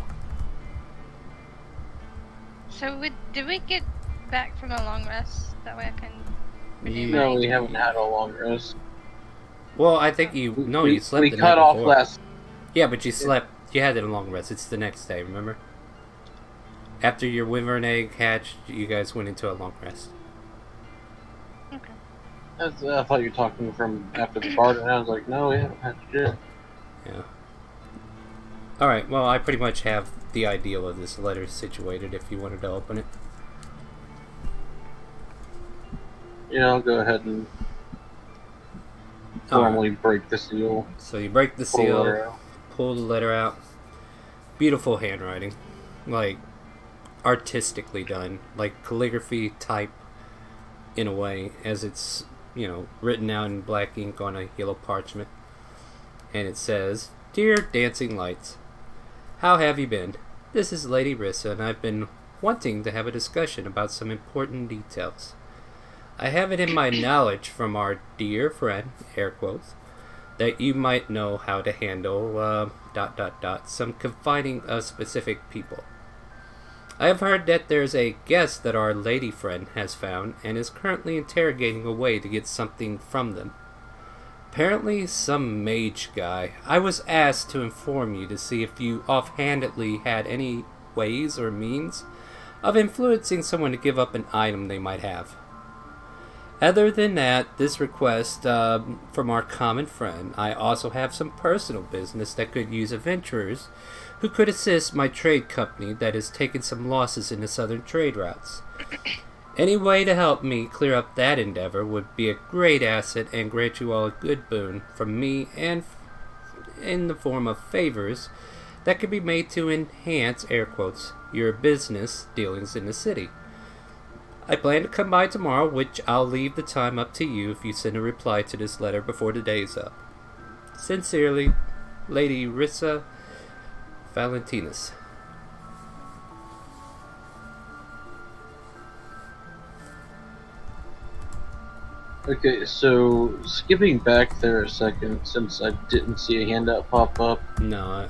So did we get back from a long rest? That way I can renew You- my No, we haven't had a long rest. well, I think you slept We the cut night off before. last. Yeah, but you slept. You had a long rest. It's the next day, remember? After your wyvern egg hatched, you guys went into a long rest. Okay. I thought you were talking from after the Borden. I was like, no, we haven't had shit. Yeah. Alright, well, I pretty much have the ideal of this letter situated if you wanted to open it. Yeah, I'll go ahead and formally break the seal. So you break the Pull the seal, letter out. pull the letter out. Beautiful handwriting. Like, artistically done. Like calligraphy type in a way, as it's, written out in black ink on a yellow parchment. And it says, "Dear Dancing Lights, how have you been? This is Lady Rissa, and I've been wanting to have a discussion about some important details. I have it in my knowledge from our dear friend, air quotes, that you might know how to handle, some confining of specific people. I have heard that there's a guest that our lady friend has found and is currently interrogating a way to get something from them. Apparently some mage guy. I was asked to inform you to see if you offhandedly had any ways or means of influencing someone to give up an item they might have. Other than that, this request from our common friend, I also have some personal business that could use adventurers who could assist my trade company that has taken some losses in the southern trade routes. Any way to help me clear up that endeavor would be a great asset and grant you all a good boon from me, and in the form of favors that could be made to enhance, air quotes, your business dealings in the city. I plan to come by tomorrow, which I'll leave the time up to you if you send a reply to this letter before the day's up. Sincerely, Lady Rissa Valentinus." Okay, so skipping back there a second, since I didn't see a handout pop up. No,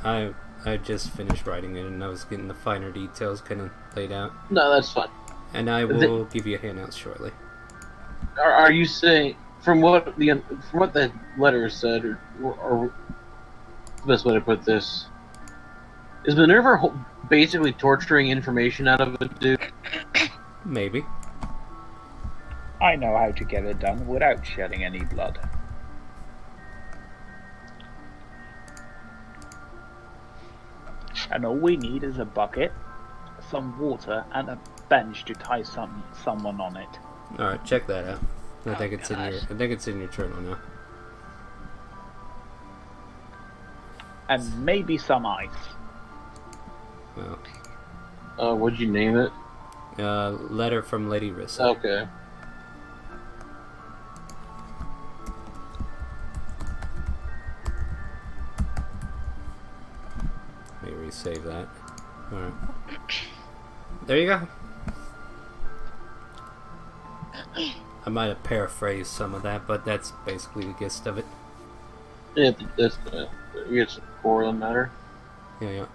I just finished writing it and I was getting the finer details kind of laid out. No, that's fine. And I will give you a handout shortly. Are you saying, from what the letter said, or the best way to put this, is Minerva basically torturing information out of a dude? Maybe. I know how to get it done without shedding any blood. And all we need is a bucket, some water, and a bench to tie someone on it. All right, check that out. I think it's in your journal now. And maybe some ice. Well, What'd you name it? letter from Lady Rissa. Okay. Let me resave that. Alright. There you go. I might have paraphrased some of that, but that's basically the gist of it. Yeah, that's you get some core on matter. Yeah.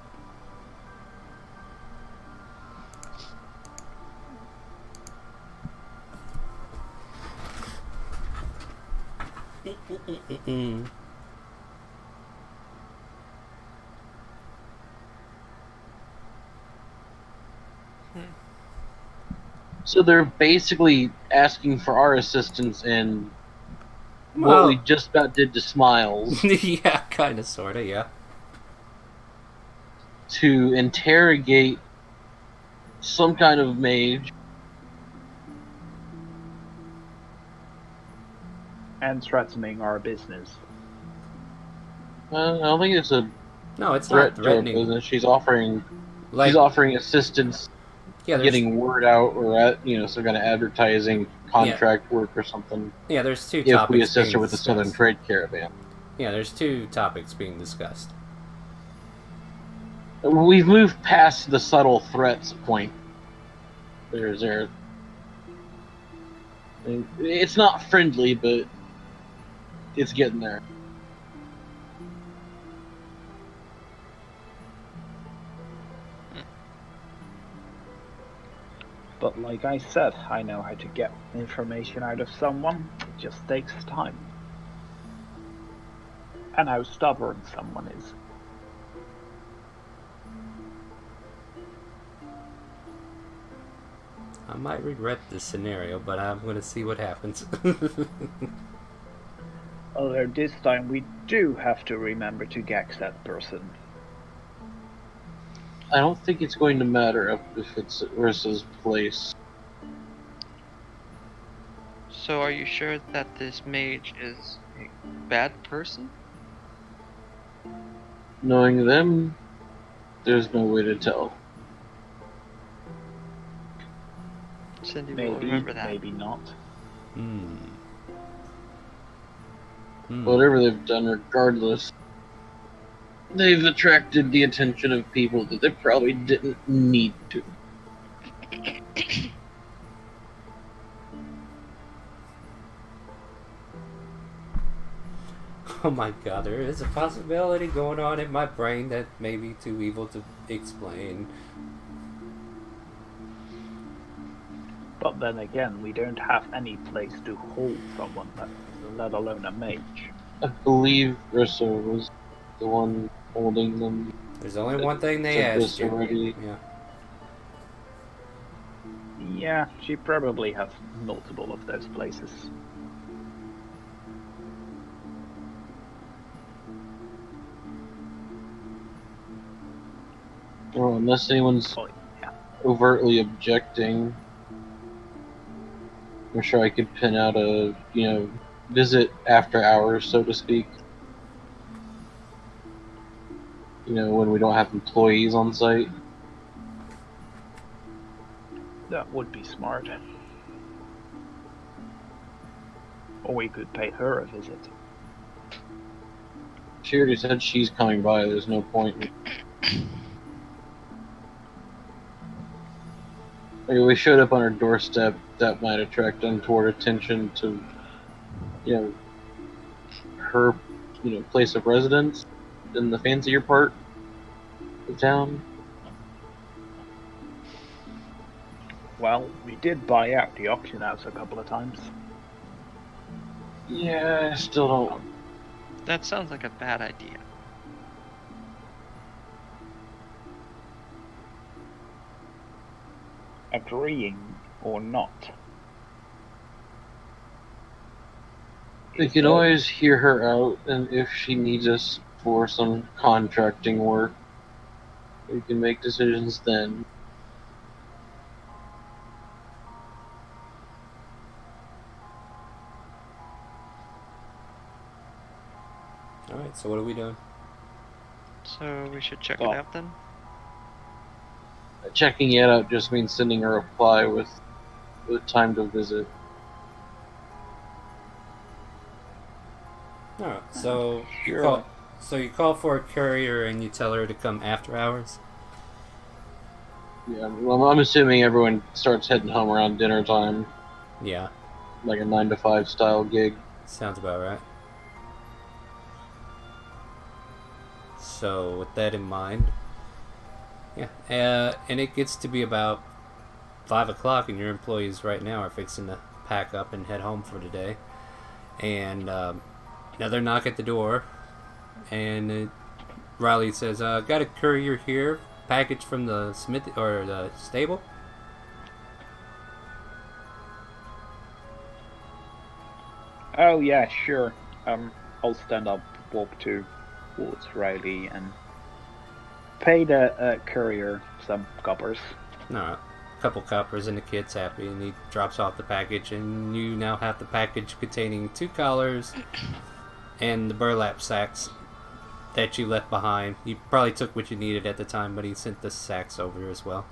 So they're basically asking for our assistance in what Well- we just about did to Smiles Yeah, kinda, sorta, yeah. to interrogate some kind of mage. And threatening our business. I don't think it's a No, it's threat not to our threatening. business. She's offering Like, assistance, yeah, there's, getting word out, or some kind of advertising contract work or something. yeah, there's two If topics we assist her being with the Southern discussed. Trade Caravan, Yeah, there's two topics being discussed. we've moved past the subtle threats point. There. It's not friendly, but it's getting there. But like I said, I know how to get information out of someone. It just takes time. And how stubborn someone is. I might regret this scenario, but I'm gonna see what happens. Although this time we do have to remember to gax that person. I don't think it's going to matter if it's Ursula's place. So are you sure that this mage is bad person? Knowing them, there's no way to tell. Cindy will Maybe, remember that. maybe not. Hmm. Whatever they've done, regardless, they've attracted the attention of people that they probably didn't need to. Oh my god, there is a possibility going on in my brain that may be too evil to explain. But then again, we don't have any place to hold someone, let alone a mage. I believe Rissa was the one holding them. There's only one thing they Said asked this you. already. Yeah. Yeah, she probably has multiple of those places. Well, unless anyone's Oh, yeah. overtly objecting, I'm sure I could pin out a, visit after hours, so to speak. When we don't have employees on site. That would be smart. Or we could pay her a visit. She already said she's coming by, there's no point. Like, if we showed up on her doorstep, that might attract untoward attention to, her, place of residence in the fancier part of town. Well, we did buy out the auction house a couple of times. Yeah, I still don't. That sounds like a bad idea. Agreeing or not. We can always hear her out, and if she needs us for some contracting work, we can make decisions then. Alright, so what are we doing? So we should check Well- it out then? Checking it out just means sending a reply with time to visit. Alright, so Sure. you call for a courier and you tell her to come after hours? Yeah, well, I'm assuming everyone starts heading home around dinner time, Yeah, like a 9 to 5 style gig. sounds about right. So with that in mind, yeah, and it gets to be about 5 o'clock, and your employees right now are fixing to pack up and head home for today. And another knock at the door, and Riley says, "Got a courier here. Package from the smith or the stable." Oh yeah, sure. I'll stand up, walk towards Riley, and pay the courier some coppers. Alright, a couple coppers, and the kid's happy, and he drops off the package, and you now have the package containing 2 collars and the burlap sacks that you left behind. You probably took what you needed at the time, but he sent the sacks over as well.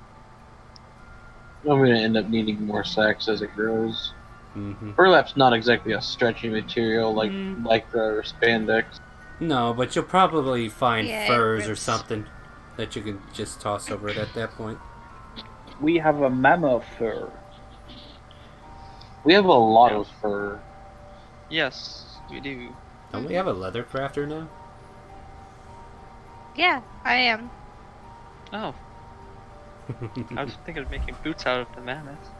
I'm gonna end up needing more sacks as it grows. Mm-hmm. Burlap's not exactly a stretchy material like lycra or spandex. No, but you'll probably find Yeah, it furs or rips. something that you can just toss over it at that point. We have a mammoth fur. We have a lot of fur. Yes, we do. Don't we have a leather crafter now? Yeah, I am. Oh, I was thinking of making boots out of the mammoth.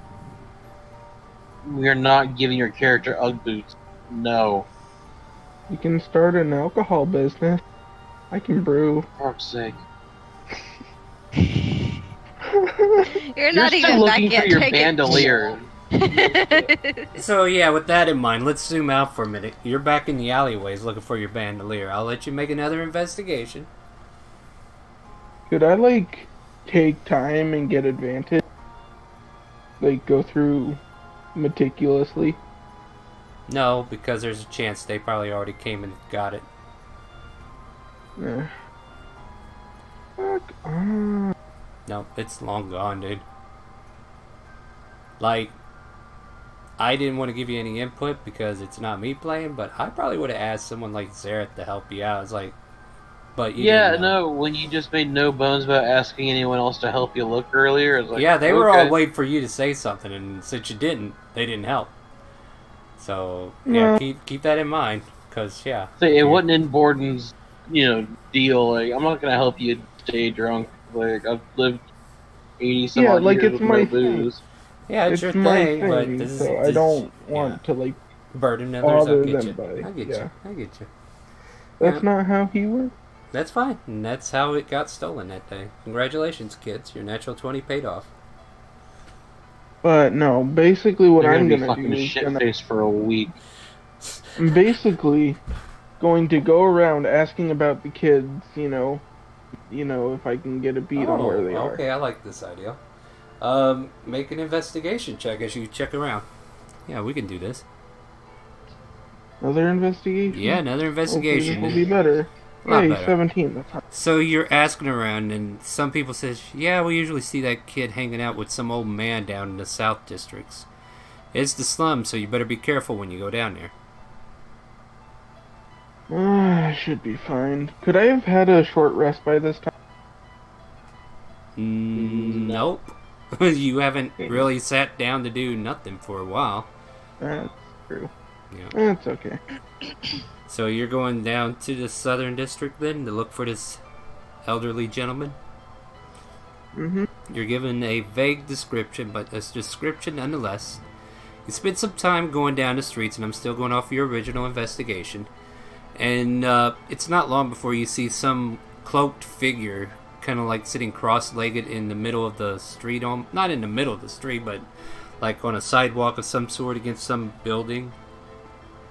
We are not giving your character Ugg boots. No. You can start an alcohol business. I can brew. For fuck's sake. You're not You're still even back looking yet. for your Take it. bandolier. So yeah, with that in mind, let's zoom out for a minute. You're back in the alleyways looking for your bandolier. I'll let you make another investigation. Could I, take time and get advantage? Go through meticulously? No, because there's a chance they probably already came and got it. Yeah. Fuck. No, it's long gone, dude. Like, I didn't want to give you any input because it's not me playing, but I probably would have asked someone like Zareth to help you out. It's like, but you Yeah, didn't know. no, when you just made no bones about asking anyone else to help you look earlier, it's like, Yeah, they were all okay. waiting for you to say something, and since you didn't, they didn't help. So yeah, keep that in mind, cause yeah. So it wasn't in Borden's, deal. Like, I'm not gonna help you stay drunk. Like, I've lived 80 some odd like years it's with my no thing. booze. Yeah, it's your my thing, but thing, this so is I don't want to like burden others. bother I get them you. by. I get Yeah. you. I get you. That's Yeah. not how he works. That's fine, and that's how it got stolen that day. Congratulations, kids! Your natural 20 paid off. But no, basically what They're I'm be gonna fucking do is shit-faced for a week. I'm basically going to go around asking about the kids, if I can get a beat on where they are. Okay, I like this idea. Make an investigation check as you check around. Yeah, we can do this. Another investigation? Yeah, another investigation. Hopefully this will be better. A lot Hey, better. 17. That's hot. So you're asking around, and some people says, yeah, we usually see that kid hanging out with some old man down in the South Districts. It's the slums, so you better be careful when you go down there. I should be fine. Could I have had a short rest by this time? Nope. You haven't really sat down to do nothing for a while. That's true. Yeah. That's okay. So you're going down to the Southern District then to look for this elderly gentleman? Mm-hmm. You're given a vague description, but a description nonetheless. You spend some time going down the streets, and I'm still going off your original investigation. And it's not long before you see some cloaked figure kind of like sitting cross-legged in the middle of the street. Not in the middle of the street, but like on a sidewalk of some sort against some building.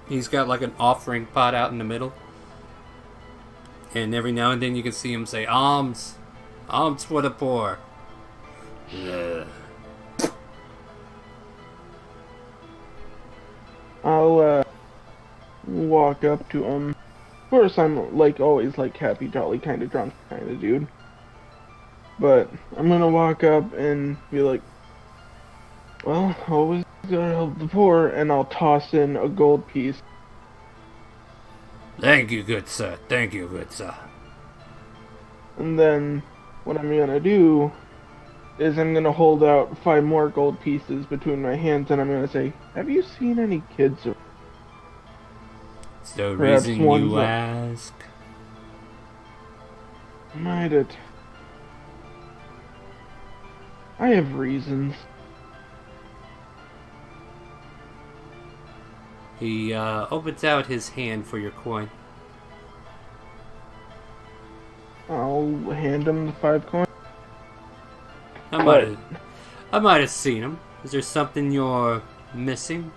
He's got like an offering pot out in the middle. And every now and then you can see him say, alms! Alms for the poor! Yeah. I'll walk up to him. Of course, I'm like always like happy, jolly, kind of drunk kind of dude. But I'm gonna walk up and be like, well, always gotta help the poor, and I'll toss in a gold piece. Thank you, good sir. Thank you, good sir. And then what I'm gonna do is I'm gonna hold out 5 more gold pieces between my hands, and I'm gonna say, have you seen any kids? It's the Perhaps reason one's you up. ask. Might it? I have reasons. He opens out his hand for your coin. I'll hand him the 5 coins. I might have seen him. Is there something you're missing?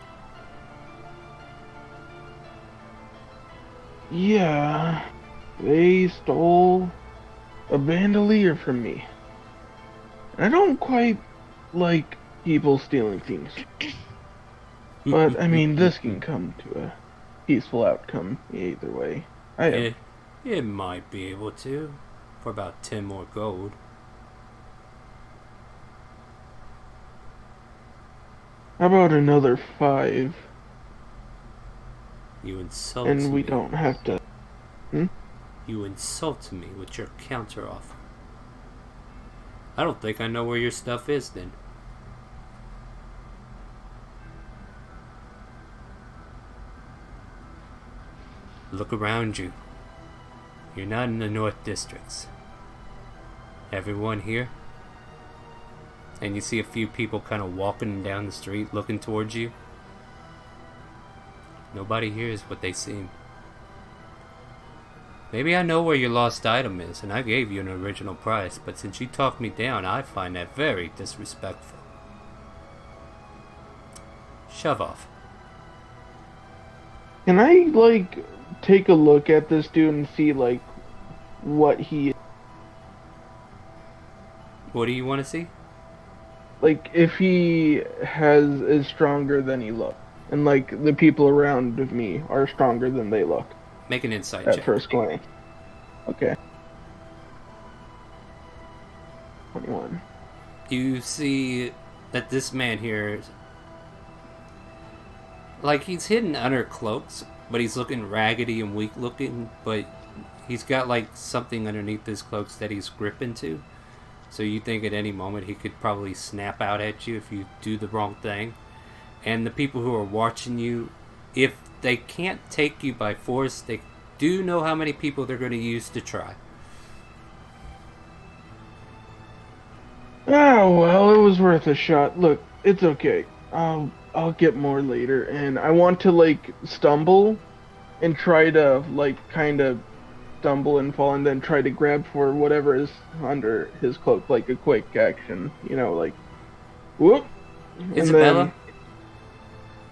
Yeah, they stole a bandolier from me. I don't quite like people stealing things. But, I mean, this can come to a peaceful outcome either way. It might be able to. For about 10 more gold. How about another 5? You insult And me. we don't have to... You insult me with your counteroffer. I don't think I know where your stuff is then. Look around you. You're not in the North Districts. Everyone here? And you see a few people kind of walking down the street looking towards you. Nobody here is what they seem. Maybe I know where your lost item is, and I gave you an original price, but since you talked me down, I find that very disrespectful. Shove off. Can I, like, take a look at this dude and see, like, what he... What do you want to see? Like, if he is stronger than he looks. and like the people around me are stronger than they look Make an insight at check. first glance. Okay. 21. You see that this man here, like, he's hidden under cloaks, but he's looking raggedy and weak looking, but he's got like something underneath his cloaks that he's gripping to. So you think at any moment he could probably snap out at you if you do the wrong thing. And the people who are watching you, if they can't take you by force, they do know how many people they're going to use to try. Oh well, it was worth a shot. Look, it's okay. I'll get more later, and I want to like stumble and try to like kind of stumble and fall, and then try to grab for whatever is under his cloak, like a quick action. You know, like whoop. Isabella?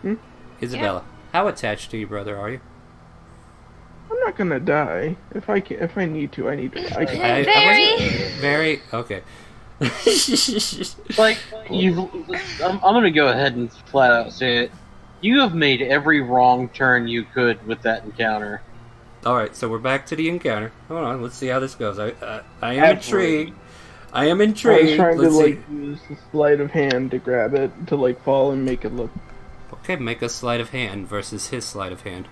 And then, Isabella, how attached to your brother are you? I'm not gonna die if I need to. I need to. I can. Very okay. Like, I'm gonna go ahead and flat out say it. You have made every wrong turn you could with that encounter. Alright, so we're back to the encounter. Hold on, let's see how this goes. I am Absolutely. intrigued. I am I was intrigued. trying to Let's see. like use the sleight of hand to grab it to like fall and make it look. Okay, make a sleight of hand versus his sleight of hand.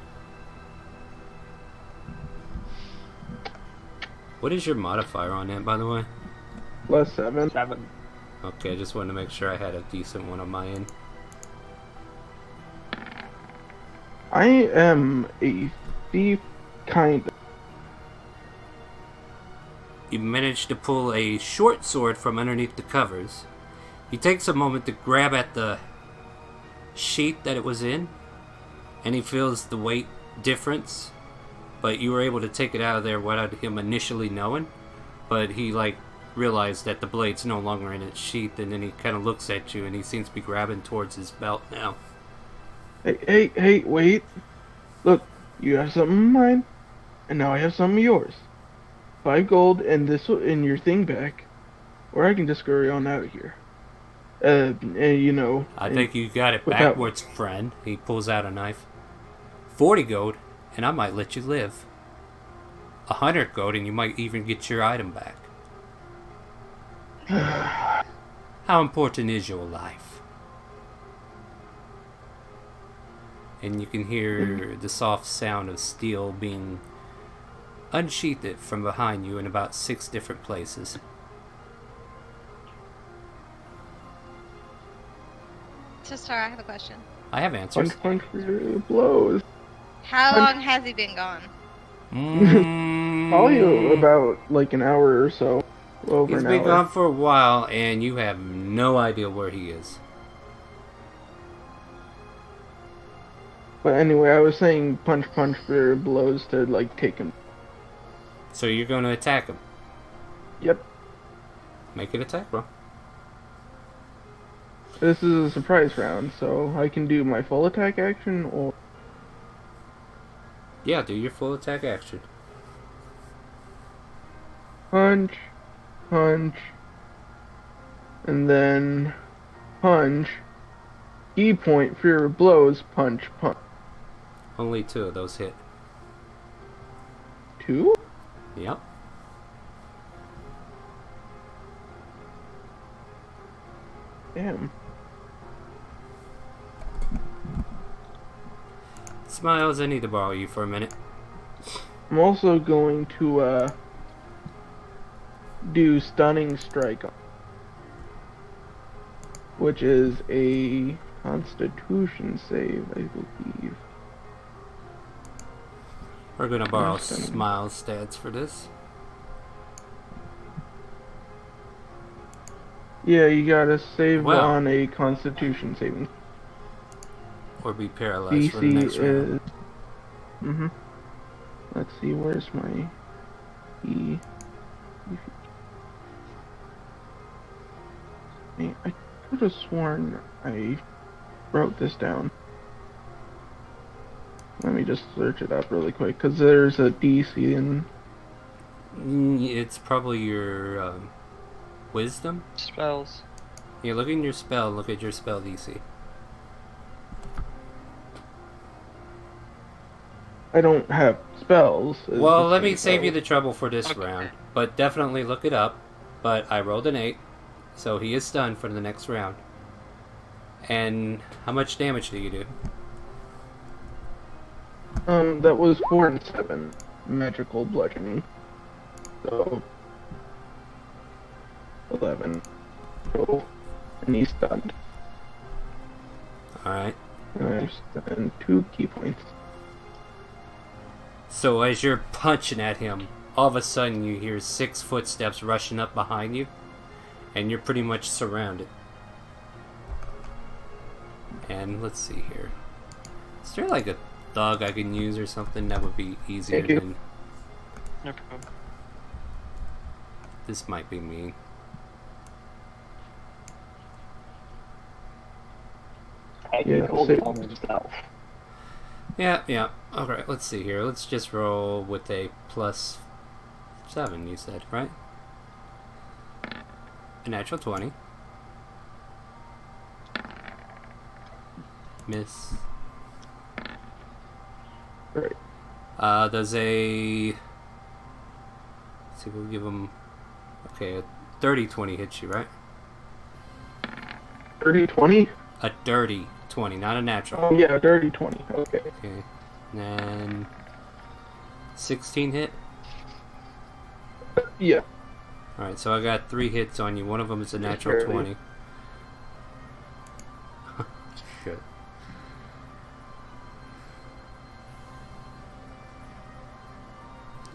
What is your modifier on that, by the way? +7. 7. Okay, I just wanted to make sure I had a decent one on my end. I am a thief, kind of. You manage to pull a short sword from underneath the covers. He takes a moment to grab at the sheath that it was in, and he feels the weight difference, but you were able to take it out of there without him initially knowing. But he like realized that the blade's no longer in its sheath, and then he kind of looks at you, and he seems to be grabbing towards his belt now. Hey, wait. Look, you have something of mine, and now I have some of yours. 5 gold and your thing back, or I can just scurry on out of here. You know. I think you got it without- backwards, friend. He pulls out a knife. 40 gold, and I might let you live. 100 gold, and you might even get your item back. How important is your life? And you can hear the soft sound of steel being unsheathed from behind you in about 6 different places. So, Star, I have a question. I have answers. Punch for your blows. How long has he been gone? Probably about like an hour or so. Over He's an been hour. gone for a while, and you have no idea where he is. But anyway, I was saying punch for your blows to like take him. So you're going to attack him. Yep. Make an attack roll. This is a surprise round, so I can do my full attack action or. Yeah, do your full attack action. Punch, and then punch, E point, fear of blows, punch. Only 2 of those hit. 2? Yep. Damn. Smiles, I need to borrow you for a minute. I'm also going to do stunning strike, which is a Constitution save, I believe. We're going to borrow Stunning. Smiles stats for this. Yeah, you gotta save Wow. on a Constitution saving. Or be paralyzed for the DC next round. is. Let's see, where's my E? I could have sworn I wrote this down. Let me just search it up really quick, because there's a DC in. It's probably your wisdom. Spells. Yeah, look in your spell. Look at your spell DC. I don't have spells. is Well, the let me thing, save though. you the trouble for this round. But definitely look it up. But I rolled an 8, so he is stunned for the next round. And how much damage do you do? That was 4 and 7 magical bludgeoning. So 11. So, and he's stunned. Alright. And I spend 2 key points. So as you're punching at him, all of a sudden you hear 6 footsteps rushing up behind you, and you're pretty much surrounded. And let's see here. Is there like a dog I can use or something that would be easier Thank you. than... No problem. This might be mean. Yeah, Hold save. on himself. Yeah. Alright, let's see here. Let's just roll with a plus 7, you said, right? A natural 20. Miss. Right. Does a... Let's see, we'll give him... Okay, a 30-20 hits you, right? 30, 20? A dirty 20, not a natural. Oh, yeah, dirty 20. Okay. Okay. And then... 16 hit? Yeah. Alright, so I got 3 hits on you. One of them is a natural Barely. 20. Shit.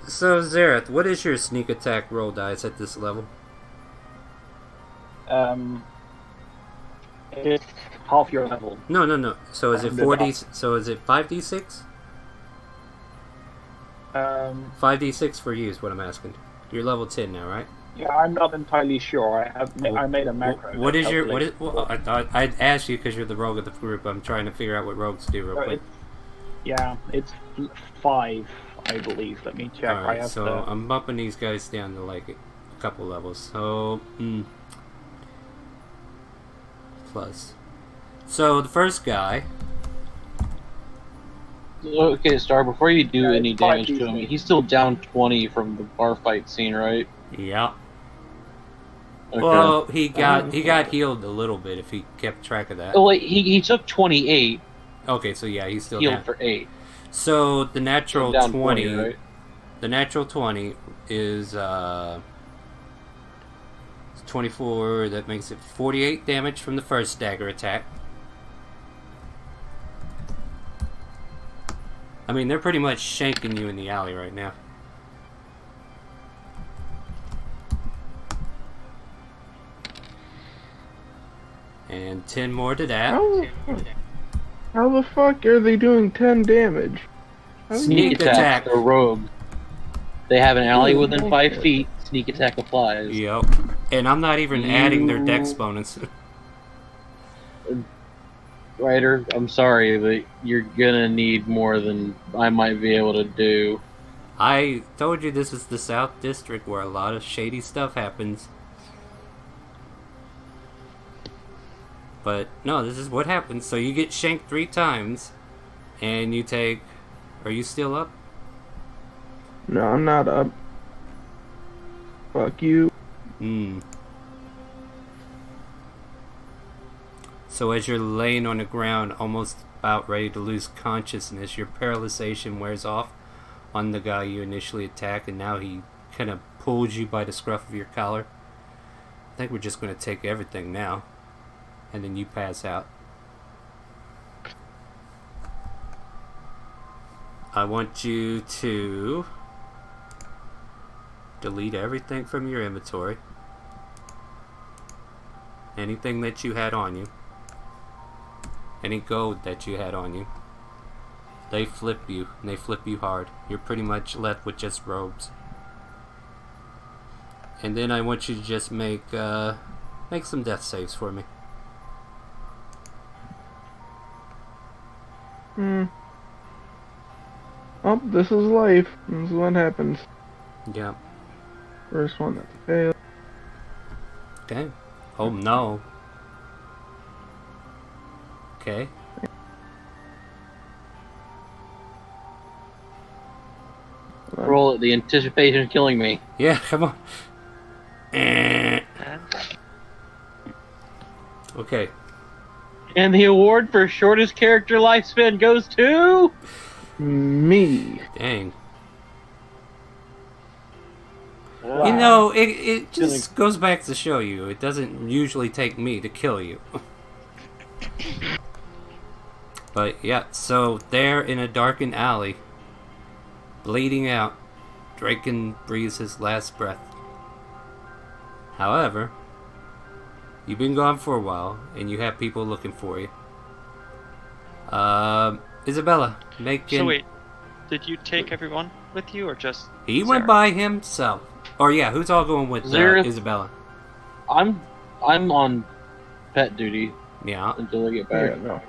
So, Zareth, what is your sneak attack roll dice at this level? It's half your level. No. So is it 4d? So is it 5d6? 5d6 for you is what I'm asking. You're level 10 now, right? Yeah, I'm not entirely sure. I made a macro. What is your... What is... calculates- Well, I thought I'd ask you because you're the rogue of the group. I'm trying to figure out what rogues do real So quick. it's 5, I believe. Let me check. I Alright, have so the... I'm bumping these guys down to like a couple levels. So, plus. So the first guy, Okay, Star, before you do Yeah, any it's damage 5d6. to him, he's still down 20 from the bar fight scene, right? yeah. Okay. Well, he got healed a little bit if he kept track of that. Oh, wait, he took 28, Okay, so yeah, he's still healed down. for 8. So the natural Down 20, right? the natural 20 is 24. That makes it 48 damage from the first dagger attack. I mean, they're pretty much shanking you in the alley right now. And 10 more to that. How the fuck are they doing 10 damage? Sneak attack. They're rogue. They have an alley within 5 feet. Sneak attack applies. Yep. And I'm not even adding their dex bonus. Ryder, I'm sorry, but you're gonna need more than I might be able to do. I told you this is the South District where a lot of shady stuff happens. But no, this is what happens. So you get shanked 3 times, and you take... Are you still up? No, I'm not up. Fuck you. So as you're laying on the ground, almost about ready to lose consciousness, your paralyzation wears off on the guy you initially attacked, and now he kind of pulls you by the scruff of your collar. I think we're just going to take everything now. And then you pass out. I want you to delete everything from your inventory. Anything that you had on you. Any gold that you had on you. They flip you, and they flip you hard. You're pretty much left with just robes. And then I want you to just make some death saves for me. Oh, this is life. This is what happens. Yeah. First one that failed. Okay. Oh no. Okay. the anticipation is killing me. Yeah, come on. Eh. Okay. And the award for shortest character lifespan goes to... Me. Dang. Wow. You know, it just goes back to show you, it doesn't usually take me to kill you. But yeah, so there in a darkened alley, bleeding out, Draken breathes his last breath. However, you've been gone for a while, and you have people looking for you. Isabella, So wait, did you take everyone with you, or just He went Sarah? by himself. Or yeah, who's all going with Zareth- Isabella? I'm on pet duty Yeah. until I get Yeah, back. no.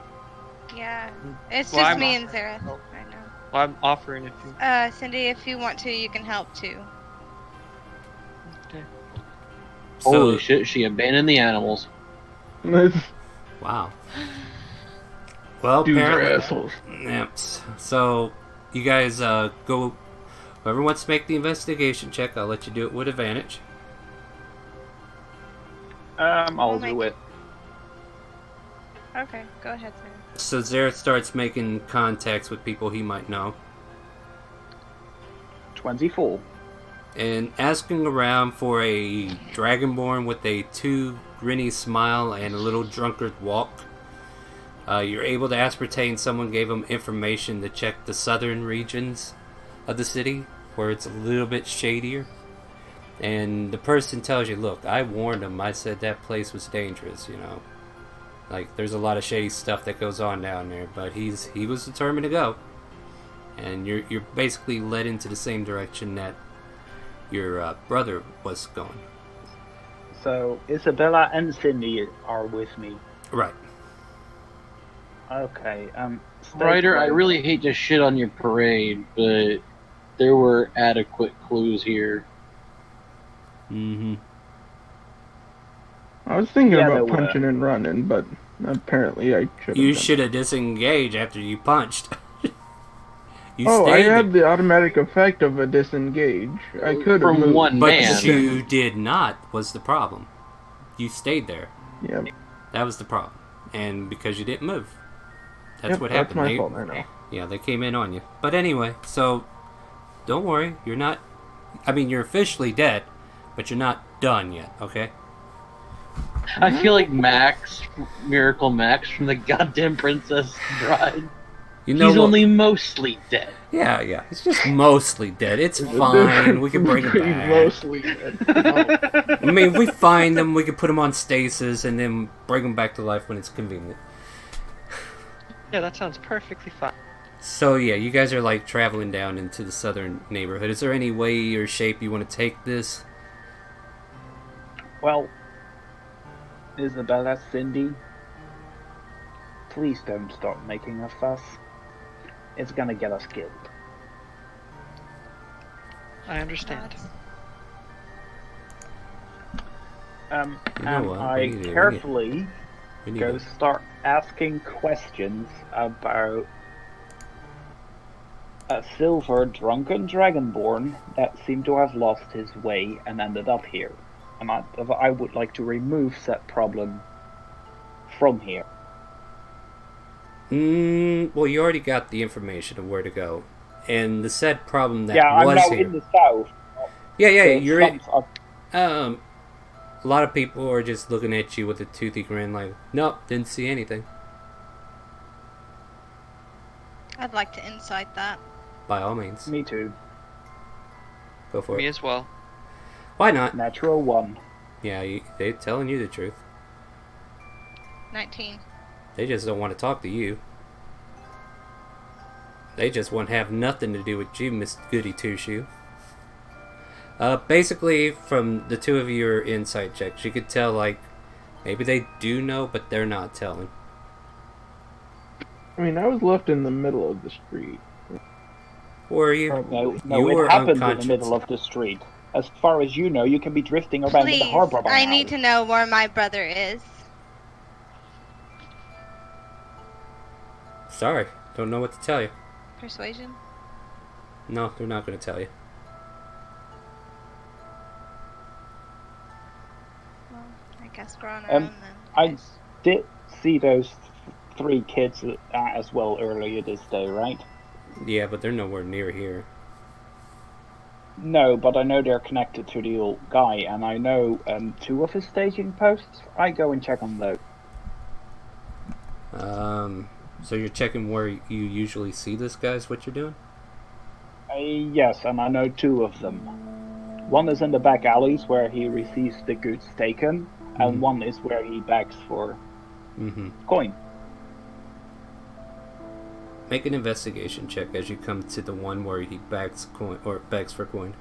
Yeah, it's Well, just I'm me off. and Zareth right now. Well, I'm offering if you. Cindy, if you want to, you can help too. Okay. Holy shit, she abandoned the animals. Wow. Well, Dudes are apparently, assholes. yep. So, you guys go. Whoever wants to make the investigation check, I'll let you do it with advantage. I'll do it. Okay, go ahead, Sarah. So Zareth starts making contacts with people he might know, 24. and asking around for a dragonborn with a too grinny smile and a little drunkard walk. You're able to ascertain someone gave him information to check the southern regions of the city, where it's a little bit shadier. And the person tells you, look, I warned him. I said that place was dangerous, you know. Like, there's a lot of shady stuff that goes on down there, but he was determined to go. And you're basically led into the same direction that your brother was going. So Isabella and Cindy are with me. Right. Okay. Ryder, I Statewide. really hate to shit on your parade, but there were adequate clues here. Mm-hmm. I was thinking Yeah, about there were. punching and running, but apparently I should have. You should have disengaged after you punched. You Oh, I stayed there. had the automatic effect of a disengage. I could have From moved. one But man. you did not, was the problem. You stayed there. Yep. That was the problem. And because you didn't move. That's Yep, what that's happened. my They- fault, I know. Yeah, they came in on you. But anyway, so don't worry. You're not. I mean, you're officially dead, but you're not done yet, okay? I feel like Max, Miracle Max from the goddamn Princess Bride. You know He's what? only mostly dead. Yeah. He's just mostly dead. It's fine. We can bring him Pretty back. Mostly. I mean, if we find him, we can put him on stasis and then bring him back to life when it's convenient. Yeah, that sounds perfectly fine. So yeah, you guys are like traveling down into the southern neighborhood. Is there any way or shape you want to take this? Well, Isabella, Cindy, please don't stop making a fuss. It's gonna get us killed. I understand. You know And what? I We need to- carefully We need go to- start asking questions about a silver drunken dragonborn that seemed to have lost his way and ended up here. And I would like to remove that problem from here. Well, you already got the information of where to go, and the said problem that Yeah, I'm was now here. in the south. Yeah, so you're in. some of- A lot of people are just looking at you with a toothy grin, like, nope, didn't see anything. I'd like to insight that. By all means, Me too. go for Me it. as well. Why not? Natural one. Yeah, they're telling you the truth. 19. They just don't want to talk to you. They just want to have nothing to do with you, Miss Goody Two Shoe. Basically, from the two of your insight checks, you could tell, like, maybe they do know, but they're not telling. I mean, I was left in the middle of the street. Or you, No, you it were happened in the unconscious. middle of the street. As far as you know, you can be drifting around in the Please, harbor by I now. need to know where my brother is. Sorry, don't know what to tell you. Persuasion? No, they're not going to tell you. scrolling Um, around then. I guys. did see those 3 kids as well earlier this day, right? Yeah, but they're nowhere near here. No, but I know they're connected to the old guy, and I know 2 of his staging posts. I go and check on those. So you're checking where you usually see this guy is what you're doing? Yes, and I know 2 of them. One is in the back alleys where he receives the goods taken, and one is where he begs for coin. Make an investigation check as you come to the one where he begs for coin.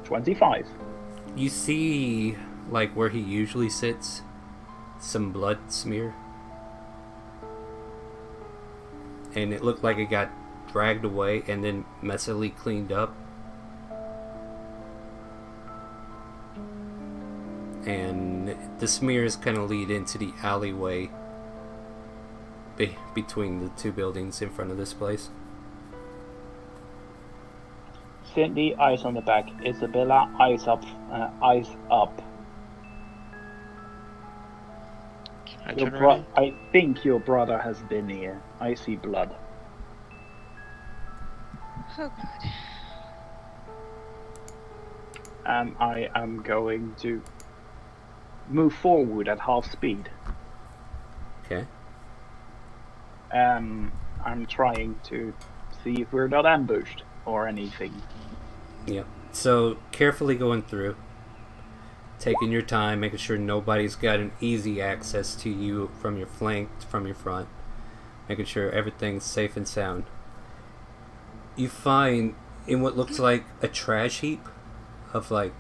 25. You see, like where he usually sits, some blood smear, and it looked like it got dragged away and then messily cleaned up. And the smears kind of lead into the alleyway between the 2 buildings in front of this place. Cindy, eyes on the back. Isabella, eyes up. Eyes up. Can I turn around? I think your brother has been here. I see blood. Oh god. And I am going to move forward at half speed. Okay. I'm trying to see if we're not ambushed or anything. Yeah. So carefully going through, taking your time, making sure nobody's got an easy access to you from your flank, from your front, making sure everything's safe and sound. You find in what looks like a trash heap of like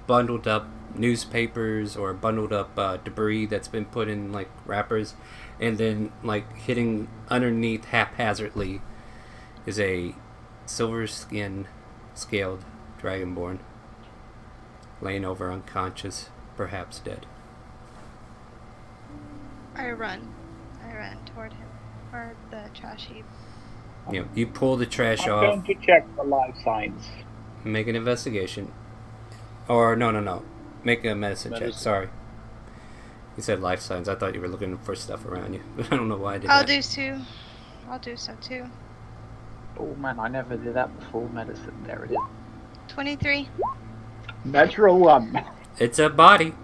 bundled up newspapers or bundled up debris that's been put in like wrappers, and then like hitting underneath haphazardly is a silver skin scaled dragonborn laying over unconscious, perhaps dead. I run toward him, or the trash heap. You know, you pull the trash I'm off. going to check for life signs. Make an investigation. Or no. Make a medicine check. Sorry. You said life signs. I thought you were looking for stuff around you. I don't know why I did I'll that. do so too. Oh man, I never did that before. Medicine. There it is. 23. Natural 1. It's a body.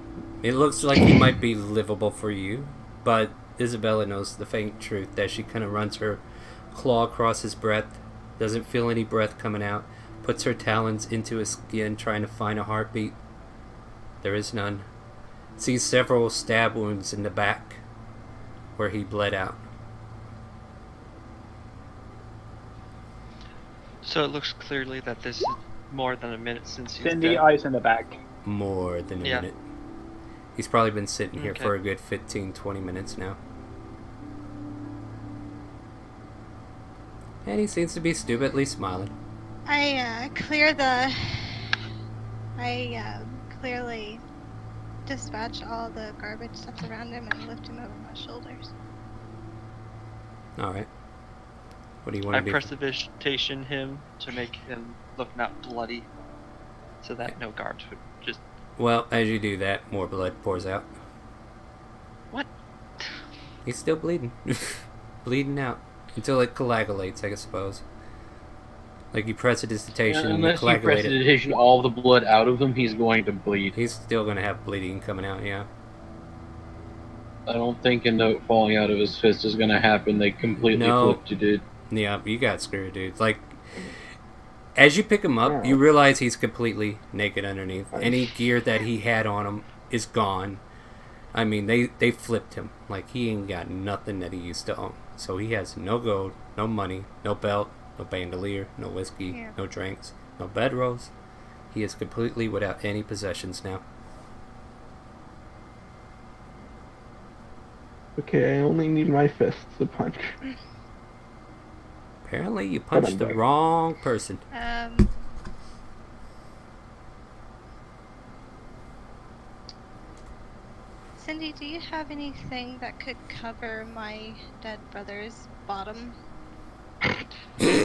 It looks like he might be livable for you, but Isabella knows the faint truth that she kind of runs her claw across his breath, doesn't feel any breath coming out, puts her talons into his skin trying to find a heartbeat. There is none. Sees several stab wounds in the back where he bled out. So it looks clearly that this is more than a minute since he's Cindy, dead. eyes in the back. More than a Yeah. minute. He's probably been sitting here Okay. for a good 15-20 minutes now. And he seems to be stupidly smiling. I clearly dispatch all the garbage that's around him and lift him over my shoulders. Alright. What do you want I to do? precipitation him to make him look not bloody, so that no guards would just... Well, as you do that, more blood pours out. What? He's still bleeding. Bleeding out. Until it coagulates, I suppose. Like you precipitation, Unless you coagulate it. precipitation all the blood out of him, he's going to bleed. He's still going to have bleeding coming out, yeah. I don't think a note falling out of his fist is going to happen. They completely No. flipped you, dude. Yeah, you got screwed, dude. Like, as you pick him up, you realize he's completely naked underneath. Any gear that he had on him is gone. I mean, they flipped him. Like, he ain't got nothing that he used to own. So he has no gold, no money, no belt, no bandolier, no whiskey, no drinks, no bedrolls. He is completely without any possessions now. Okay, I only need my fists to punch. Apparently, you punched the wrong person. Cindy, do you have anything that could cover my dead brother's bottom?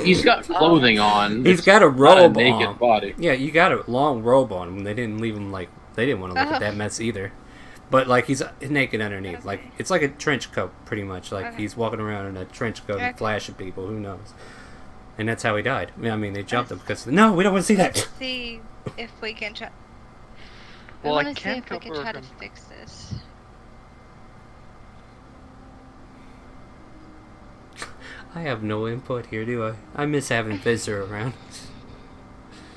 He's got clothing on. He's It's got a not robe naked on. body. Yeah, you got a long robe on him. They didn't leave him like they didn't want to look at that mess either. But like he's naked underneath. Like it's like a trench coat, pretty much. Like he's walking around in a trench coat and flashing people. Who knows? And that's how he died. I mean, they jumped him because no, we don't want to see that. Let's see if we can try. Well, I I want to see can't if we go can try to Borden. fix this. I have no input here, do I? I miss having Visitor around.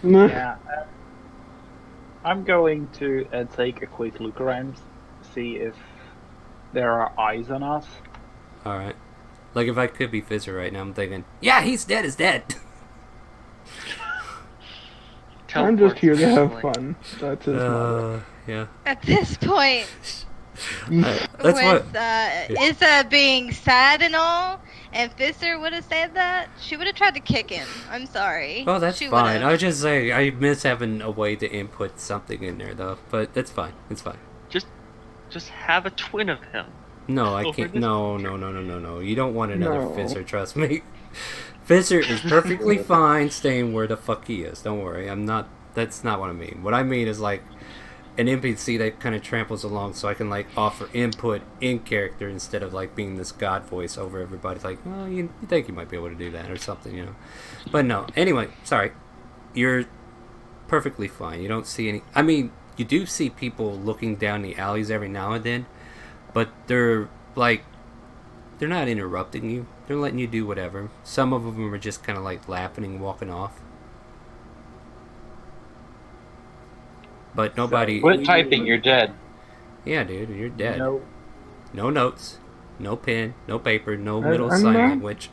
Yeah. I'm going to take a quick look around, see if there are eyes on us. All right. Like if I could be Fizzer right now, I'm thinking, yeah, he's dead. Is dead. I'm just here to have Teleport, fun. That's his motto. Yeah. At this point, That's with what. Issa being sad and all, and Fisser would have said that, she would have tried to kick him. I'm sorry. Oh, that's She fine. would've. I was just saying, I miss having a way to input something in there, though. But that's fine. It's fine. Just have a twin of him. No, I Over can't. this No. You don't want another No. Fizzer, trust me. Fizzer is perfectly fine staying where the fuck he is. Don't worry. I'm not. That's not what I mean. What I mean is like an NPC that kind of tramples along so I can like offer input in character instead of like being this god voice over everybody. Like, oh, you think you might be able to do that or something, you know. But no. Anyway, sorry. You're perfectly fine. You don't see any. I mean, you do see people looking down the alleys every now and then, but they're like, they're not interrupting you. They're letting you do whatever. Some of them are just kind of like laughing and walking off. But nobody. Quit typing, you're dead. Yeah, dude, you're dead. No. No notes, no pen, no paper, no I'm middle sign not- language.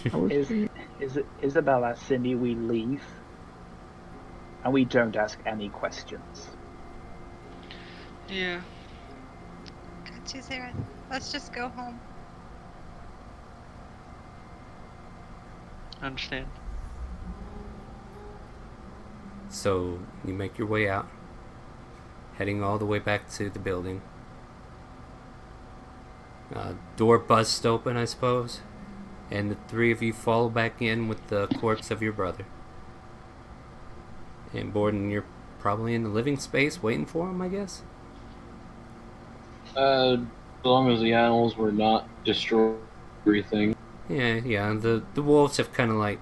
Is it Isabella, Cindy, we leave and we don't ask any questions. Yeah. Got you, Sarah. Let's just go home. I understand. So you make your way out, heading all the way back to the building. Door busts open, I suppose, and the three of you follow back in with the corpse of your brother. And Borden, you're probably in the living space waiting for him, I guess? As long as the animals were not destroying everything. Yeah, the wolves have kind of like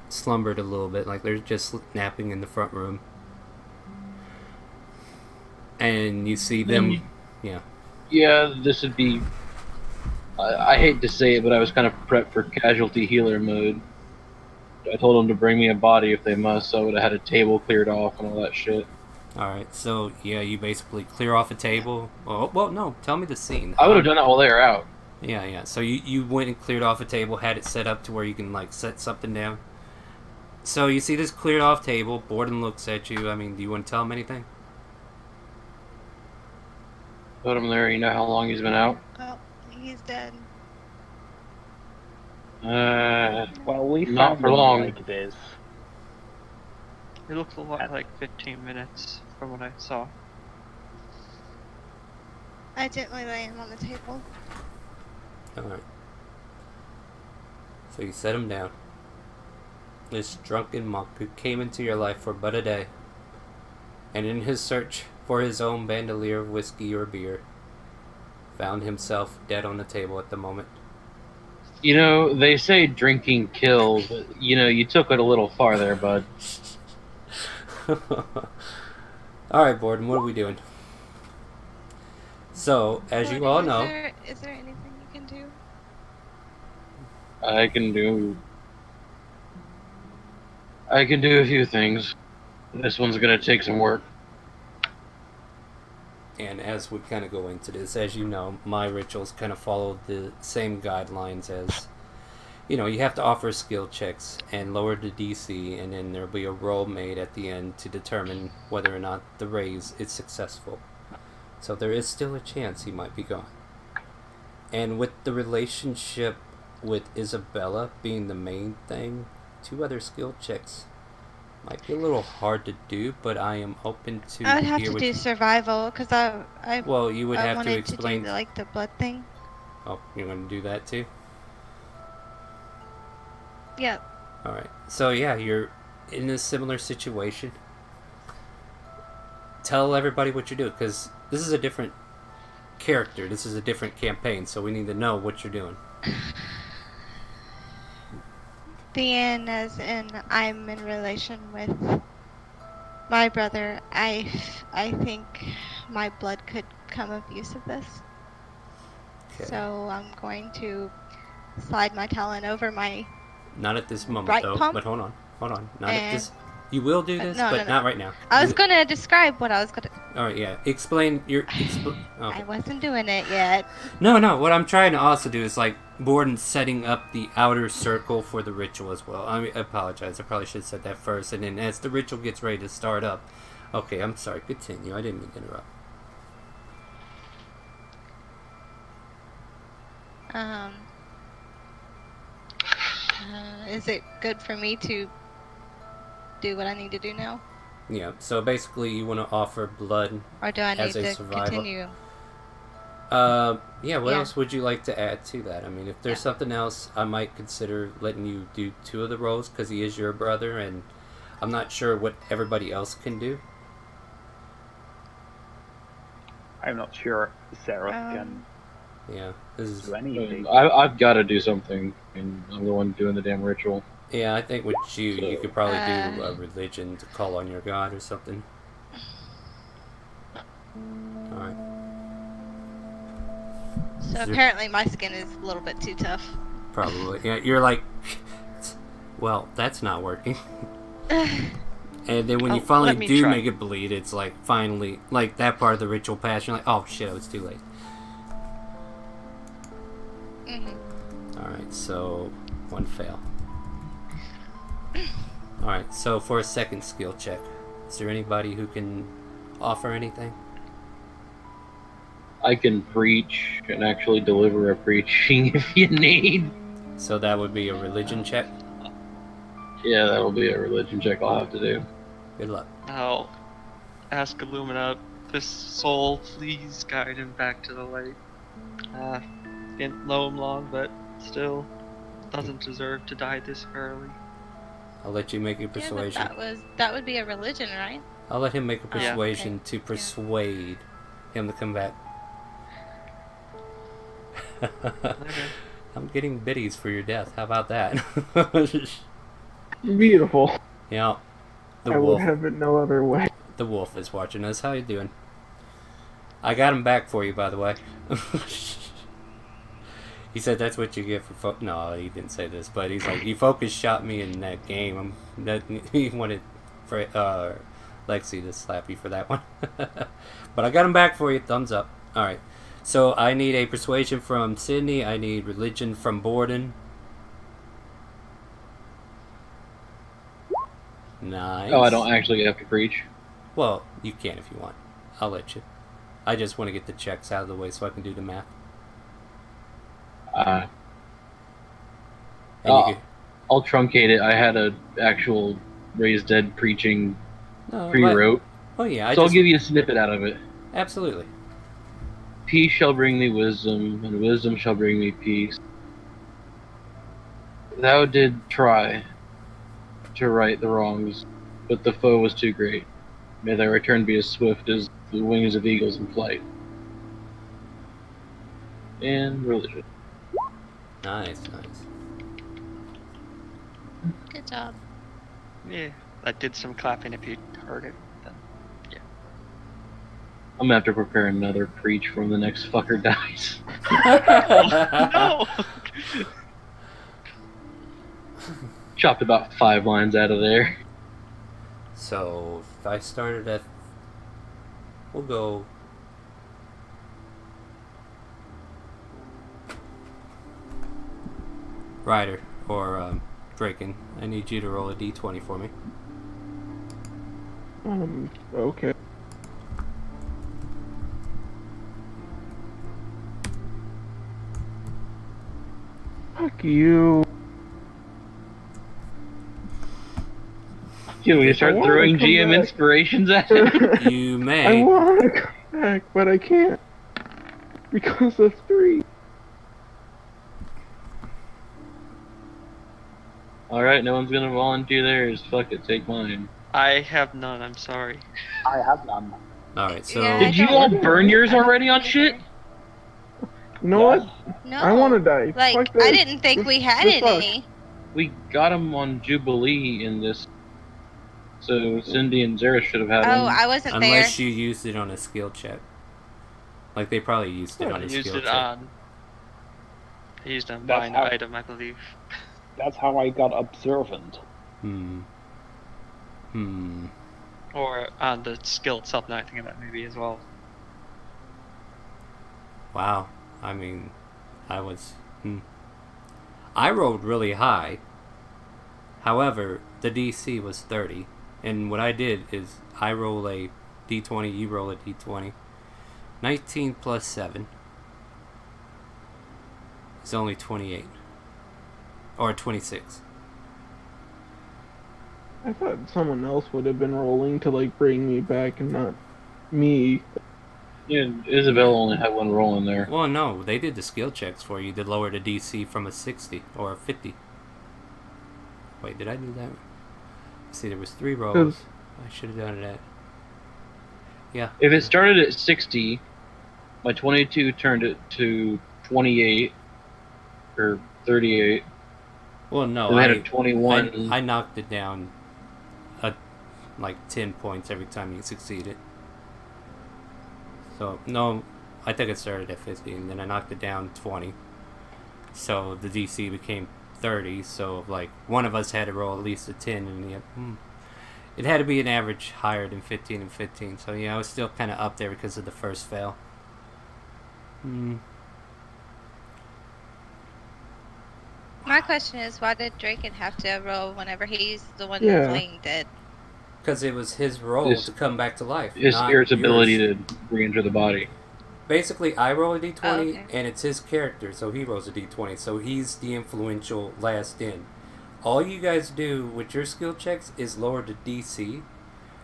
slumbered a little bit, like they're just napping in the front room. And you see them, yeah. Yeah, this would be... I hate to say it, but I was kind of prepped for casualty healer mode. I told them to bring me a body if they must, so I would have had a table cleared off and all that shit. Alright, so yeah, you basically clear off a table. Oh, well, no, tell me the scene. I would have done that while they were out. Yeah. So you went and cleared off a table, had it set up to where you can like set something down. So you see this cleared off table. Borden looks at you. I mean, do you want to tell him anything? Put him there, you know how long he's been out? Oh, he's dead. Well, we Not found for him long. like this. It looks a lot like 15 minutes from what I saw. I gently lay him on the table. Alright. So you set him down. This drunken monk who came into your life for but a day, and in his search for his own bandolier of whiskey or beer, found himself dead on the table at the moment. You know, they say drinking kills, but, you know, you took it a little farther, bud. Alright, Borden, what are we doing? So, as you all know... Is there anything you can do? I can do a few things. This one's gonna take some work. And as we kind of go into this, as you know, my rituals kind of follow the same guidelines as, you know, you have to offer skill checks and lower the DC, and then there'll be a roll made at the end to determine whether or not the raise is successful. So there is still a chance he might be gone. And with the relationship with Isabella being the main thing, 2 other skill checks might be a little hard to do, but I am open to I would have hear to what do you... survival because I Well, you would I have to wanted explain... to do like the blood thing. Oh, you're going to do that too? Yeah. Alright, so yeah, you're in a similar situation. Tell everybody what you're doing, because this is a different character. This is a different campaign, so we need to know what you're doing. Being as in I'm in relation with my brother, I think my blood could come of use of this. Okay. So I'm going to slide my talon over my Not at this moment, right though. palm? But hold on. Not at And- this. You will do this, no, but no, no. not right now. I was going to describe what I was going to... Alright, yeah. Explain your... I Okay. wasn't doing it yet. No. What I'm trying to also do is, like, Borden setting up the outer circle for the ritual as well. I apologize. I probably should have said that first. And then as the ritual gets ready to start up... Okay, I'm sorry. Continue. I didn't mean to interrupt. Is it good for me to do what I need to do now? Yeah, so basically you want to offer blood Or do I as need a to survivor. continue? Yeah, what Yeah. else would you like to add to that? I mean, if there's Yeah. something else, I might consider letting you do 2 of the roles, because he is your brother, and I'm not sure what everybody else can do. I'm not sure Sarah Um, can Yeah, this is... do anything. I've got to do something, and I'm the one doing the damn ritual. Yeah, I think with you could probably do a Uh, religion to call on your god or something. Alright. So there- apparently my skin is a little bit too tough. Probably. Yeah, you're like... Well, that's not working. And then when you Oh, finally let me do try. make it bleed, it's like finally, like that part of the ritual passed. You're like, oh shit, I was too late. Alright, so 1 fail. Alright, so for a second skill check, is there anybody who can offer anything? I can preach and actually deliver a preaching if you need. So that would be a religion check. Yeah, that'll be a religion check I'll have to do. Good luck. I'll ask Illumina, this soul, please guide him back to the light. Didn't know him long, but still doesn't deserve to die this early. I'll let you make a persuasion. Yeah, but that would be a religion, right? I'll let him make a Yeah. persuasion Okay. to persuade him to come back. Okay. I'm getting biddies for your death. How about that? Beautiful. Yeah. The I would wolf. have it no other way. The wolf is watching us. How you doing? I got him back for you, by the way. He said that's what you get for no, he didn't say this, but he's like, you focus shot me in that game. He wanted for Lexi to slap you for that one. But I got him back for you. Thumbs up. All right. So I need a persuasion from Sydney. I need religion from Borden. Nice. Oh, I don't actually have to preach. Well, you can if you want. I'll let you. I just want to get the checks out of the way so I can do the math. Uh, And you I'll truncate it. I had a actual raised dead preaching no, pre-wrote, oh yeah, so I'll give you a snippet out of it. absolutely. Peace shall bring me wisdom, and wisdom shall bring me peace. Thou did try to right the wrongs, but the foe was too great. May thy return be as swift as the wings of eagles in flight. And religion. Nice. Good job. Yeah, I did some clapping if you heard it. Then. I'm gonna have to prepare another preach from the next fucker dies. No! Chopped about 5 lines out of there. So if I started at, we'll go. Ryder or Draken, I need you to roll a d20 for me. Okay. Fuck you. Can we start I wanna throwing come GM back. inspirations at him? You I may. want to come back, but I can't. Because of 3. Alright, no one's gonna volunteer theirs. Fuck it, take mine. I have none. I'm sorry. I have none. Alright, so... Yeah, Did you all burn yours already on shit? You know Yes. what? No. I want to die. Like, Fuck this. I didn't think we had This sucks. any. We got them on Jubilee in this. So Cindy and Zara should have had Oh, them. I wasn't Unless there. you used it on a skill check. Like, they probably used it on I a used skill it check. on. I used it on That's buying how- an item, I believe. That's how I got observant. Hmm. Or on the skill itself, now I think of that maybe as well. Wow. I mean, I rolled really high. However, the DC was 30. And what I did is I roll a d20, you roll a d20. 19 plus 7 is only 28. Or 26. I thought someone else would have been rolling to like bring me back and not me. Yeah, Isabel only had one roll in there. Well, no, they did the skill checks for you to lower the DC from a 60 or a 50. Wait, did I do that? See, there was 3 rolls. 'Cause- I should have done that. Yeah. If it started at 60, my 22 turned it to 28 or 38. Well, no, Then we had a 21. I knocked it down like 10 points every time you succeeded. So, no, I think it started at 50, and then I knocked it down 20. So the DC became 30, so like one of us had to roll at least a 10, and it had to be an average higher than 15 and 15. So yeah, I was still kind of up there because of the first fail. My question is, why did Draken have to roll whenever he's the one Yeah. playing dead? Because it was his role His- to come back to life. His not spirit's ability yours. to re-enter the body. Basically, I roll a d20, Oh, okay. and it's his character, so he rolls a d20. So he's the influential last in. All you guys do with your skill checks is lower the DC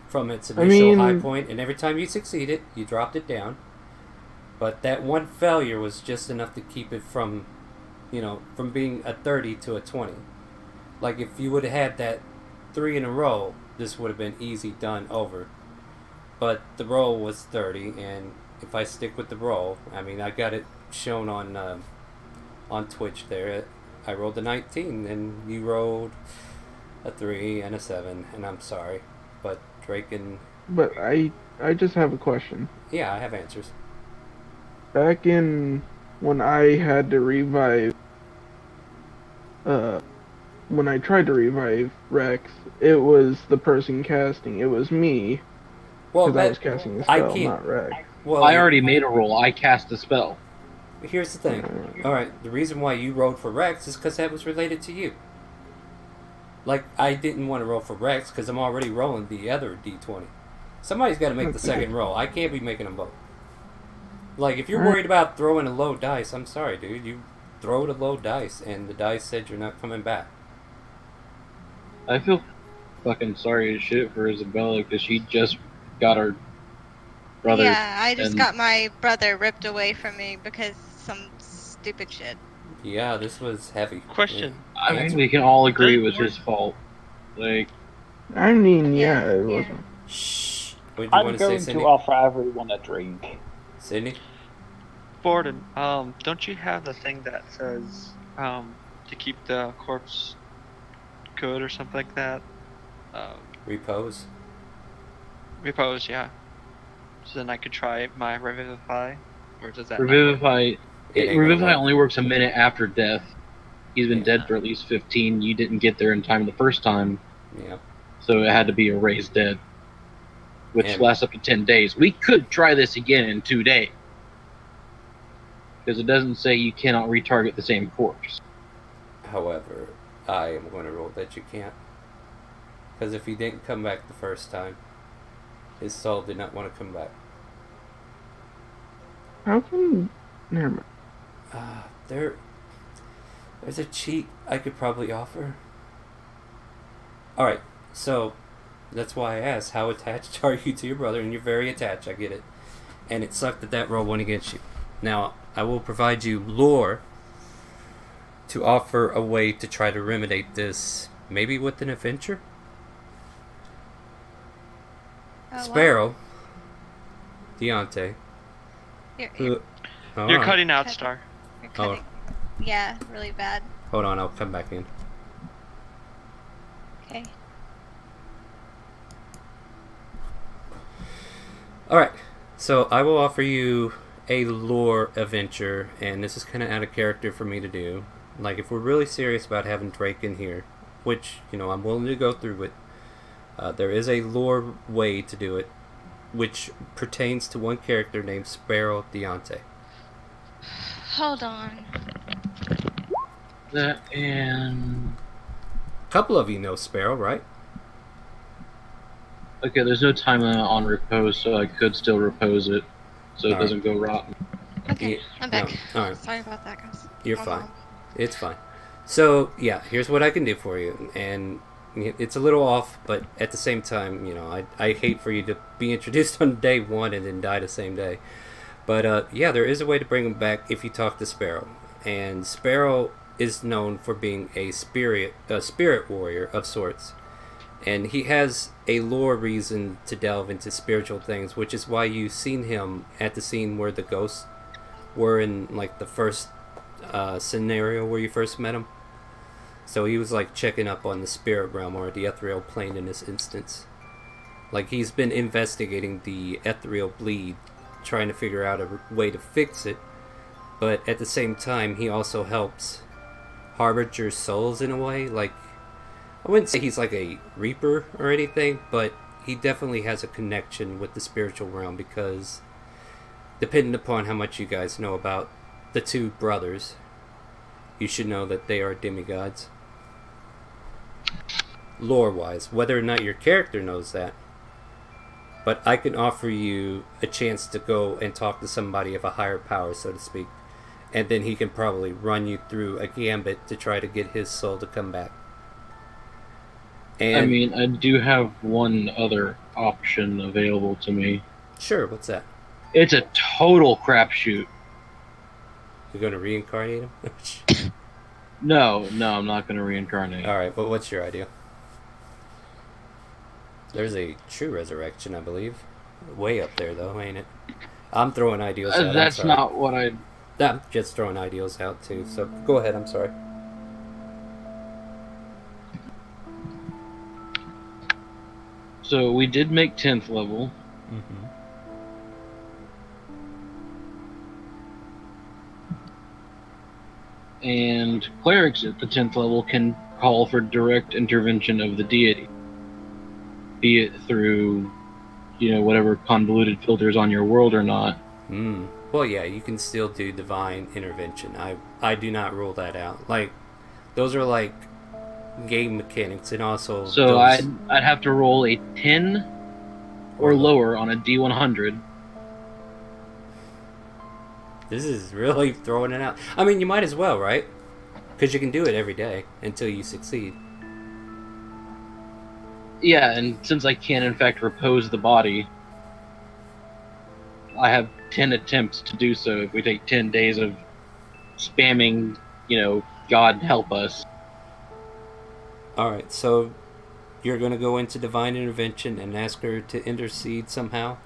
from its initial high point, and every time you succeed it, you dropped it down. But that one failure was just enough to keep it from, from being a 30 to a 20. Like, if you would have had that 3 in a row, this would have been easy done over. But the roll was 30, and if I stick with the roll, I mean, I got it shown on Twitch there. I rolled a 19, and you rolled a 3 and a 7, and I'm sorry. But Draken... But I just have a question. Yeah, I have answers. Back in when I had to revive, when I tried to revive Rex, it was the person casting. It was me, Well, because I was casting the I spell, can't- not Rex. Well, I already made a roll. I cast the spell. Here's the thing. Alright, the reason why you rolled for Rex is because that was related to you. Like, I didn't want to roll for Rex because I'm already rolling the other d20. Somebody's got to make the second roll. I can't be making them both. Like, if you're worried about throwing a low dice, I'm sorry, dude. You throw the low dice, and the dice said you're not coming back. I feel fucking sorry as shit for Isabella because she just got her brother. Yeah, I just and- got my brother ripped away from me because some stupid shit. Yeah, this was heavy. Question. I mean, we can all agree it was his fault. Like, I mean, yeah, it wasn't. Shh. What did you I'm want to say, going to Cindy? offer everyone a drink. Sydney? Borden, don't you have the thing that says to keep the corpse good or something like that? Repose. Repose, yeah. So then I could try my revivify, or does that not work? Revivify. It ain't gonna Revivify work. only works a minute after death. He's been Yeah. dead for at least 15. You didn't get there in time the first time, Yeah. so it had to be a raised dead, which And- lasts up to 10 days. We could try this again in 2 days. Because it doesn't say you cannot retarget the same corpse. However, I am going to roll that you can't. Because if he didn't come back the first time, his soul did not want to come back. How come? Never mind. There's a cheat I could probably offer. Alright, so that's why I asked, how attached are you to your brother? And you're very attached, I get it. And it sucked that that roll went against you. Now, I will provide you lore to offer a way to try to remediate this maybe with an adventure. What? Sparrow, Deontay. You're You're cutting out, Star. You're cutting. Yeah, really bad. Hold on, I'll come back in. Okay. Alright, so I will offer you a lore adventure, and this is kind of out of character for me to do. Like, if we're really serious about having Drake in here, which, I'm willing to go through it, there is a lore way to do it, which pertains to one character named Sparrow Deontay. Hold on. That and... A couple of you know Sparrow, right? Okay, there's no time on repose, so I could still repose it, so it Alright. doesn't go rotten. Okay, Yeah, I'm back. no, alright. Sorry about that, guys. You're Hold fine. on. It's fine. So, yeah, here's what I can do for you. And it's a little off, but at the same time, I hate for you to be introduced on day one and then die the same day. But, yeah, there is a way to bring him back if you talk to Sparrow. And Sparrow is known for being a spirit warrior of sorts. And he has a lore reason to delve into spiritual things, which is why you've seen him at the scene where the ghosts were in, like, the first scenario where you first met him. So he was, like, checking up on the spirit realm, or the ethereal plane in this instance. Like, he's been investigating the ethereal bleed, trying to figure out a way to fix it. But at the same time, he also helps harbinger souls in a way. Like, I wouldn't say he's like a reaper or anything, but he definitely has a connection with the spiritual realm, because depending upon how much you guys know about the two brothers, you should know that they are demigods. Lore-wise, whether or not your character knows that. But I can offer you a chance to go and talk to somebody of a higher power, so to speak. And then he can probably run you through a gambit to try to get his soul to come back. And I mean, I do have one other option available to me. Sure, what's that? It's a total crapshoot. You're going to reincarnate him? No, I'm not going to reincarnate. Alright, but what's your idea? There's a true resurrection, I believe. Way up there, though, ain't it? I'm throwing ideas out. That's not what I... I'm just throwing ideas out, too. So, go ahead, I'm sorry. So, we did make 10th level. Mm-hmm. And clerics at the 10th level can call for direct intervention of the deity. Be it through, whatever convoluted filters on your world or not. Well, yeah, you can still do divine intervention. I do not rule that out. Like, those are like game mechanics, and also So I'd have to roll a 10 or lower on a D100. This is really throwing it out. I mean, you might as well, right? Because you can do it every day until you succeed. Yeah, and since I can in fact repose the body, I have 10 attempts to do so if we take 10 days of spamming, God help us. Alright, so you're going to go into divine intervention and ask her to intercede somehow?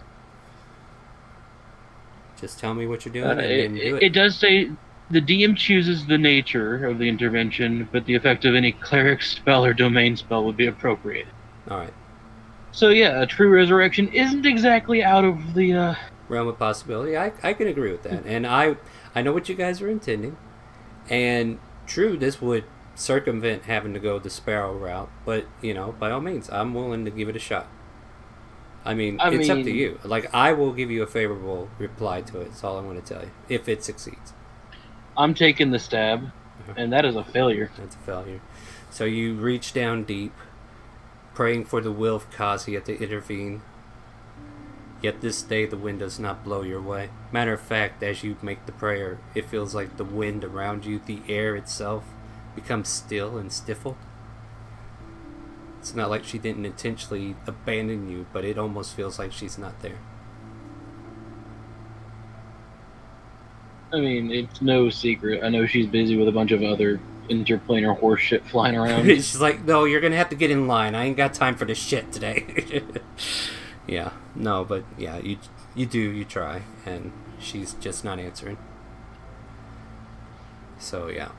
Just tell me what you're doing and then do it. It does say the DM chooses the nature of the intervention, but the effect of any cleric spell or domain spell would be appropriate. Alright. So yeah, a true resurrection isn't exactly out of the realm of possibility. I can agree with that. And I know what you guys are intending. And true, this would circumvent having to go the Sparrow route, but by all means, I'm willing to give it a shot. I mean, it's up to you. Like, I will give you a favorable reply to it. That's all I want to tell you, if it succeeds. I'm taking the stab, and that is a failure. That's a failure. So you reach down deep, praying for the will of Kazuya to intervene. Yet this day the wind does not blow your way. Matter of fact, as you make the prayer, it feels like the wind around you, the air itself, becomes still and stifle. It's not like she didn't intentionally abandon you, but it almost feels like she's not there. I mean, it's no secret. I know she's busy with a bunch of other interplanar horse shit flying around. She's like, no, you're gonna have to get in line. I ain't got time for this shit today. Yeah, no, but yeah, you try, and she's just not answering. So yeah.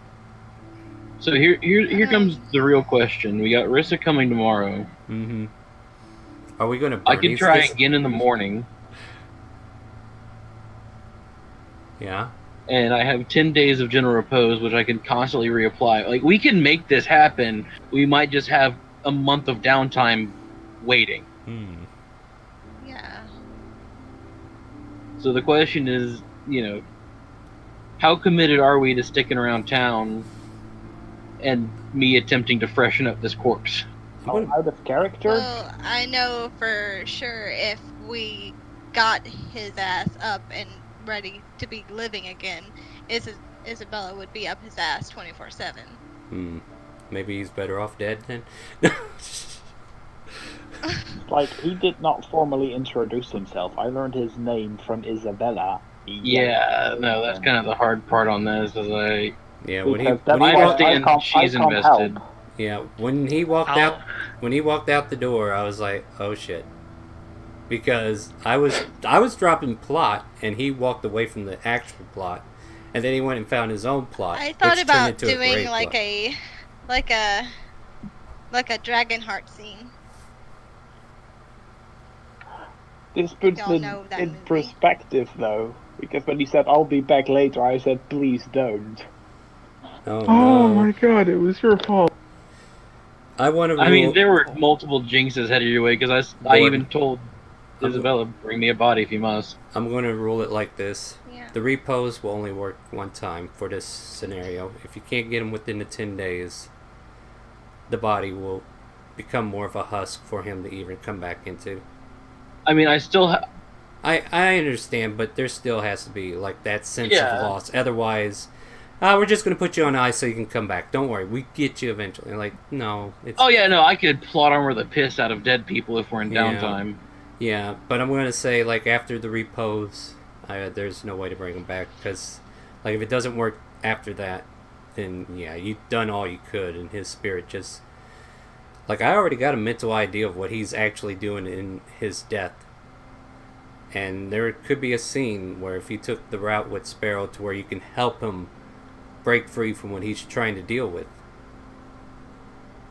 So here comes the real question. We got Rissa coming tomorrow. Mm-hmm. Are we gonna? I could try this? again in the morning. Yeah. And I have 10 days of general repose, which I can constantly reapply. Like, we can make this happen. We might just have a month of downtime waiting. Yeah. So the question is, how committed are we to sticking around town and me attempting to freshen up this corpse? Out of character? Well, I know for sure if we got his ass up and ready to be living again, Isabella would be up his ass 24/7. Maybe he's better off dead then. Like, he did not formally introduce himself. I learned his name from Isabella. Yeah, no, that's kind of the hard part on this. Is like, Yeah, she's invested. Yeah, when he walked out the door, I was like, oh shit. Because I was dropping plot, and he walked away from the actual plot, and then he went and found his own plot. I thought which about turned into a doing great like plot. a Dragonheart scene. This puts Y'all it know that in movie. perspective, though. Because when he said, I'll be back later, I said, please don't. Oh, Oh no. my god, it was your fault. I want to. I mean, there were multiple jinxes headed your way, because I even told Isabella, bring me a body if you must. I'm going to rule it like this. Yeah. The repose will only work one time for this scenario. If you can't get him within the 10 days, the body will become more of a husk for him to even come back into. I mean, I still I understand, but there still has to be like that sense Yeah. of loss. Otherwise, we're just going to put you on ice so you can come back. Don't worry, we get you eventually. Like, no. It's, Oh yeah, no, I could plot armor the piss out of dead people if we're in Yeah. downtime. Yeah, but I'm going to say, like, after the repose, there's no way to bring him back. Because, like, if it doesn't work after that, then, yeah, you've done all you could. And his spirit just... Like, I already got a mental idea of what he's actually doing in his death. And there could be a scene where if you took the route with Sparrow to where you can help him break free from what he's trying to deal with,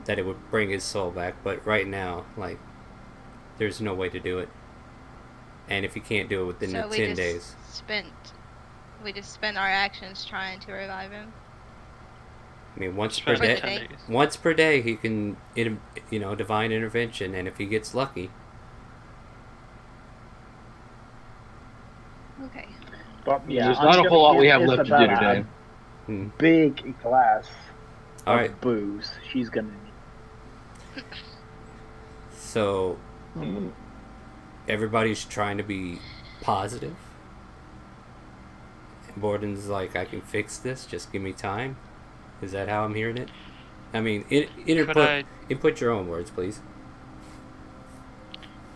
that it would bring his soul back. But right now, like, there's no way to do it. And if you can't do it within So the 10 days. We just spent our actions trying to revive him. I mean, once per Spend day. 10 days. Once per day, he can, divine intervention, and if he gets lucky. Okay. But yeah, There's I'm not a gonna whole lot we give have left to do Isabella today. Hmm. a big glass All of right, booze. She's gonna need. so everybody's trying to be positive. Borden's like, I can fix this. Just give me time. Is that how I'm hearing it? I mean, input your own words, please.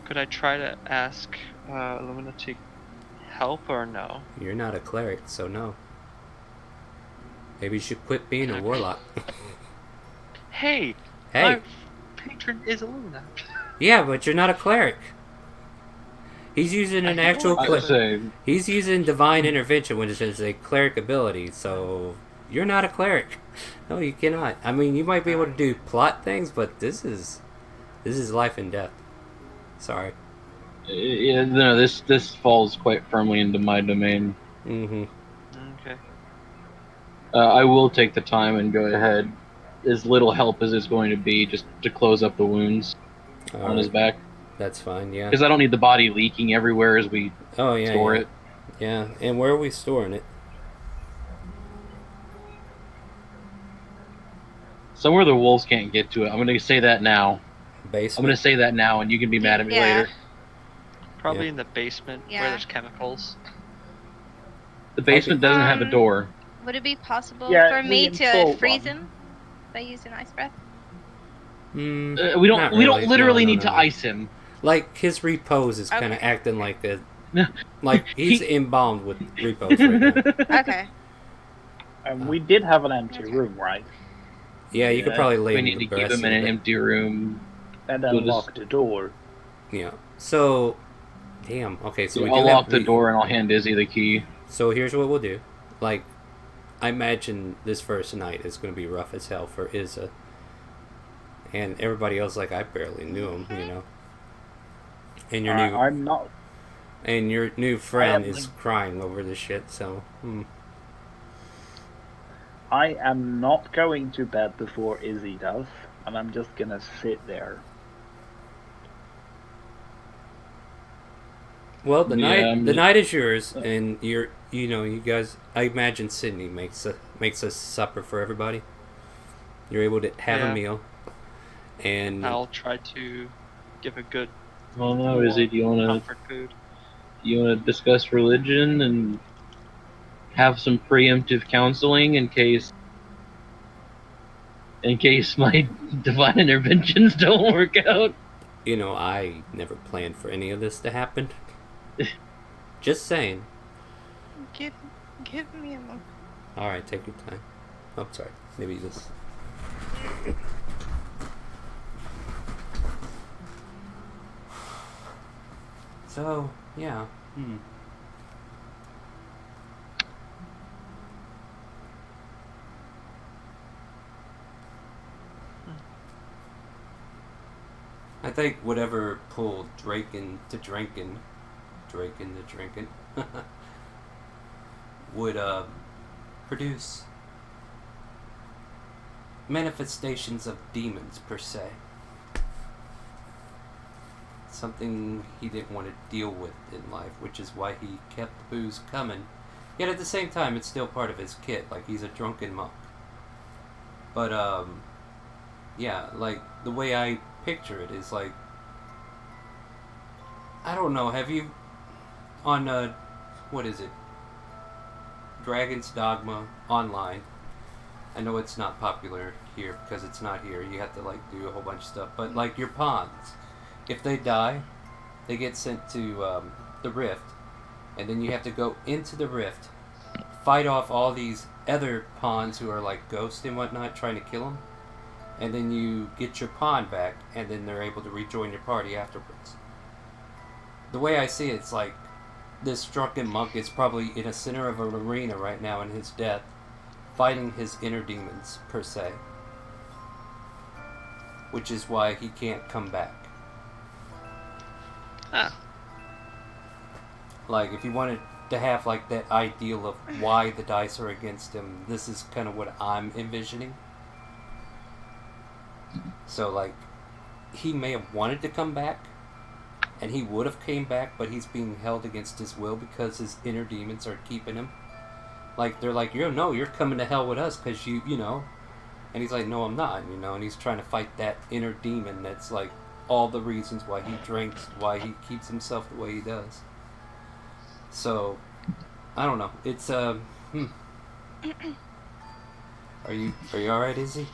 Could I try to ask Lumina to help or no? You're not a cleric, so no. Maybe you should quit being a warlock. Hey! Hey. My patron is Illumina. Yeah, but you're not a cleric. He's using an actual I would say, He's using divine intervention, which is a cleric ability, so you're not a cleric. No, you cannot. I mean, you might be able to do plot things, but this is life and death. Sorry. yeah, no, this falls quite firmly into my domain. Mm-hmm. Okay. I will take the time and go ahead, as little help as it's going to be, just to close up the wounds on his back. That's fine, yeah. Because I don't need the body leaking everywhere as we store it. Yeah, and where are we storing it? Somewhere the wolves can't get to it. I'm going to say that now. Basement? I'm going to say that now, and you can be mad at me Yeah. later. Probably Yeah. in the basement Yeah. where there's chemicals. The basement doesn't have a door. Would it be possible Yeah, for we me to installed freeze one. him by using ice breath? Mm, We not don't really. literally No, need to no. ice him. Like, his repose is kind of Okay. acting like a... Like, he's embalmed with repose right now. Okay. And we did have an empty room, right? Yeah, you could probably lay We him need to the keep rest him in of an it. empty room. And We'll unlock the door. Yeah. So, damn. Okay, so we do I'll have lock the door and I'll hand Izzy the key. So here's what we'll do. Like, I imagine this first night is going to be rough as hell for Izza. And everybody else, like, I barely knew him, you know. And your new I'm not. and your new friend is crying over this shit. So, I am not going to bed before Izzy does, and I'm just gonna sit there. well, the Yeah, night is yours, and you guys. I imagine Sydney makes a supper for everybody. You're able to have a Yeah. meal, and I'll try to give a good Well, no, Izzy, do you want comfort food. to discuss religion and have some preemptive counseling in case my divine interventions don't work out? I never planned for any of this to happen. Just saying. Give me a moment. All right, take your time. Oh, sorry. Maybe this. So, yeah. I think whatever pulled Draken to drinking would produce manifestations of demons per se. Something he didn't want to deal with in life, which is why he kept the booze coming. Yet at the same time, it's still part of his kit. Like, he's a drunken monk. But yeah, like the way I picture it is like, I don't know. Have you on what is it? Dragon's Dogma online. I know it's not popular here because it's not here. You have to like do a whole bunch of stuff. But like your pawns, if they die, they get sent to the rift, and then you have to go into the rift, fight off all these other pawns who are like ghosts and whatnot, trying to kill them, and then you get your pawn back, and then they're able to rejoin your party afterwards. The way I see it, it's like this drunken monk is probably in a center of an arena right now in his death, fighting his inner demons, per se. Which is why he can't come back. Ah, Like, if you wanted to have, like, that ideal of why the dice are against him, this is kind of what I'm envisioning. So, like, he may have wanted to come back, and he would have came back, but he's being held against his will because his inner demons are keeping him. Like, they're like, you're coming to hell with us because you know. And he's like, no, I'm not, and he's trying to fight that inner demon that's, like, all the reasons why he drinks, why he keeps himself the way he does. So, I don't know. It's, Are you alright, Izzy?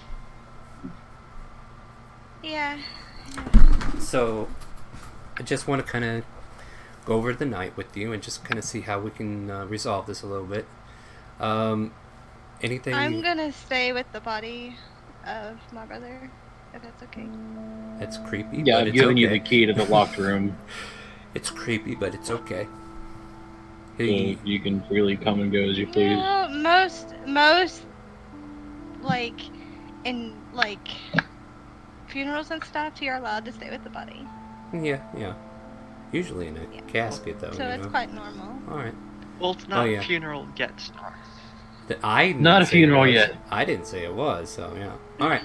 Yeah. So, I just want to kind of go over the night with you and just kind of see how we can resolve this a little bit. Anything? I'm gonna stay with the body of my brother, if that's okay. That's creepy. Yeah, but I've it's given okay. you the key to the locked room. It's creepy, but it's okay. So you can freely come and go as you please. No, most, like, in, like, funerals and stuff, you're allowed to stay with the body. Yeah. Usually in a casket, though. So it's quite normal. All right. well, it's not yeah. funeral yet. Not a funeral yet. I didn't say it was, so yeah. All right.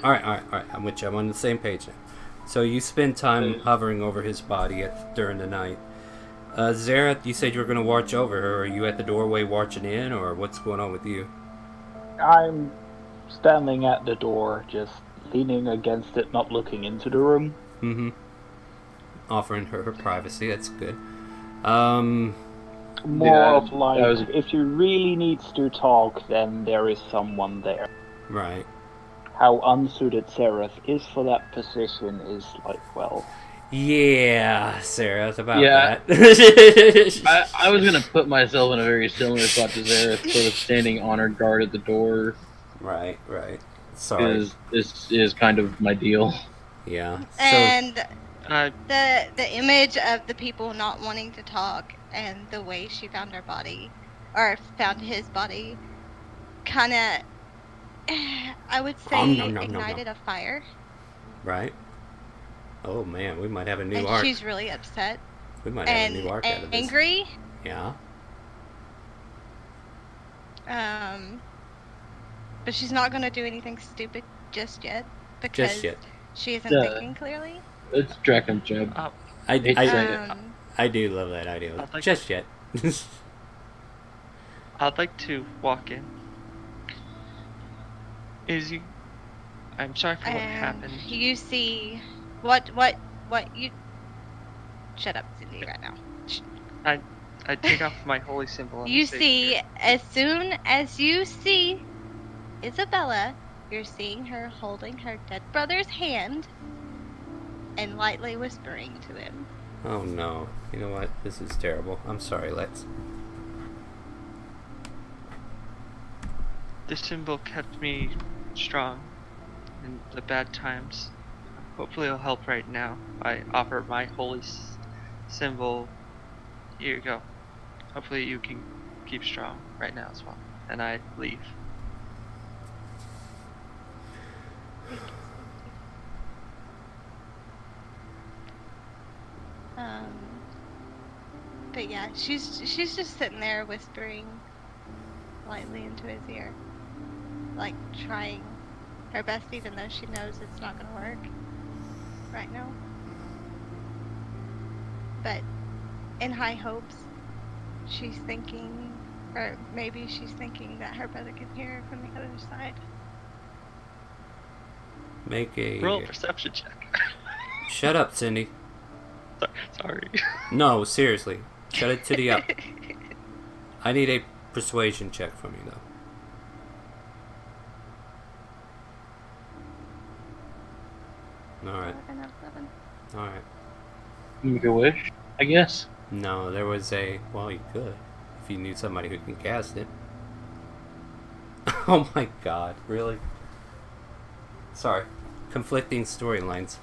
I'm with you. I'm on the same page now. So you spend time hovering over his body during the night. Zara, you said you were going to watch over her. Are you at the doorway watching in, or what's going on with you? I'm standing at the door, just leaning against it, not looking into the room. Mm-hmm. Offering her privacy. That's good. More of like, that was- if you really needs to talk, then there is someone there. Right. How unsuited Seraph is for that position is like, well, Yeah, Sarah, it's about Yeah. that. I was gonna put myself in a very similar spot to Zareth, sort of standing honored guard at the door. Right. Sorry. Because this is kind of my deal. Yeah. So And I the image of the people not wanting to talk and the way she found her body, or found his body, kind of, I would Nom, say, nom, nom, nom, nom. ignited a fire. right. Oh man, we might have a new And arc. she's really upset We might have a and new arc out of this. angry. Yeah. But she's not going to do anything stupid just yet because Just yet. she isn't Yeah. thinking clearly. It's Draken's job. I Hate to say it. I do love that idea. I'd like- Just yet. I'd like to walk in. I'm sorry for what happened. You see what you shut up, Cindy, right now. I take off my holy symbol. and You say, see, as soon as you see Isabella, you're seeing her holding her dead brother's hand and lightly whispering to him. Oh no. You know what? This is terrible. I'm sorry, Lex. This symbol kept me strong in the bad times. Hopefully it'll help right now. I offer my holy symbol. Here you go. Hopefully you can keep strong right now as well. And I leave. But yeah, she's just sitting there whispering lightly into his ear, like trying her best, even though she knows it's not gonna work right now. But in high hopes, she's thinking, or maybe she's thinking that her brother can hear her from the other side. Make a Roll a perception check. Shut up, Cindy. Sorry. No, seriously. Shut it titty up. I need a persuasion check from you though. Alright. Alright. Make a wish, I guess. No, there was a... Well, you could. If you knew somebody who can cast it. Oh my god, really? Sorry. Conflicting storylines.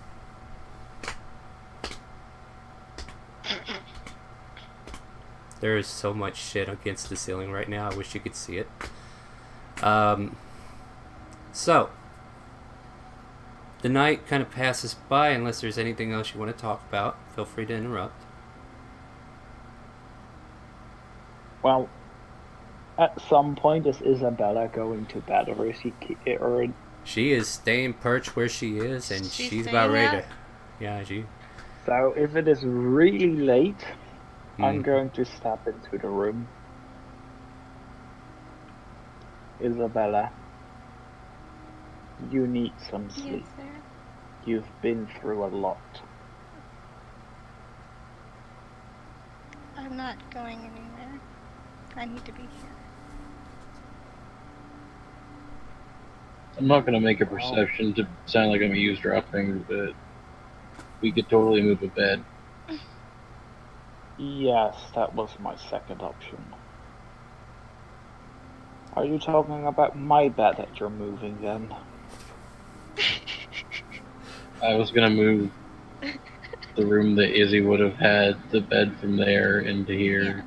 There is so much shit against the ceiling right now. I wish you could see it. So, the night kind of passes by unless there's anything else you want to talk about. Feel free to interrupt. Well, at some point, is Isabella going to bed, or is or She is staying perched where she is, and She's she's about staying ready up? to... Yeah, she... so? If it is really late, I'm Mm. going to step into the room. Isabella, you need some Yes, sleep. sir. You've been through a lot. I'm not going anywhere. I need to be here. I'm not gonna make a perception to sound like I'm eavesdropping, but we could totally move a bed. Yes, that was my second option. Are you talking about my bed that you're moving then? I was gonna move the room that Izzy would have had the bed from there into here. Yeah.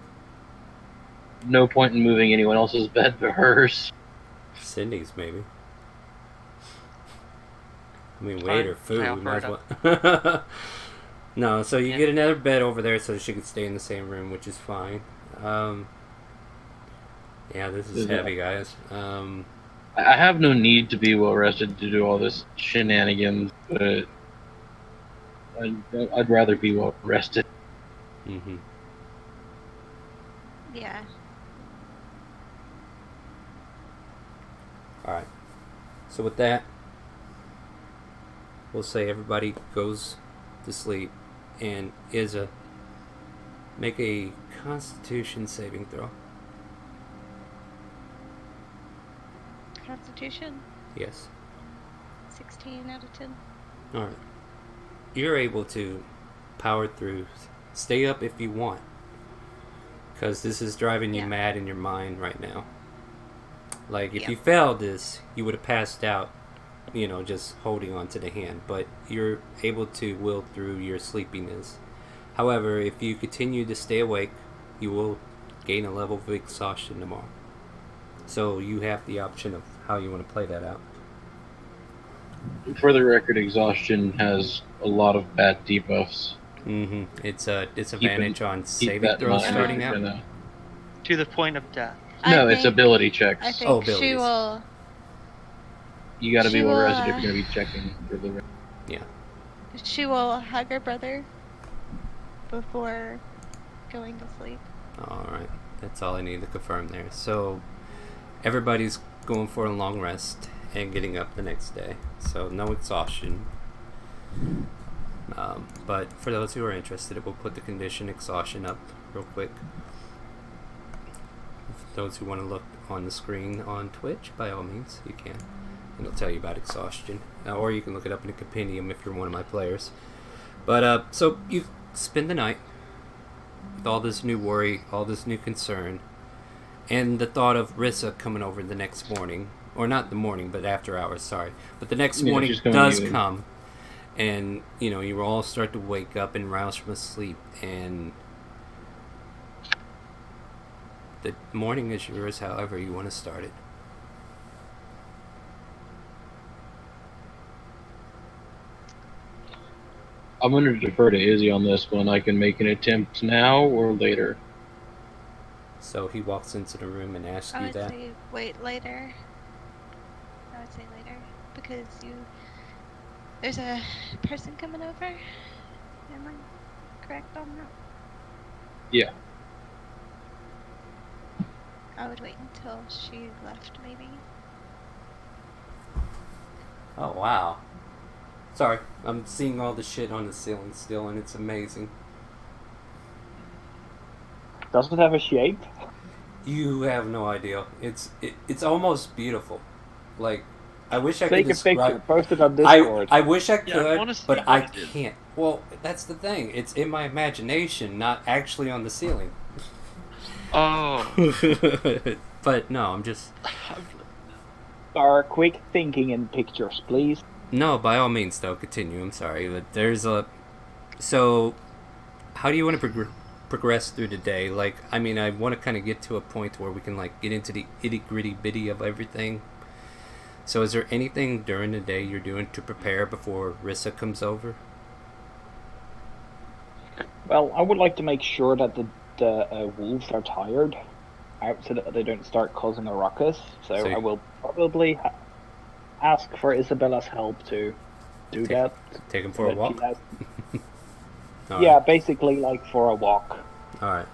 No point in moving anyone else's bed but hers. Cindy's, maybe. I mean, Fine. wait, or food. I We might as offer well. No, so you Yeah. get another bed over there so she can stay in the same room, which is fine. Yeah, this is Yeah. heavy, guys. I have no need to be well rested to do all this shenanigans, but I'd rather be well rested. Mm-hmm. Yeah. Alright. So with that, we'll say everybody goes to sleep, and Izza, make a Constitution saving throw. Constitution, Yes. 16 out of 10. Alright. You're able to power through. Stay up if you want. Because this is driving you Yeah. mad in your mind right now. Like, if Yeah. you failed this, you would have passed out just holding on to the hand, but you're able to will through your sleepiness. However, if you continue to stay awake, you will gain a level of exhaustion tomorrow. So you have the option of how you want to play that out. For the record, exhaustion has a lot of bad debuffs. It's a disadvantage on Keep saving that in throws mind starting if you're out. gonna- To the point of death. No, I it's think- ability checks. I think Oh, she abilities. will. You gotta be she well will, rested if you're gonna be checking for the. She will hug her brother before going to sleep. Alright, that's all I need to confirm there. So, everybody's going for a long rest and getting up the next day. So, no exhaustion. But for those who are interested, we'll put the condition exhaustion up real quick. Those who want to look on the screen on Twitch, by all means, you can. It'll tell you about exhaustion. Or you can look it up in a compendium if you're one of my players. But, so you spend the night with all this new worry, all this new concern, and the thought of Rissa coming over the next morning. Or not the morning, but after hours, sorry. But the next morning she's coming does evening. come. And, you will all start to wake up and rouse from sleep. And the morning is yours however you want to start it. I'm gonna defer to Izzy on this one. I can make an attempt now or later. So he walks into the room and asks I you would that. say wait later. I would say later because there's a person coming over. Am I correct on that? Yeah. I would wait until she left, maybe. Oh, wow. Sorry, I'm seeing all the shit on the ceiling still, and it's amazing. Does it have a shape? You have no idea. It's almost beautiful. Like, I wish I Take could a picture, describe. post it on Discord. I wish I Yeah, I could, wanna see but what I it is. can't. Well, that's the thing. It's in my imagination, not actually on the ceiling. Oh. But no, I'm just. Our quick thinking in pictures, please. No, by all means, though, continue. I'm sorry, but there's a. So, how do you want to progress through the day? Like, I mean, I want to kind of get to a point where we can like get into the itty gritty bitty of everything. So, is there anything during the day you're doing to prepare before Rissa comes over? Well, I would like to make sure that the wolves are tired, so that they don't start causing a ruckus. So So- I will probably ask for Isabella's help to do that. Take him for a But walk. she has- All yeah, right. basically like for a walk. All right.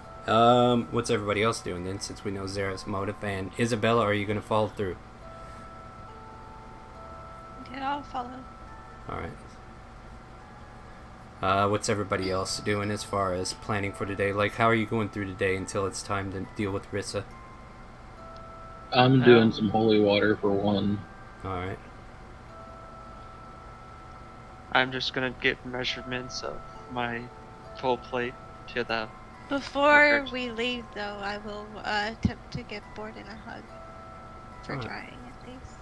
What's everybody else doing then? Since we know Zara's motive, and Isabella, are you gonna follow through? Yeah, I'll follow. All right. What's everybody else doing as far as planning for the day? Like, how are you going through the day until it's time to deal with Rissa? I'm doing some holy water for one. All right. I'm just gonna get measurements of my full plate to the. Before Okay. we leave, though, I will attempt to give Borden a hug for Alright. trying, at least.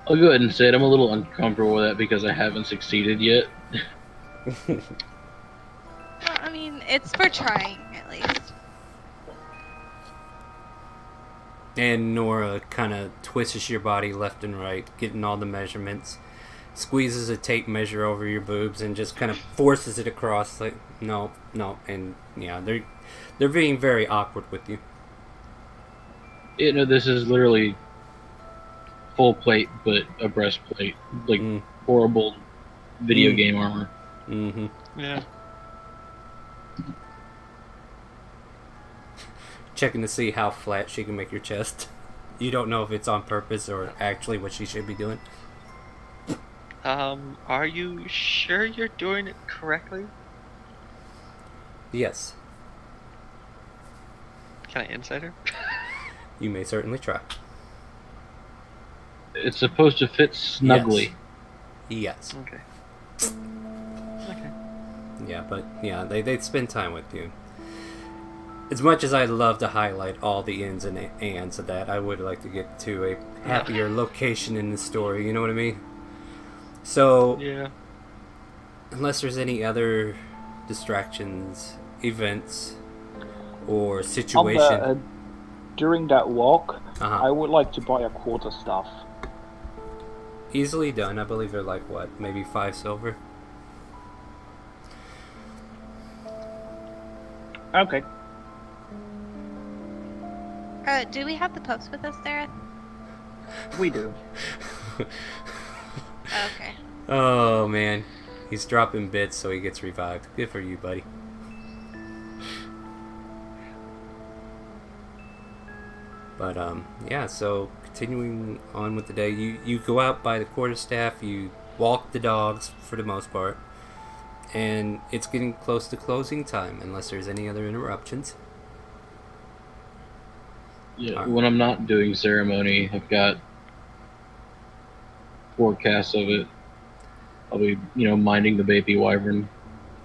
I'll go ahead and say it. I'm a little uncomfortable with that because I haven't succeeded yet. Well, I mean, it's for trying, at least. And Nora kind of twists your body left and right, getting all the measurements, squeezes a tape measure over your boobs, and just kind of forces it across. Like, no, and yeah, they're being very awkward with you. You know, this is literally full plate, but a breastplate. Like, horrible video game armor. Mm-hmm. Yeah. Checking to see how flat she can make your chest. You don't know if it's on purpose or actually what she should be doing. Are you sure you're doing it correctly? Yes, Can I insider? you may certainly try. It's supposed to fit snugly. Yes. Okay. Okay. Yeah, but yeah, they'd spend time with you. as much as I'd love to highlight all the ins and ands of that, I would like to get to a happier location in the story, you know what I mean? So, Yeah. unless there's any other distractions, events, or situation. During that walk, Uh-huh. I would like to buy a quarterstaff. Easily done. I believe they're like, what, maybe 5 silver? Okay. Do we have the pups with us there? We do. Okay. Oh, man. He's dropping bits so he gets revived. Good for you, buddy. But, yeah, so continuing on with the day, you go out by the quarterstaff, you walk the dogs for the most part, and it's getting close to closing time, unless there's any other interruptions. Yeah, Alright. when I'm not doing ceremony, I've got forecasts of it. I'll be, minding the baby wyvern.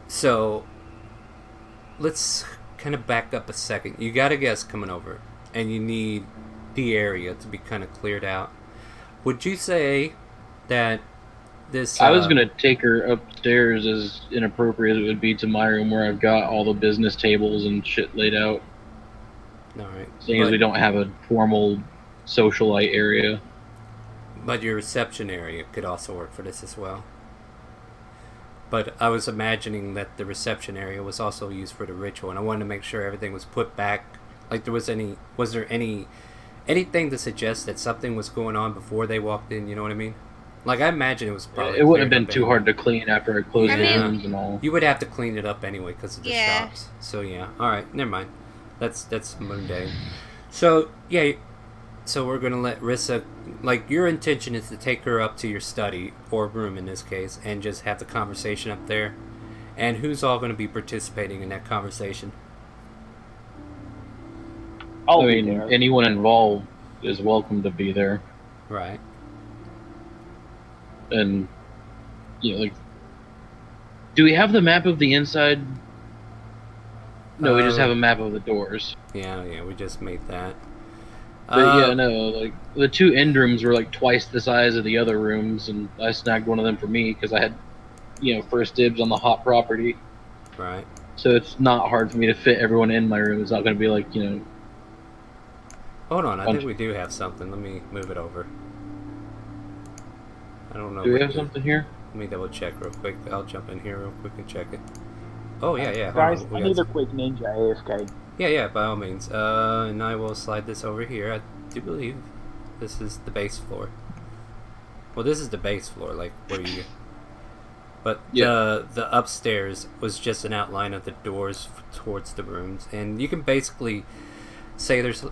So, let's kind of back up a second. You got a guest coming over, and you need the area to be kind of cleared out. Would you say that this... I was going to take her upstairs, as inappropriate as it would be, to my room where I've got all the business tables and shit laid out. Alright. Seeing as we don't have a formal socialite area. But your reception area could also work for this as well. But I was imagining that the reception area was also used for the ritual, and I wanted to make sure everything was put back. Like, was there anything to suggest that something was going on before they walked in, you know what I mean? Like, I imagine it was probably... It wouldn't have been cleared up too anyway. hard to clean after I closed I the mean- rooms and all. You would have to clean it up anyway because of the Yeah. shops. So, yeah. Alright, never mind. That's mundane. So, yeah, so we're going to let Rissa... Like, your intention is to take her up to your study, or room in this case, and just have the conversation up there. And who's all going to be participating in that conversation? I'll I be mean, there. anyone involved is welcome to be there. Right. And, do we have the map of the inside? No, we just have a map of the doors. Yeah, we just made that. But the 2 end rooms were like twice the size of the other rooms, and I snagged one of them for me because I had, first dibs on the hot property. Right. So it's not hard for me to fit everyone in my room. It's not going to be like, Hold on, I think we do have something. Let me move it over. I don't know. do we what have the- something here? Let me double check real quick. I'll jump in here real quick and check it. Oh, yeah. Hold Guys, on. We I got need a some- quick ninja AFK. Yeah, by all means. And I will slide this over here. I do believe this is the base floor. Well, this is the base floor, like where you... But Yeah. the upstairs was just an outline of the doors towards the rooms. And you can basically say there's...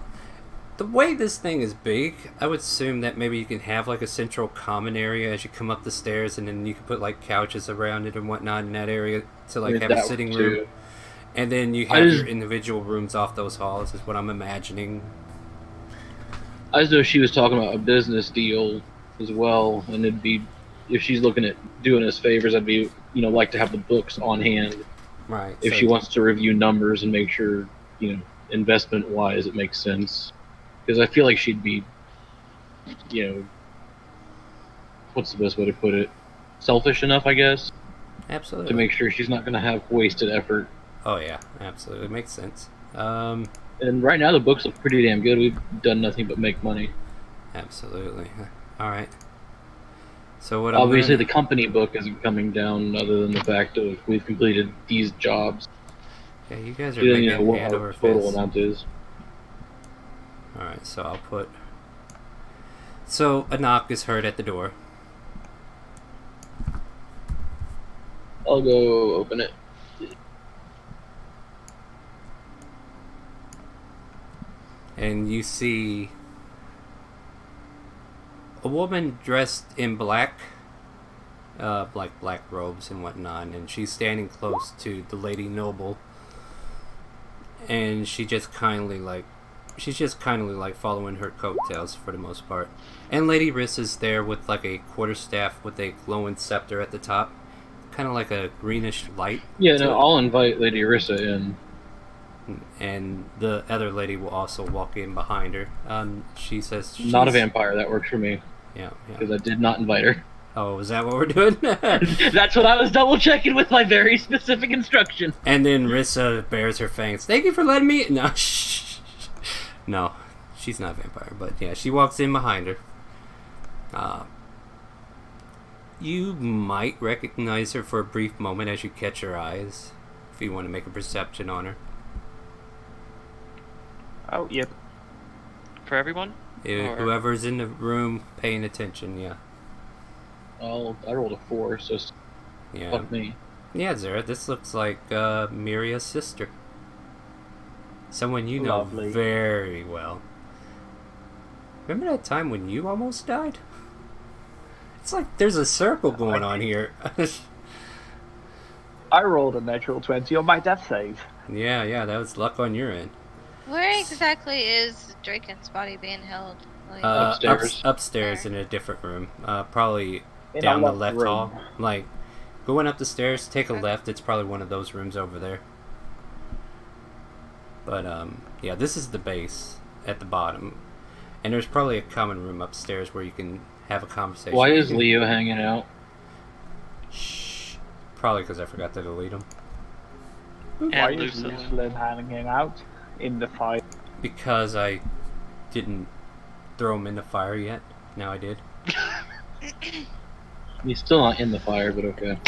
The way this thing is big, I would assume that maybe you can have like a central common area as you come up the stairs, and then you can put like couches around it and whatnot in that area to like have a That sitting too. room. And then you I have just- your individual rooms off those halls, is what I'm imagining. As though she was talking about a business deal as well, and it'd be, if she's looking at doing us favors, I'd be, like to have the books on hand Right. if so- she wants to review numbers and make sure, investment-wise it makes sense. Because I feel like she'd be, what's the best way to put it? Selfish enough, I guess, Absolutely. to make sure she's not going to have wasted effort. Oh, yeah. Absolutely. Makes sense. And right now the books look pretty damn good. We've done nothing but make money. Absolutely. All right. So what Obviously, I'm the company book isn't coming down, other than the fact of we've completed these jobs. Yeah, you guys are We don't making even know what hand our over total fist. amount is. All right, so I'll put... So a knock is heard at the door. I'll go open it. And you see a woman dressed in black, like black robes and whatnot, and she's standing close to the lady noble, and she's just kindly like following her coattails for the most part. And Lady Riss is there with like a quarterstaff with a glowing scepter at the top, kind of like a greenish light. Yeah, to no, it. I'll invite Lady Arissa in. and the other lady will also walk in behind her. She says she's Not a vampire. That works for me Yeah. because I did not invite her. Oh, is that what we're doing? That's what I was double checking with my very specific instruction. And then Rissa bares her fangs. Thank you for letting me. No, no, she's not a vampire. But yeah, she walks in behind her. You might recognize her for a brief moment as you catch her eyes. If you want to make a perception on her. Oh, yep. For everyone? Or- Whoever's in the room paying attention, yeah. I rolled a 4, so Yeah. fuck me. Yeah, Zara, this looks like Miria's sister. Someone you know Lovely. very well. Remember that time when you almost died? It's like there's a circle going on here. I rolled a natural 20 on my death save. Yeah, that was luck on your end. Where exactly is Draken's body being held? Like, Upstairs. Upstairs in a different room. Probably In down a the locked left room. hall. Like, going up the stairs, take a left. It's probably one of those rooms over there. But, yeah, this is the base at the bottom. And there's probably a common room upstairs where you can have a conversation. Why is Leo hanging out? Shh. Probably because I forgot to delete him. Why is Lucilla. Lucilla hanging out in the fight? Because I didn't throw him in the fire yet. Now I did. He's still not in the fire, but okay.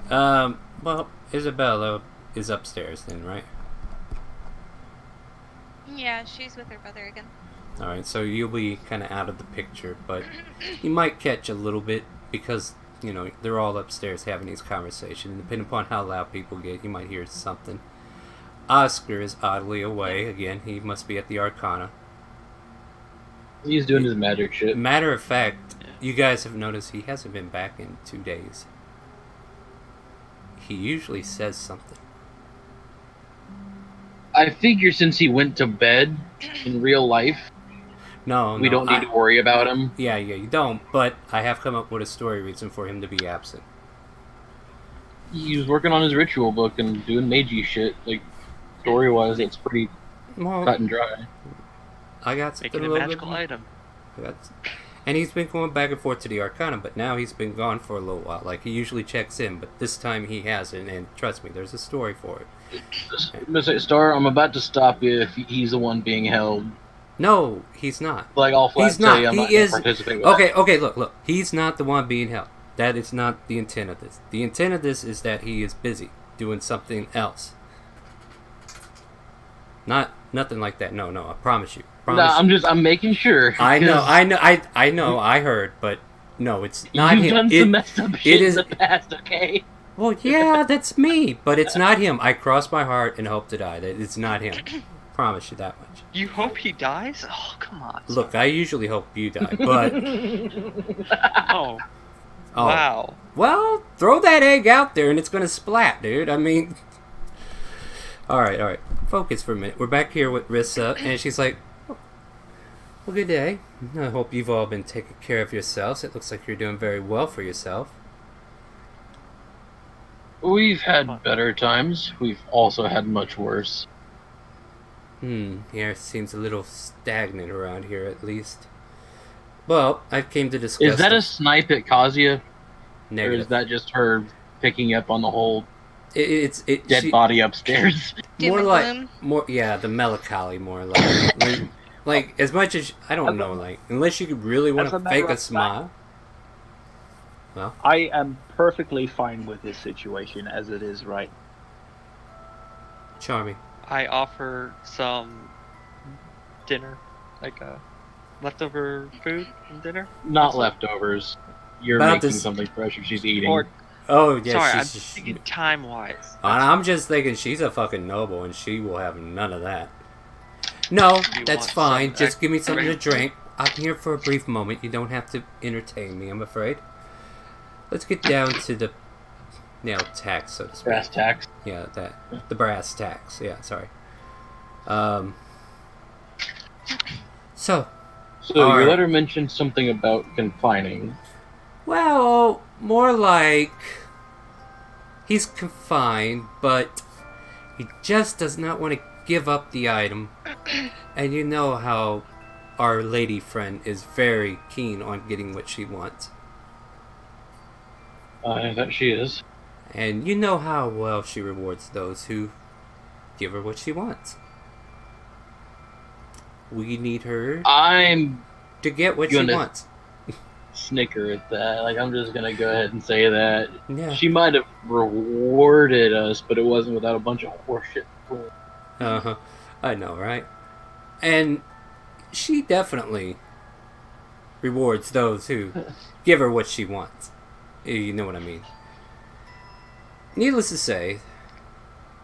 Well, Isabella is upstairs then, right? yeah, she's with her brother again. Alright, so you'll be kind of out of the picture, but you might catch a little bit because, you know, they're all upstairs having these conversations. Depending upon how loud people get, you might hear something. Oscar is oddly away. Again, he must be at the Arcana. He's doing his magic shit. Matter of fact, you guys have noticed he hasn't been back in 2 days. He usually says something. I figure since he went to bed in real life, No, we don't need to worry about him. Yeah, you don't, but I have come up with a story reason for him to be absent. He was working on his ritual book and doing magey shit. Like, story-wise, it's pretty Well, cut and dry. I got something Making a little magical bit. item. And he's been going back and forth to the Arcana, but now he's been gone for a little while. Like, he usually checks in, but this time he hasn't, and trust me, there's a story for it. Star, I'm about to stop you if he's the one being held. No, he's not. Like, I'll flat He's not. say I'm He not is. participating with that. Okay, look. He's not the one being held. That is not the intent of this. The intent of this is that he is busy doing something else. Nothing like that. No, I promise you. I'm making sure. I know, I heard, but no, it's not You've him. done some messed up shit is- in the past, okay? Well, yeah, that's me, but it's not him. I cross my heart and hope to die. That it's not him. Promise you that much. You hope he dies? Oh, come on. Look, I usually hope you die, but Oh, oh, wow. well, throw that egg out there and it's gonna splat, dude. I mean, all right. Focus for a minute. We're back here with Rissa, and she's like, "Well, good day. I hope you've all been taking care of yourselves. It looks like you're doing very well for yourself." We've had better times. We've also had much worse. Yeah, it seems a little stagnant around here, at least. Well, I came to discuss. Is that a snipe at Kazuya? Or negative? is that just her picking up on the whole It's dead body upstairs? Doom more and like gloom. the melancholy, more like as much as I don't know, like unless you really want As a to matter fake a of smile. I am perfectly fine with this situation as it is right. Charming. I offer some dinner, like leftover food and dinner. Not leftovers. You're About making this- something fresh if she's eating. Or Oh yeah, sorry, I'm she's, thinking time-wise. I'm just thinking she's a fucking noble, and she will have none of that. No, You that's want fine. some Just give me something to extra? drink. I'm here for a brief moment. You don't have to entertain me, I'm afraid. Let's get down to the tax, so to speak. Brass tacks. Yeah, the brass tacks. Yeah, sorry. So, So Alright. your letter mentioned something about confining. well, more like he's confined, but He just does not want to give up the item. And you know how our lady friend is very keen on getting what she wants. That she is. And you know how well she rewards those who give her what she wants. We need her I'm to get what she gonna wants. snicker at that. Like, I'm just gonna go ahead and say that. Yeah. She might have rewarded us, but it wasn't without a bunch of horseshit. Uh-huh. I know, right? And she definitely rewards those who give her what she wants. You know what I mean. Needless to say,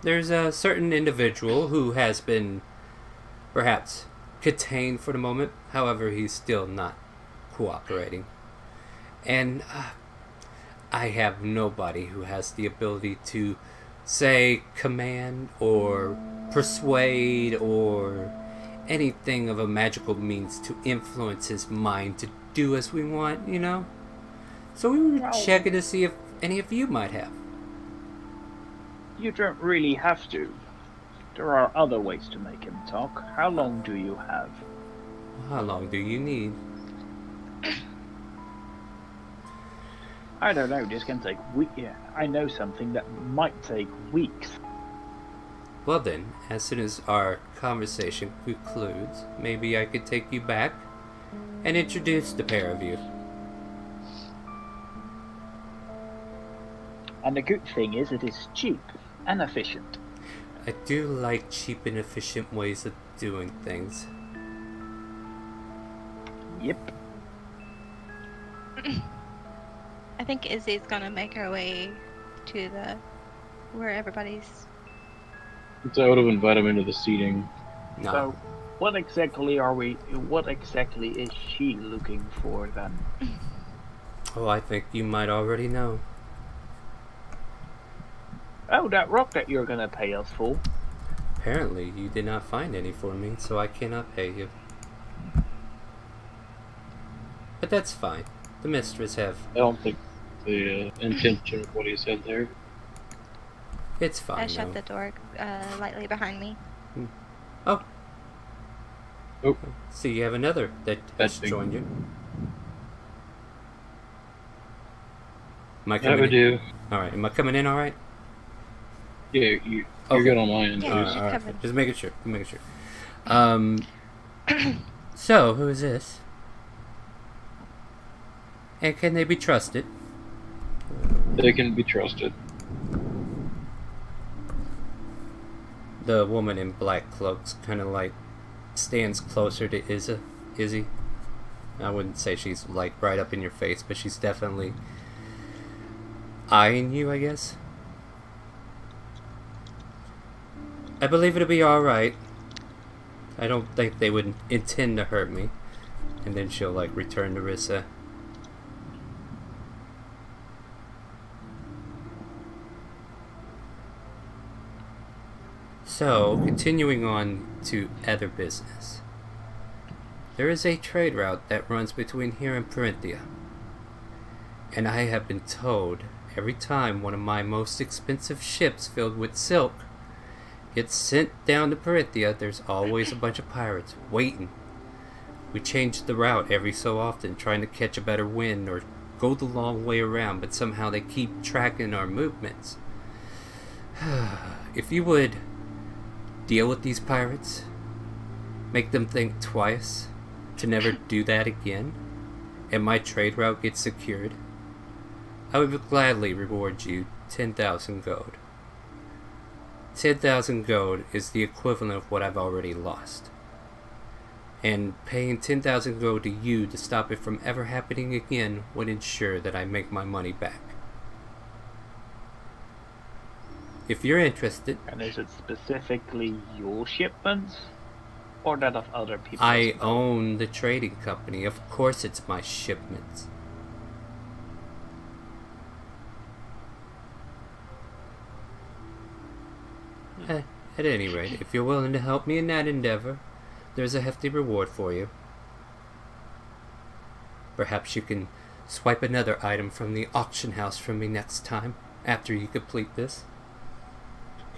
there's a certain individual who has been perhaps contained for the moment. However, he's still not cooperating. And I have nobody who has the ability to say command or persuade or anything of a magical means to influence his mind to do as we want, you know? So we were checking to see if any of you might have. You don't really have to. There are other ways to make him talk. How long do you have? How long do you need? I don't know, this can take weeks. Yeah, I know something that might take weeks. Well then, as soon as our conversation concludes, maybe I could take you back and introduce the pair of you. And the good thing is it is cheap and efficient. I do like cheap and efficient ways of doing things. Yep. I think Izzy's gonna make her way to where everybody's. So I would have invited him into the seating. No. So, what exactly is she looking for then? Oh, I think you might already know. Oh, that rock that you're gonna pay us for. Apparently, you did not find any for me, so I cannot pay you. But that's fine. The mistress have... I don't think the intention of what he said there. It's fine, I shut though. the door lightly behind me. Oh. Oh. See, you have another that has That's big. joined you. Am I That coming would in? do. Alright, am I coming in alright? Yeah, you're Okay. good on my end. Yeah, too. you should Alright, come in. just making sure. So, who is this? And can they be trusted? They can be trusted. The woman in black cloaks kind of like stands closer to Izzy. I wouldn't say she's like right up in your face, but she's definitely eyeing you, I guess. I believe it'll be alright. I don't think they would intend to hurt me. And then she'll like return to Rissa. So, continuing on to other business. There is a trade route that runs between here and Perinthia. And I have been told every time one of my most expensive ships filled with silk gets sent down to Perinthia, there's always a bunch of pirates waiting. We change the route every so often, trying to catch a better wind or go the long way around, but somehow they keep tracking our movements. If you would deal with these pirates, make them think twice to never do that again, and my trade route gets secured, I would gladly reward you 10,000 gold. 10,000 gold is the equivalent of what I've already lost. And paying 10,000 gold to you to stop it from ever happening again would ensure that I make my money back. If you're interested, And is it specifically your shipments? Or that of other people? I own the trading company. Of course it's my shipments. At any rate, if you're willing to help me in that endeavor, there's a hefty reward for you. Perhaps you can swipe another item from the auction house from me next time, after you complete this.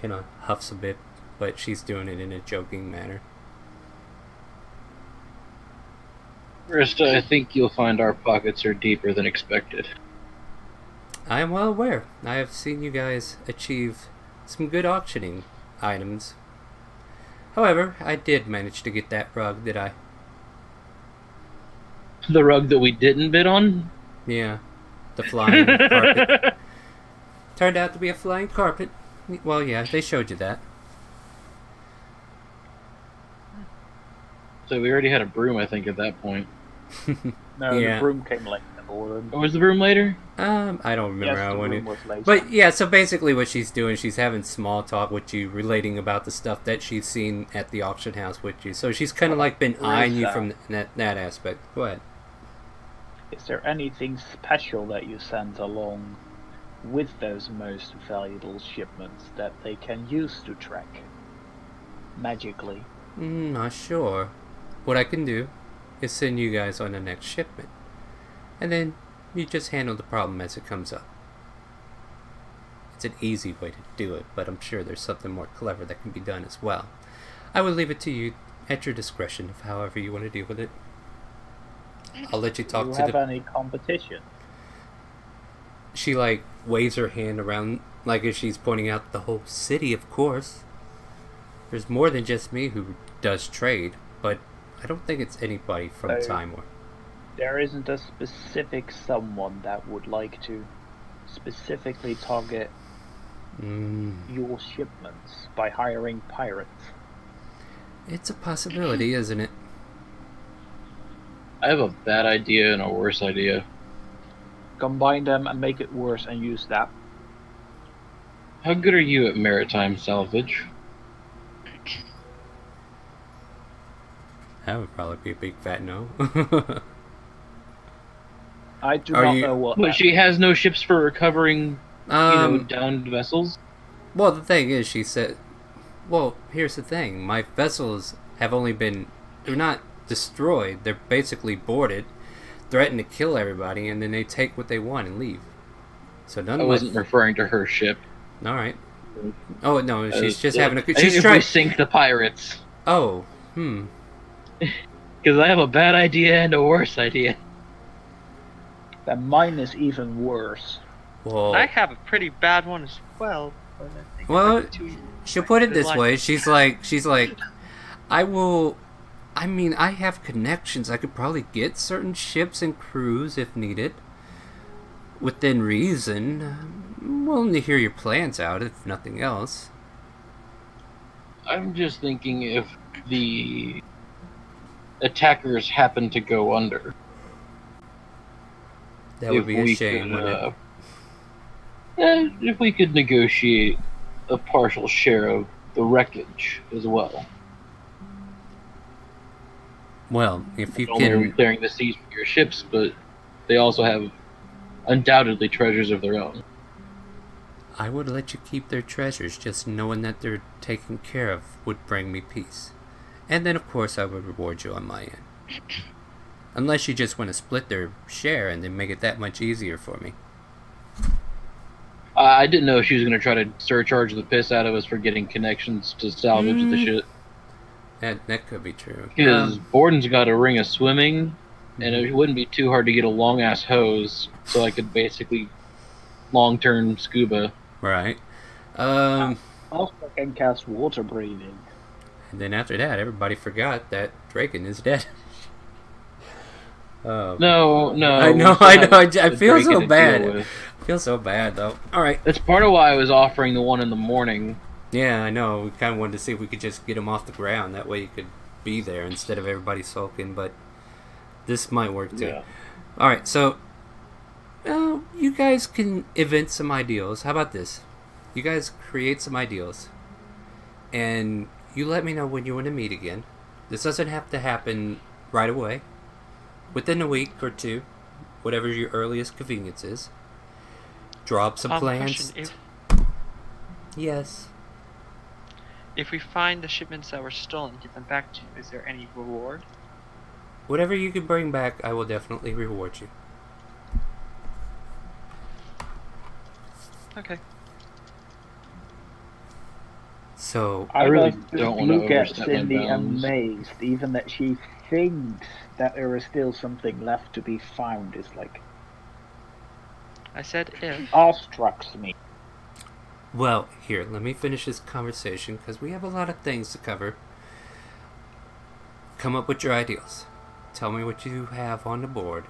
kind of huffs a bit, but she's doing it in a joking manner. Rista, I think you'll find our pockets are deeper than expected. I am well aware. I have seen you guys achieve some good auctioning items. However, I did manage to get that rug, did I? The rug that we didn't bid on? Yeah. The flying carpet. Turned out to be a flying carpet. Well, yeah, they showed you that. So we already had a broom, I think, at that point. No, Yeah. the broom came later. Borden. Or was the broom later? I don't remember Yes, how the when broom it. was later. But yeah, so basically what she's doing, she's having small talk with you, relating about the stuff that she's seen at the auction house with you. So she's kind of like been Where eyeing is you that? from that aspect. Go ahead. Is there anything special that you sent along with those most valuable shipments that they can use to track magically? Not sure. What I can do is send you guys on the next shipment. And then you just handle the problem as it comes up. It's an easy way to do it, but I'm sure there's something more clever that can be done as well. I will leave it to you at your discretion of however you want to deal with it. I'll let you Do talk you to have the... any competition? She, like, waves her hand around, like if she's pointing out the whole city, of course. There's more than just me who does trade, but I don't think it's anybody from So- Timor. There isn't a specific someone that would like to specifically target your shipments by hiring pirates. It's a possibility, isn't it? I have a bad idea and a worse idea. Combine them and make it worse and use that. How good are you at maritime salvage? That would probably be a big fat no. I do Are not you- know what But that she has no ships for recovering, downed vessels? Well, the thing is, she said, well, here's the thing. My vessels have only been, they're not destroyed. They're basically boarded, threaten to kill everybody, and then they take what they want and leave. So none I of wasn't referring to her ship. All right. Oh, no, she's just having a... I think She's if trying... we sink the pirates. Oh, Because I have a bad idea and a worse idea. Then mine is even worse. Well, I have a pretty bad one as well. But I think Well, it's too- she'll put it good this line. way. She's like, I mean, I have connections. I could probably get certain ships and crews if needed. Within reason. I'm willing to hear your plans out, if nothing else. I'm just thinking if the attackers happen to go under. That would if be a we shame, could, wouldn't it? if we could negotiate a partial share of the wreckage as well. Well, if you Not only are we can... clearing the seas for your ships, but they also have undoubtedly treasures of their own. I would let you keep their treasures, just knowing that they're taken care of would bring me peace. And then, of course, I would reward you on my end. Unless you just want to split their share and then make it that much easier for me. I didn't know if she was going to try to surcharge the piss out of us for getting connections to salvage the shit. That could be true. Because Borden's got a ring of swimming, and it wouldn't be too hard to get a long-ass hose, so I could basically long-term scuba. Right. Also, I can cast water breathing. And then after that, everybody forgot that Draken is dead. No. I know. I feel so bad. I feel so bad, though. All right. That's part of why I was offering the one in the morning. Yeah, I know. We kind of wanted to see if we could just get him off the ground. That way you could be there instead of everybody sulking. But this might work too. Yeah. All right. So you guys can invent some ideals. How about this? You guys create some ideals, and you let me know when you want to meet again. This doesn't have to happen right away. Within a week or two, whatever your earliest convenience is. Draw up some plans. Question, Yes. if we find the shipments that were stolen and get them back to you, is there any reward? Whatever you can bring back, I will definitely reward you. Okay. So, I really just don't wanna look at overstep my Cindy bounds. amazed, even that she thinks that there is still something left to be found. Is like I said if. awestrucks me. well, here, let me finish this conversation because we have a lot of things to cover. Come up with your ideals. Tell me what you have on the board.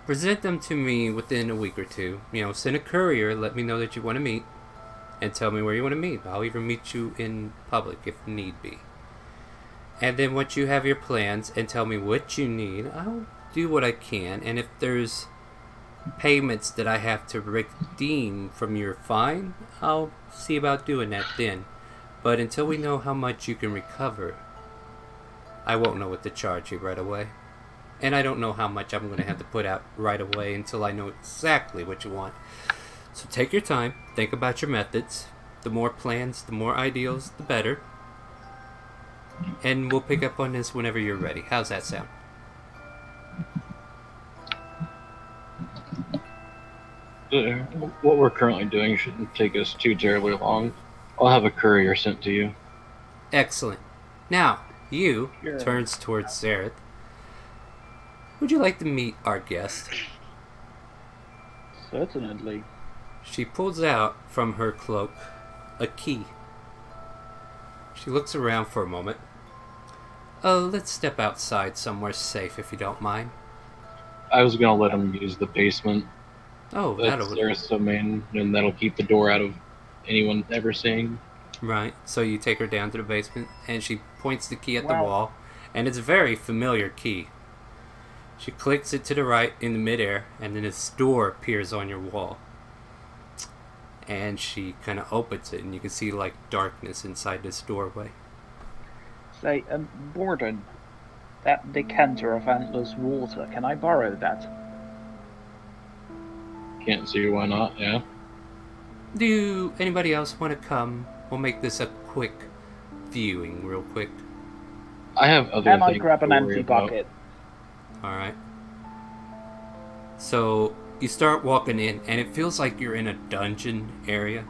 Present them to me within a week or two. Send a courier, let me know that you want to meet, and tell me where you want to meet. I'll even meet you in public if need be. And then once you have your plans and tell me what you need, I'll do what I can. And if there's payments that I have to redeem from your fine, I'll see about doing that then. But until we know how much you can recover, I won't know what to charge you right away. And I don't know how much I'm going to have to put out right away until I know exactly what you want. So take your time, think about your methods. The more plans, the more ideals, the better. And we'll pick up on this whenever you're ready. How's that sound? What we're currently doing shouldn't take us too terribly long. I'll have a courier sent to you. Excellent. Now, you Sure. turns towards Zareth. Would you like to meet our guest? Certainly. She pulls out from her cloak a key. She looks around for a moment. Let's step outside somewhere safe if you don't mind. I was gonna let him use the basement. Oh, That's that'll... there's domain, and that'll keep the door out of anyone ever seeing. Right, so you take her down to the basement, and she points the key at the Wow. wall, and it's a very familiar key. She clicks it to the right in the midair, and then this door appears on your wall. And she kind of opens it, and you can see like darkness inside this doorway. Say, Borden, that decanter of endless water, can I borrow that? Can't see why not, yeah. Do anybody else want to come? We'll make this a quick viewing, real quick. I have other Can I things grab an to worry empty about. bucket? Alright. So, you start walking in, and it feels like you're in a dungeon area.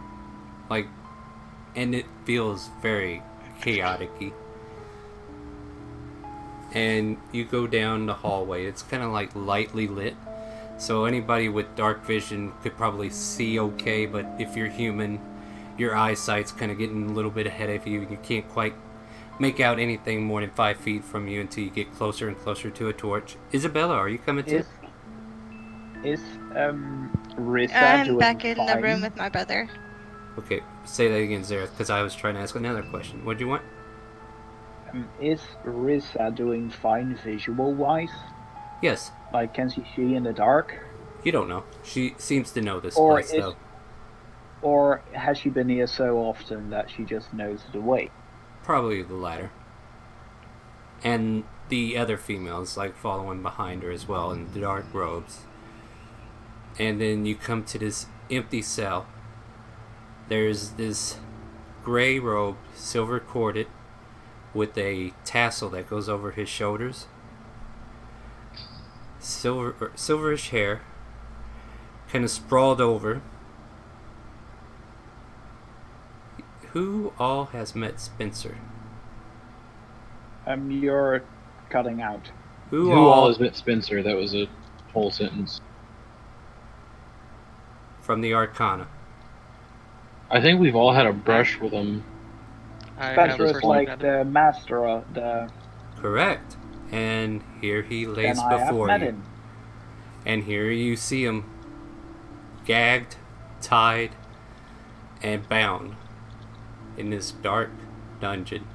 And it feels very chaotic-y. And you go down the hallway. It's kind of like lightly lit. So anybody with dark vision could probably see okay, but if you're human, your eyesight's kind of getting a little bit ahead of you. You can't quite make out anything more than 5 feet from you until you get closer and closer to a torch. Isabella, are you coming too? Is Risa I'm doing back in the fine? room with my brother. Okay, say that again, Zareth, because I was trying to ask another question. What do you want? Is Risa doing fine visual-wise? Yes. Like, can she see in the dark? You don't know. She seems to know this Or place, is- though. Or has she been here so often that she just knows the way? Probably the latter. And the other females, like, following behind her as well in the dark robes. And then you come to this empty cell. There's this gray robe, silver corded, with a tassel that goes over his shoulders. Silverish hair, kind of sprawled over. Who all has met Spencer? You're cutting out. Who Who all all has met Spencer? That was a whole sentence. from the Arcana? I think we've all had a brush with him. I have Spencer is personally like met him. the master of the... Correct. And here he lays Then I have before met you. him. And here you see him gagged, tied, and bound in this dark dungeon.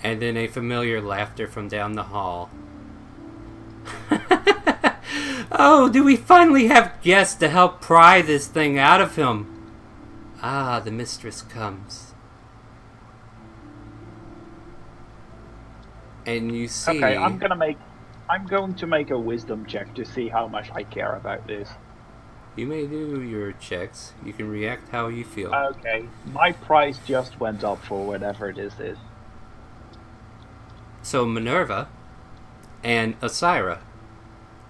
And then a familiar laughter from down the hall. Oh, do we finally have guests to help pry this thing out of him? Ah, the mistress comes. And you see... Okay, I'm going to make a wisdom check to see how much I care about this. You may do your checks. You can react how you feel. Okay, my price just went up for whatever this is. So Minerva and Asira,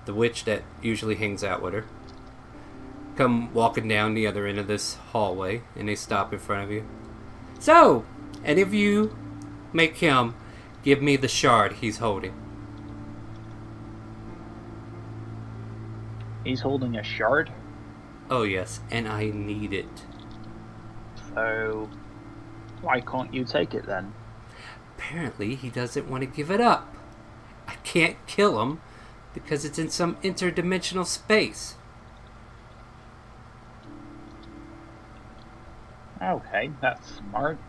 the witch that usually hangs out with her, come walking down the other end of this hallway, and they stop in front of you. So, And if you make him give me the shard he's holding. He's holding a shard, Oh yes, and I need it. so why can't you take it then? Apparently he doesn't want to give it up. I can't kill him because it's in some interdimensional space. Okay, that's smart.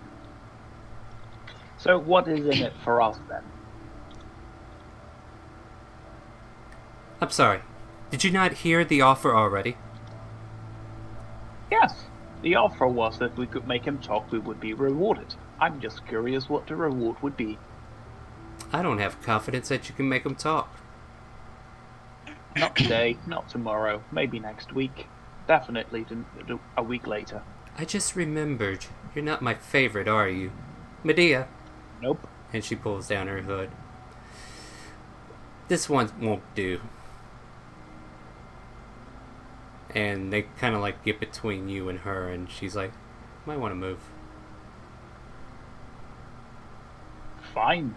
So what is in it for us then? I'm sorry. Did you not hear the offer already? Yes, the offer was that if we could make him talk, we would be rewarded. I'm just curious what the reward would be. I don't have confidence that you can make him talk. Not today, not tomorrow, maybe next week. Definitely a week later. I just remembered. You're not my favorite, are you? Medea. Nope. And she pulls down her hood. This one won't do. And they kind of like get between you and her, and she's like, might want to move. Fine.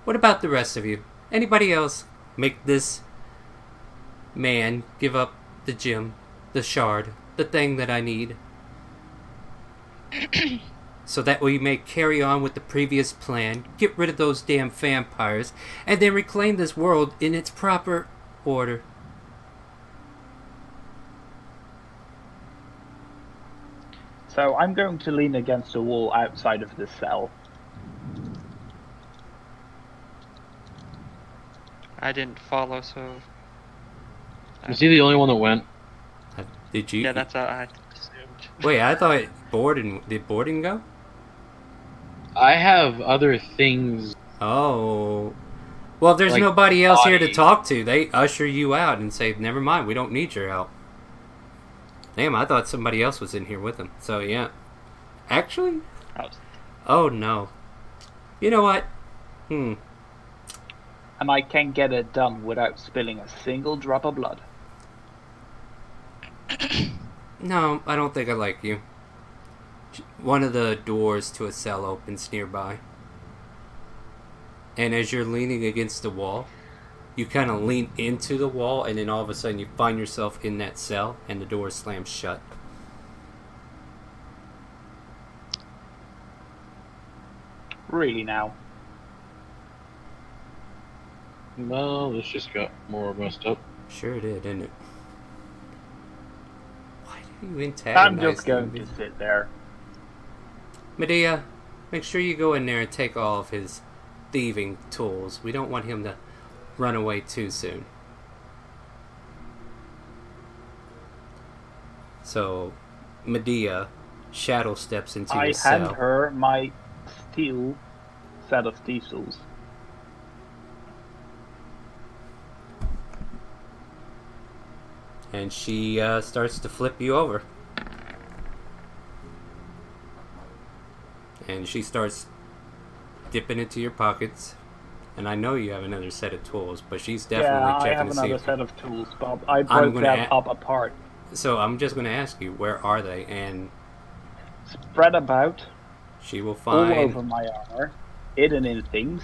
What about the rest of you? Anybody else make this man give up the gem, the shard, the thing that I need? So that we may carry on with the previous plan, get rid of those damn vampires, and then reclaim this world in its proper order. So I'm going to lean against the wall outside of the cell. I didn't follow, so Is he the only one that went? Did you? yeah, that's what I assumed. Wait, I thought Borden... Did Borden go? I have other things. Oh. Well, if there's Like nobody else here to body. talk to, they usher you out and say, never mind, we don't need your help. Damn, I thought somebody else was in here with him. So, yeah. Actually? Oh, no. You know what? And I can get it done without spilling a single drop of blood. No, I don't think I like you. One of the doors to a cell opens nearby. And as you're leaning against the wall, you kind of lean into the wall, and then all of a sudden you find yourself in that cell, and the door slams shut. Really now. Well, this just got more messed up. Sure it did, didn't it? Why do you I'm antagonize just going them? to sit there. Medea, make sure you go in there and take all of his thieving tools. We don't want him to run away too soon. So, Medea shadow steps into I your hand cell. her my steel set of thieves tools. And she starts to flip you over. And she starts dipping into your pockets. And I know you have another set of tools, but she's definitely Yeah, I checking have to see another if... set of tools, Bob. I I'm broke gonna them a- up apart. So I'm just going to ask you, where are they? And Spread about, she will all find... over my armor, hidden in things.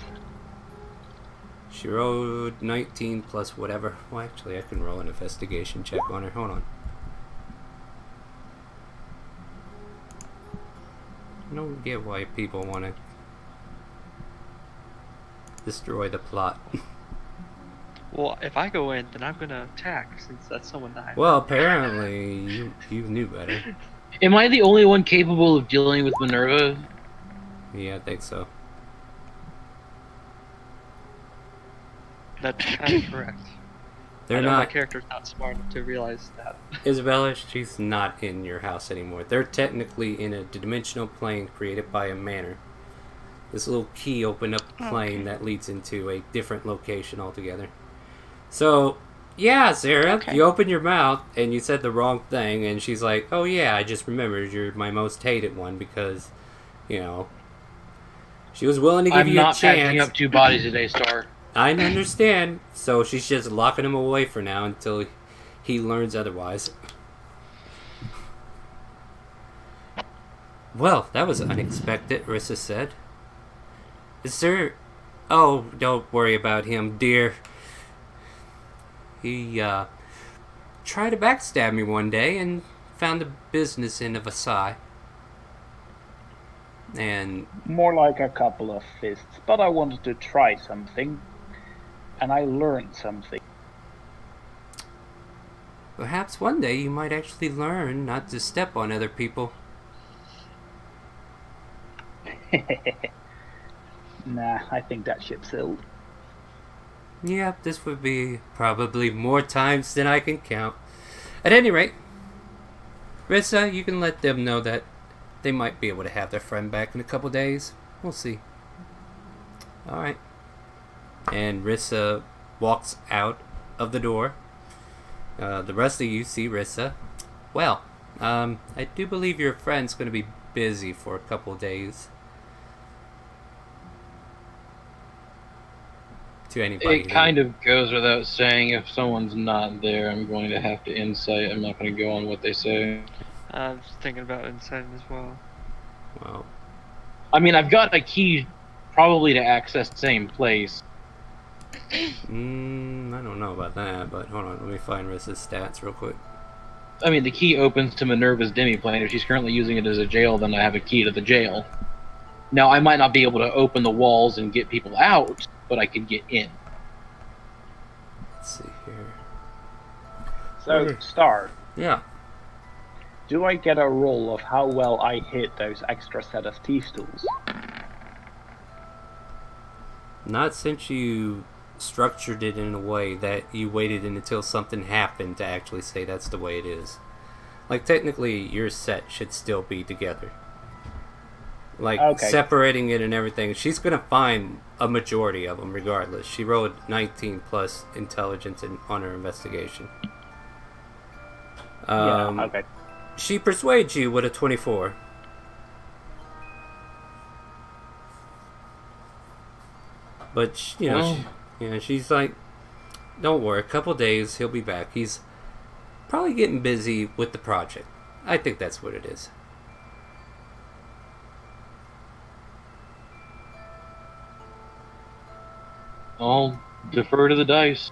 She rolled 19 plus whatever. Well, actually, I can roll an investigation check on her. Hold on. I don't get why people want to destroy the plot. Well, if I go in, then I'm gonna attack since that's someone that I Well, apparently you knew better. Am I the only one capable of dealing with Minerva? Yeah, I think so. That's kind of correct. They're I know my not... character's not smart enough to realize that. Isabella, she's not in your house anymore. They're technically in a dimensional plane created by a manor. This little key opened up a plane that leads into a different location altogether. So, yeah, Sarah, Okay. you opened your mouth and you said the wrong thing, and she's like, oh yeah, I just remembered you're my most hated one because, you know, she was willing to give I'm you a not packing chance. up 2 bodies today, Star. I understand. So she's just locking him away for now until he learns otherwise. Well, that was unexpected, Rissa said. Is there... Oh, don't worry about him, dear. He, tried to backstab me one day and found the business end of a sigh. And... More like a couple of fists, but I wanted to try something, and I learned something. perhaps one day you might actually learn not to step on other people. Nah, I think that ship sailed. Yep, this would be probably more times than I can count. At any rate, Rissa, you can let them know that they might be able to have their friend back in a couple days. We'll see. Alright. And Rissa walks out of the door. The rest of you see Rissa. Well, I do believe your friend's going to be busy for a couple days. To anybody. It kind of goes without saying, if someone's not there, I'm going to have to insight. I'm not going to go on what they say. I was thinking about insight as well. Well, I mean, I've got a key probably to access the same place. I don't know about that, but hold on, let me find Rissa's stats real quick. I mean, the key opens to Minerva's demiplane. If she's currently using it as a jail, then I have a key to the jail. Now, I might not be able to open the walls and get people out, but I could get in. Let's see here. So, Star, Yeah. do I get a roll of how well I hit those extra set of thieves' tools? Not since you structured it in a way that you waited until something happened to actually say that's the way it is. Like, technically, your set should still be together. Like, Okay. separating it and everything. She's going to find a majority of them regardless. She rolled 19 plus intelligence on her investigation. Yeah, okay. She persuades you with a 24. But, she's like, don't worry, a couple days, he'll be back. He's probably getting busy with the project. I think that's what it is. I'll defer to the dice.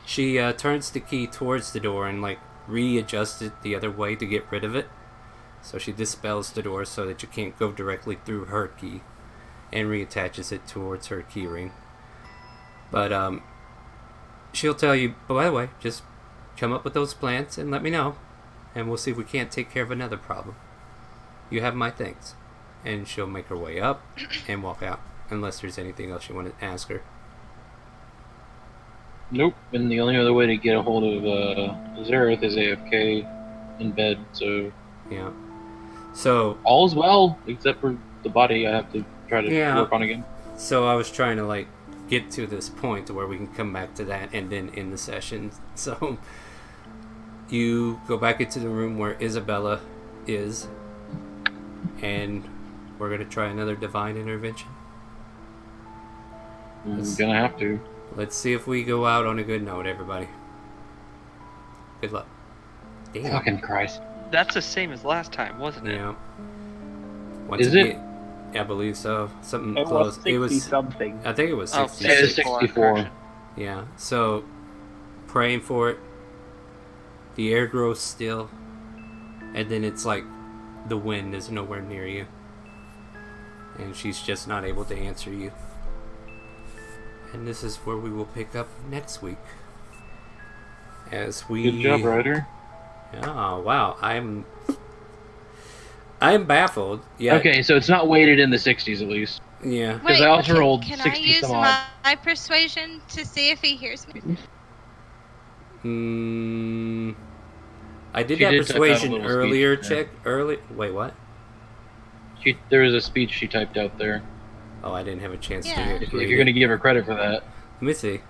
She turns the key towards the door and, readjusts it the other way to get rid of it. So she dispels the door so that you can't go directly through her key, and reattaches it towards her key ring. But, she'll tell you, by the way, just come up with those plans and let me know, and we'll see if we can't take care of another problem. You have my things. And she'll make her way up and walk out, unless there's anything else you want to ask her. Nope. And the only other way to get a hold of Zareth is AFK in bed, so... Yeah. So... All's well, except for the body I have to try to work on again. So I was trying to, get to this point to where we can come back to that and then end the session. So... You go back into the room where Isabella is, and we're going to try another divine intervention. I'm gonna have to. Let's see if we go out on a good note, everybody. Good luck. Damn. Fucking Christ. That's the same as last time, wasn't it? Yeah. Once Is it? I believe so. Something It close. was 60 something. I think it was Oh, 60. Yeah, it's 64. Yeah. So, praying for it. The air grows still. And then it's like the wind is nowhere near you. And she's just not able to answer you. And this is where we will pick up next week. As we... Good job, Ryder. Oh, wow. I'm baffled. Yeah. Okay, so it's not weighted in the 60s at least. Yeah. Because I also rolled can 60 I use some odd. my persuasion to see if he hears me? I did She that did type out a persuasion little earlier. speech, yeah. Wait, what? There was a speech she typed out there. Oh, I didn't have a chance Yeah. to If read you're it. gonna give her credit for that. Let me see.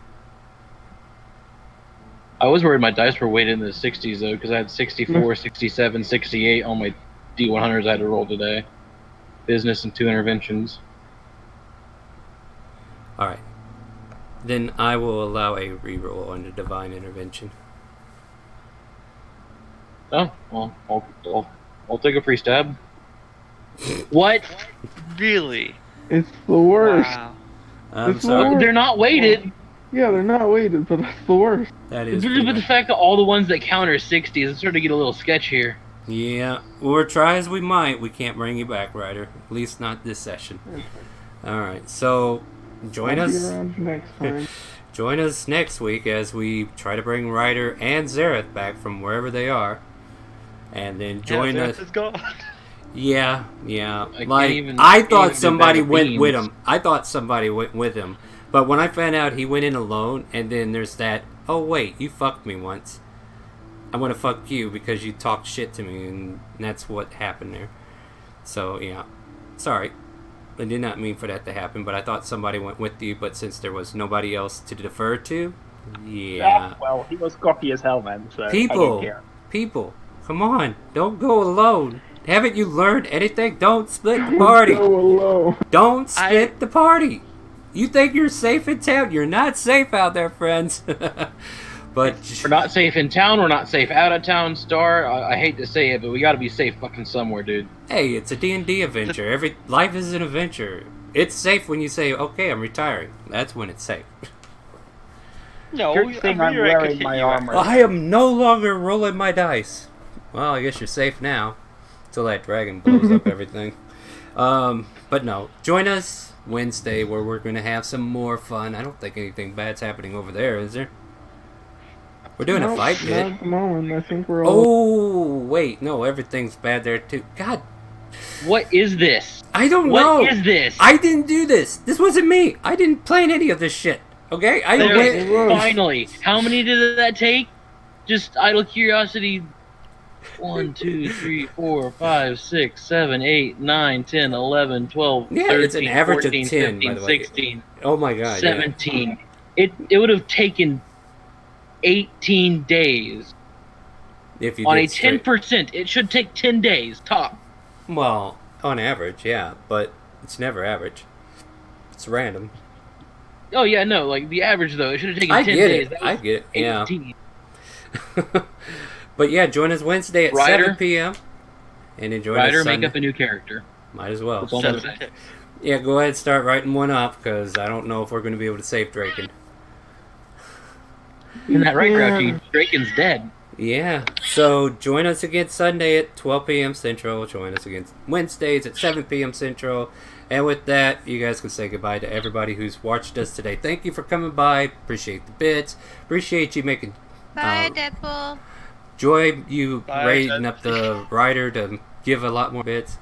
I was worried my dice were weighted in the 60s though, because I had 64, 67, 68 on my D100s I had to roll today. Business and 2 interventions. Alright. Then I will allow a reroll on the divine intervention. Oh, well, I'll take a free stab. What? Really? It's the worst. Wow. I'm It's sorry. Lord. They're not weighted. Yeah, they're not weighted, but that's the worst. That is. But pretty the much- fact that all the ones that count are 60s, it's starting to get a little sketch here. Yeah, we'll try as we might. We can't bring you back, Ryder. At least not this session. All right, so join I'll be us. around next time. Join us next week as we try to bring Ryder and Zareth back from wherever they are, and then join yeah, us. Zareth is gone. Yeah. I Like can't I even thought do somebody bag of went with beans. him. I thought somebody went with him, but when I found out he went in alone, and then there's that. Oh wait, you fucked me once. I'm gonna fuck you because you talked shit to me, and that's what happened there. So yeah, sorry. I did not mean for that to happen, but I thought somebody went with you, but since there was nobody else to defer to, yeah. Well, he was cocky as hell, man. So I People, don't care. people, come on, don't go alone. Haven't you learned anything? Don't split the party. Go alone. Don't split the party. You think you're safe in town? You're not safe out there, friends. But We're not safe in town, we're not safe out of town, Star. I hate to say it, but we gotta be safe fucking somewhere, dude. hey, it's a D&D adventure. Every life is an adventure. It's safe when you say, "Okay, I'm retiring." That's when it's safe. No, Good thing I'm I could wearing hit my you. armor. I am no longer rolling my dice. Well, I guess you're safe now, until that dragon blows up everything. But no, join us Wednesday where we're going to have some more fun. I don't think anything bad's happening over there, is there? We're doing a Nope, fight not pit. at the moment. I think we're all. Oh, wait, no, everything's bad there too. God, What is this? I don't know. What is this? I didn't do this. This wasn't me. I didn't plan any of this shit. Okay? I There- went. it was. Finally. How many did that take? Just idle curiosity. 1, 2, 3, 4, 5, 6, 7, 8, 9, 10, 11, 12, Yeah, 13, it's an average of 14, 10, by 15, the way. 16, Oh my god. Yeah. 17. It would have taken 18 days. If you On did a straight- 10%, it should take 10 days, top. Well, on average, yeah, but it's never average. It's random. Oh, yeah, no, like the average, though, it should have taken I 10 get days. it. That I was get it. Yeah. 18. But yeah, join us Wednesday at Ryder? 7 p.m. And then join Ryder, us make Sunday. up a new character. Might as well. That's all I'm So- saying. yeah, go ahead and start writing one up because I don't know if we're going to be able to save Draken. Isn't that right, Yeah. Grouchy? Draken's dead. Yeah, so join us again Sunday at 12 p.m. Central. Join us again Wednesdays at 7 p.m. Central. And with that, you guys can say goodbye to everybody who's watched us today. Thank you for coming by. Appreciate the bits. Appreciate you making Bye, Um, Deadpool. Joy, you Bye, raising Ted. up the Ryder to give a lot more bits.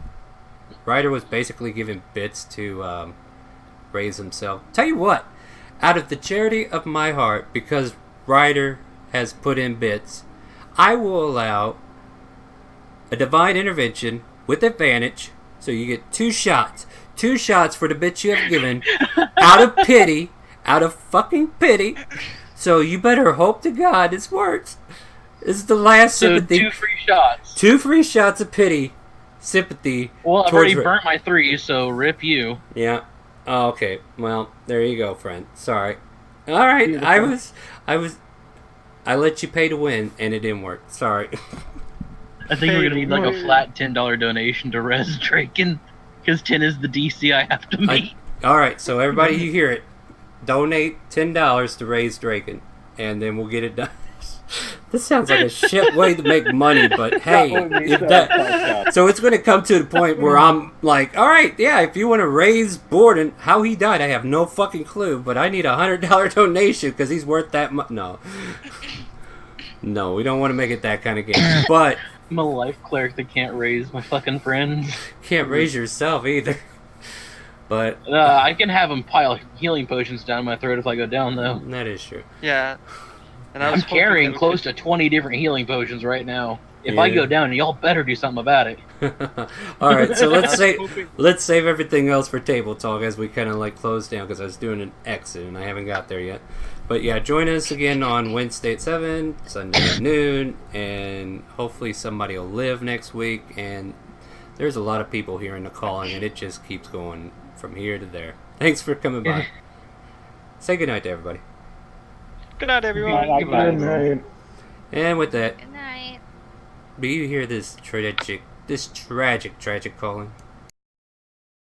Ryder was basically giving bits to raise himself. Tell you what, out of the charity of my heart, because Ryder has put in bits, I will allow a divine intervention with advantage, so you get 2 shots. 2 shots for the bits you have given, out of pity, out of fucking pity. So you better hope to God this works. This is the last So, sympathy. 2 free shots. 2 free shots of pity, sympathy. Well, I've towards already burnt my 3, so rip you. Yeah. Oh, okay. Well, there you go, friend. Sorry. All right. I let you pay to win, and it didn't work. Sorry. I think we're gonna need like a Hey, flat $10 donation to res Draken, because 10 is the DC I have to meet. All right. So everybody, you hear it. Donate $10 to raise Draken, and then we'll get it done. This sounds like a shit way to make money, but hey, That would be if so that, fucked up. so it's going to come to the point where I'm like, all right, yeah, if you want to raise Borden, how he died, I have no fucking clue, but I need a $100 donation because he's worth that much. No, we don't want to make it that kind of game, but I'm a life cleric that can't raise my fucking friends. can't raise yourself either. But I can have them pile healing potions down my throat if I go down, though. that is true. Yeah. And I I'm was hoping carrying that we close could- to 20 different healing potions right now. If I Yeah. go down, y'all better do something about it. All right, so I let's was say hoping- let's save everything else for table talk as we kind of like close down because I was doing an exit and I haven't got there yet. But yeah, join us again on Wednesday at 7, Sunday at noon, and hopefully somebody will live next week. And there's a lot of people here in the calling, and it just keeps going from here to there. Thanks for coming by. Say goodnight to everybody. Good night, everyone. Good night, Goodbye. Good night. And with that, Good night. do you hear this tragic calling?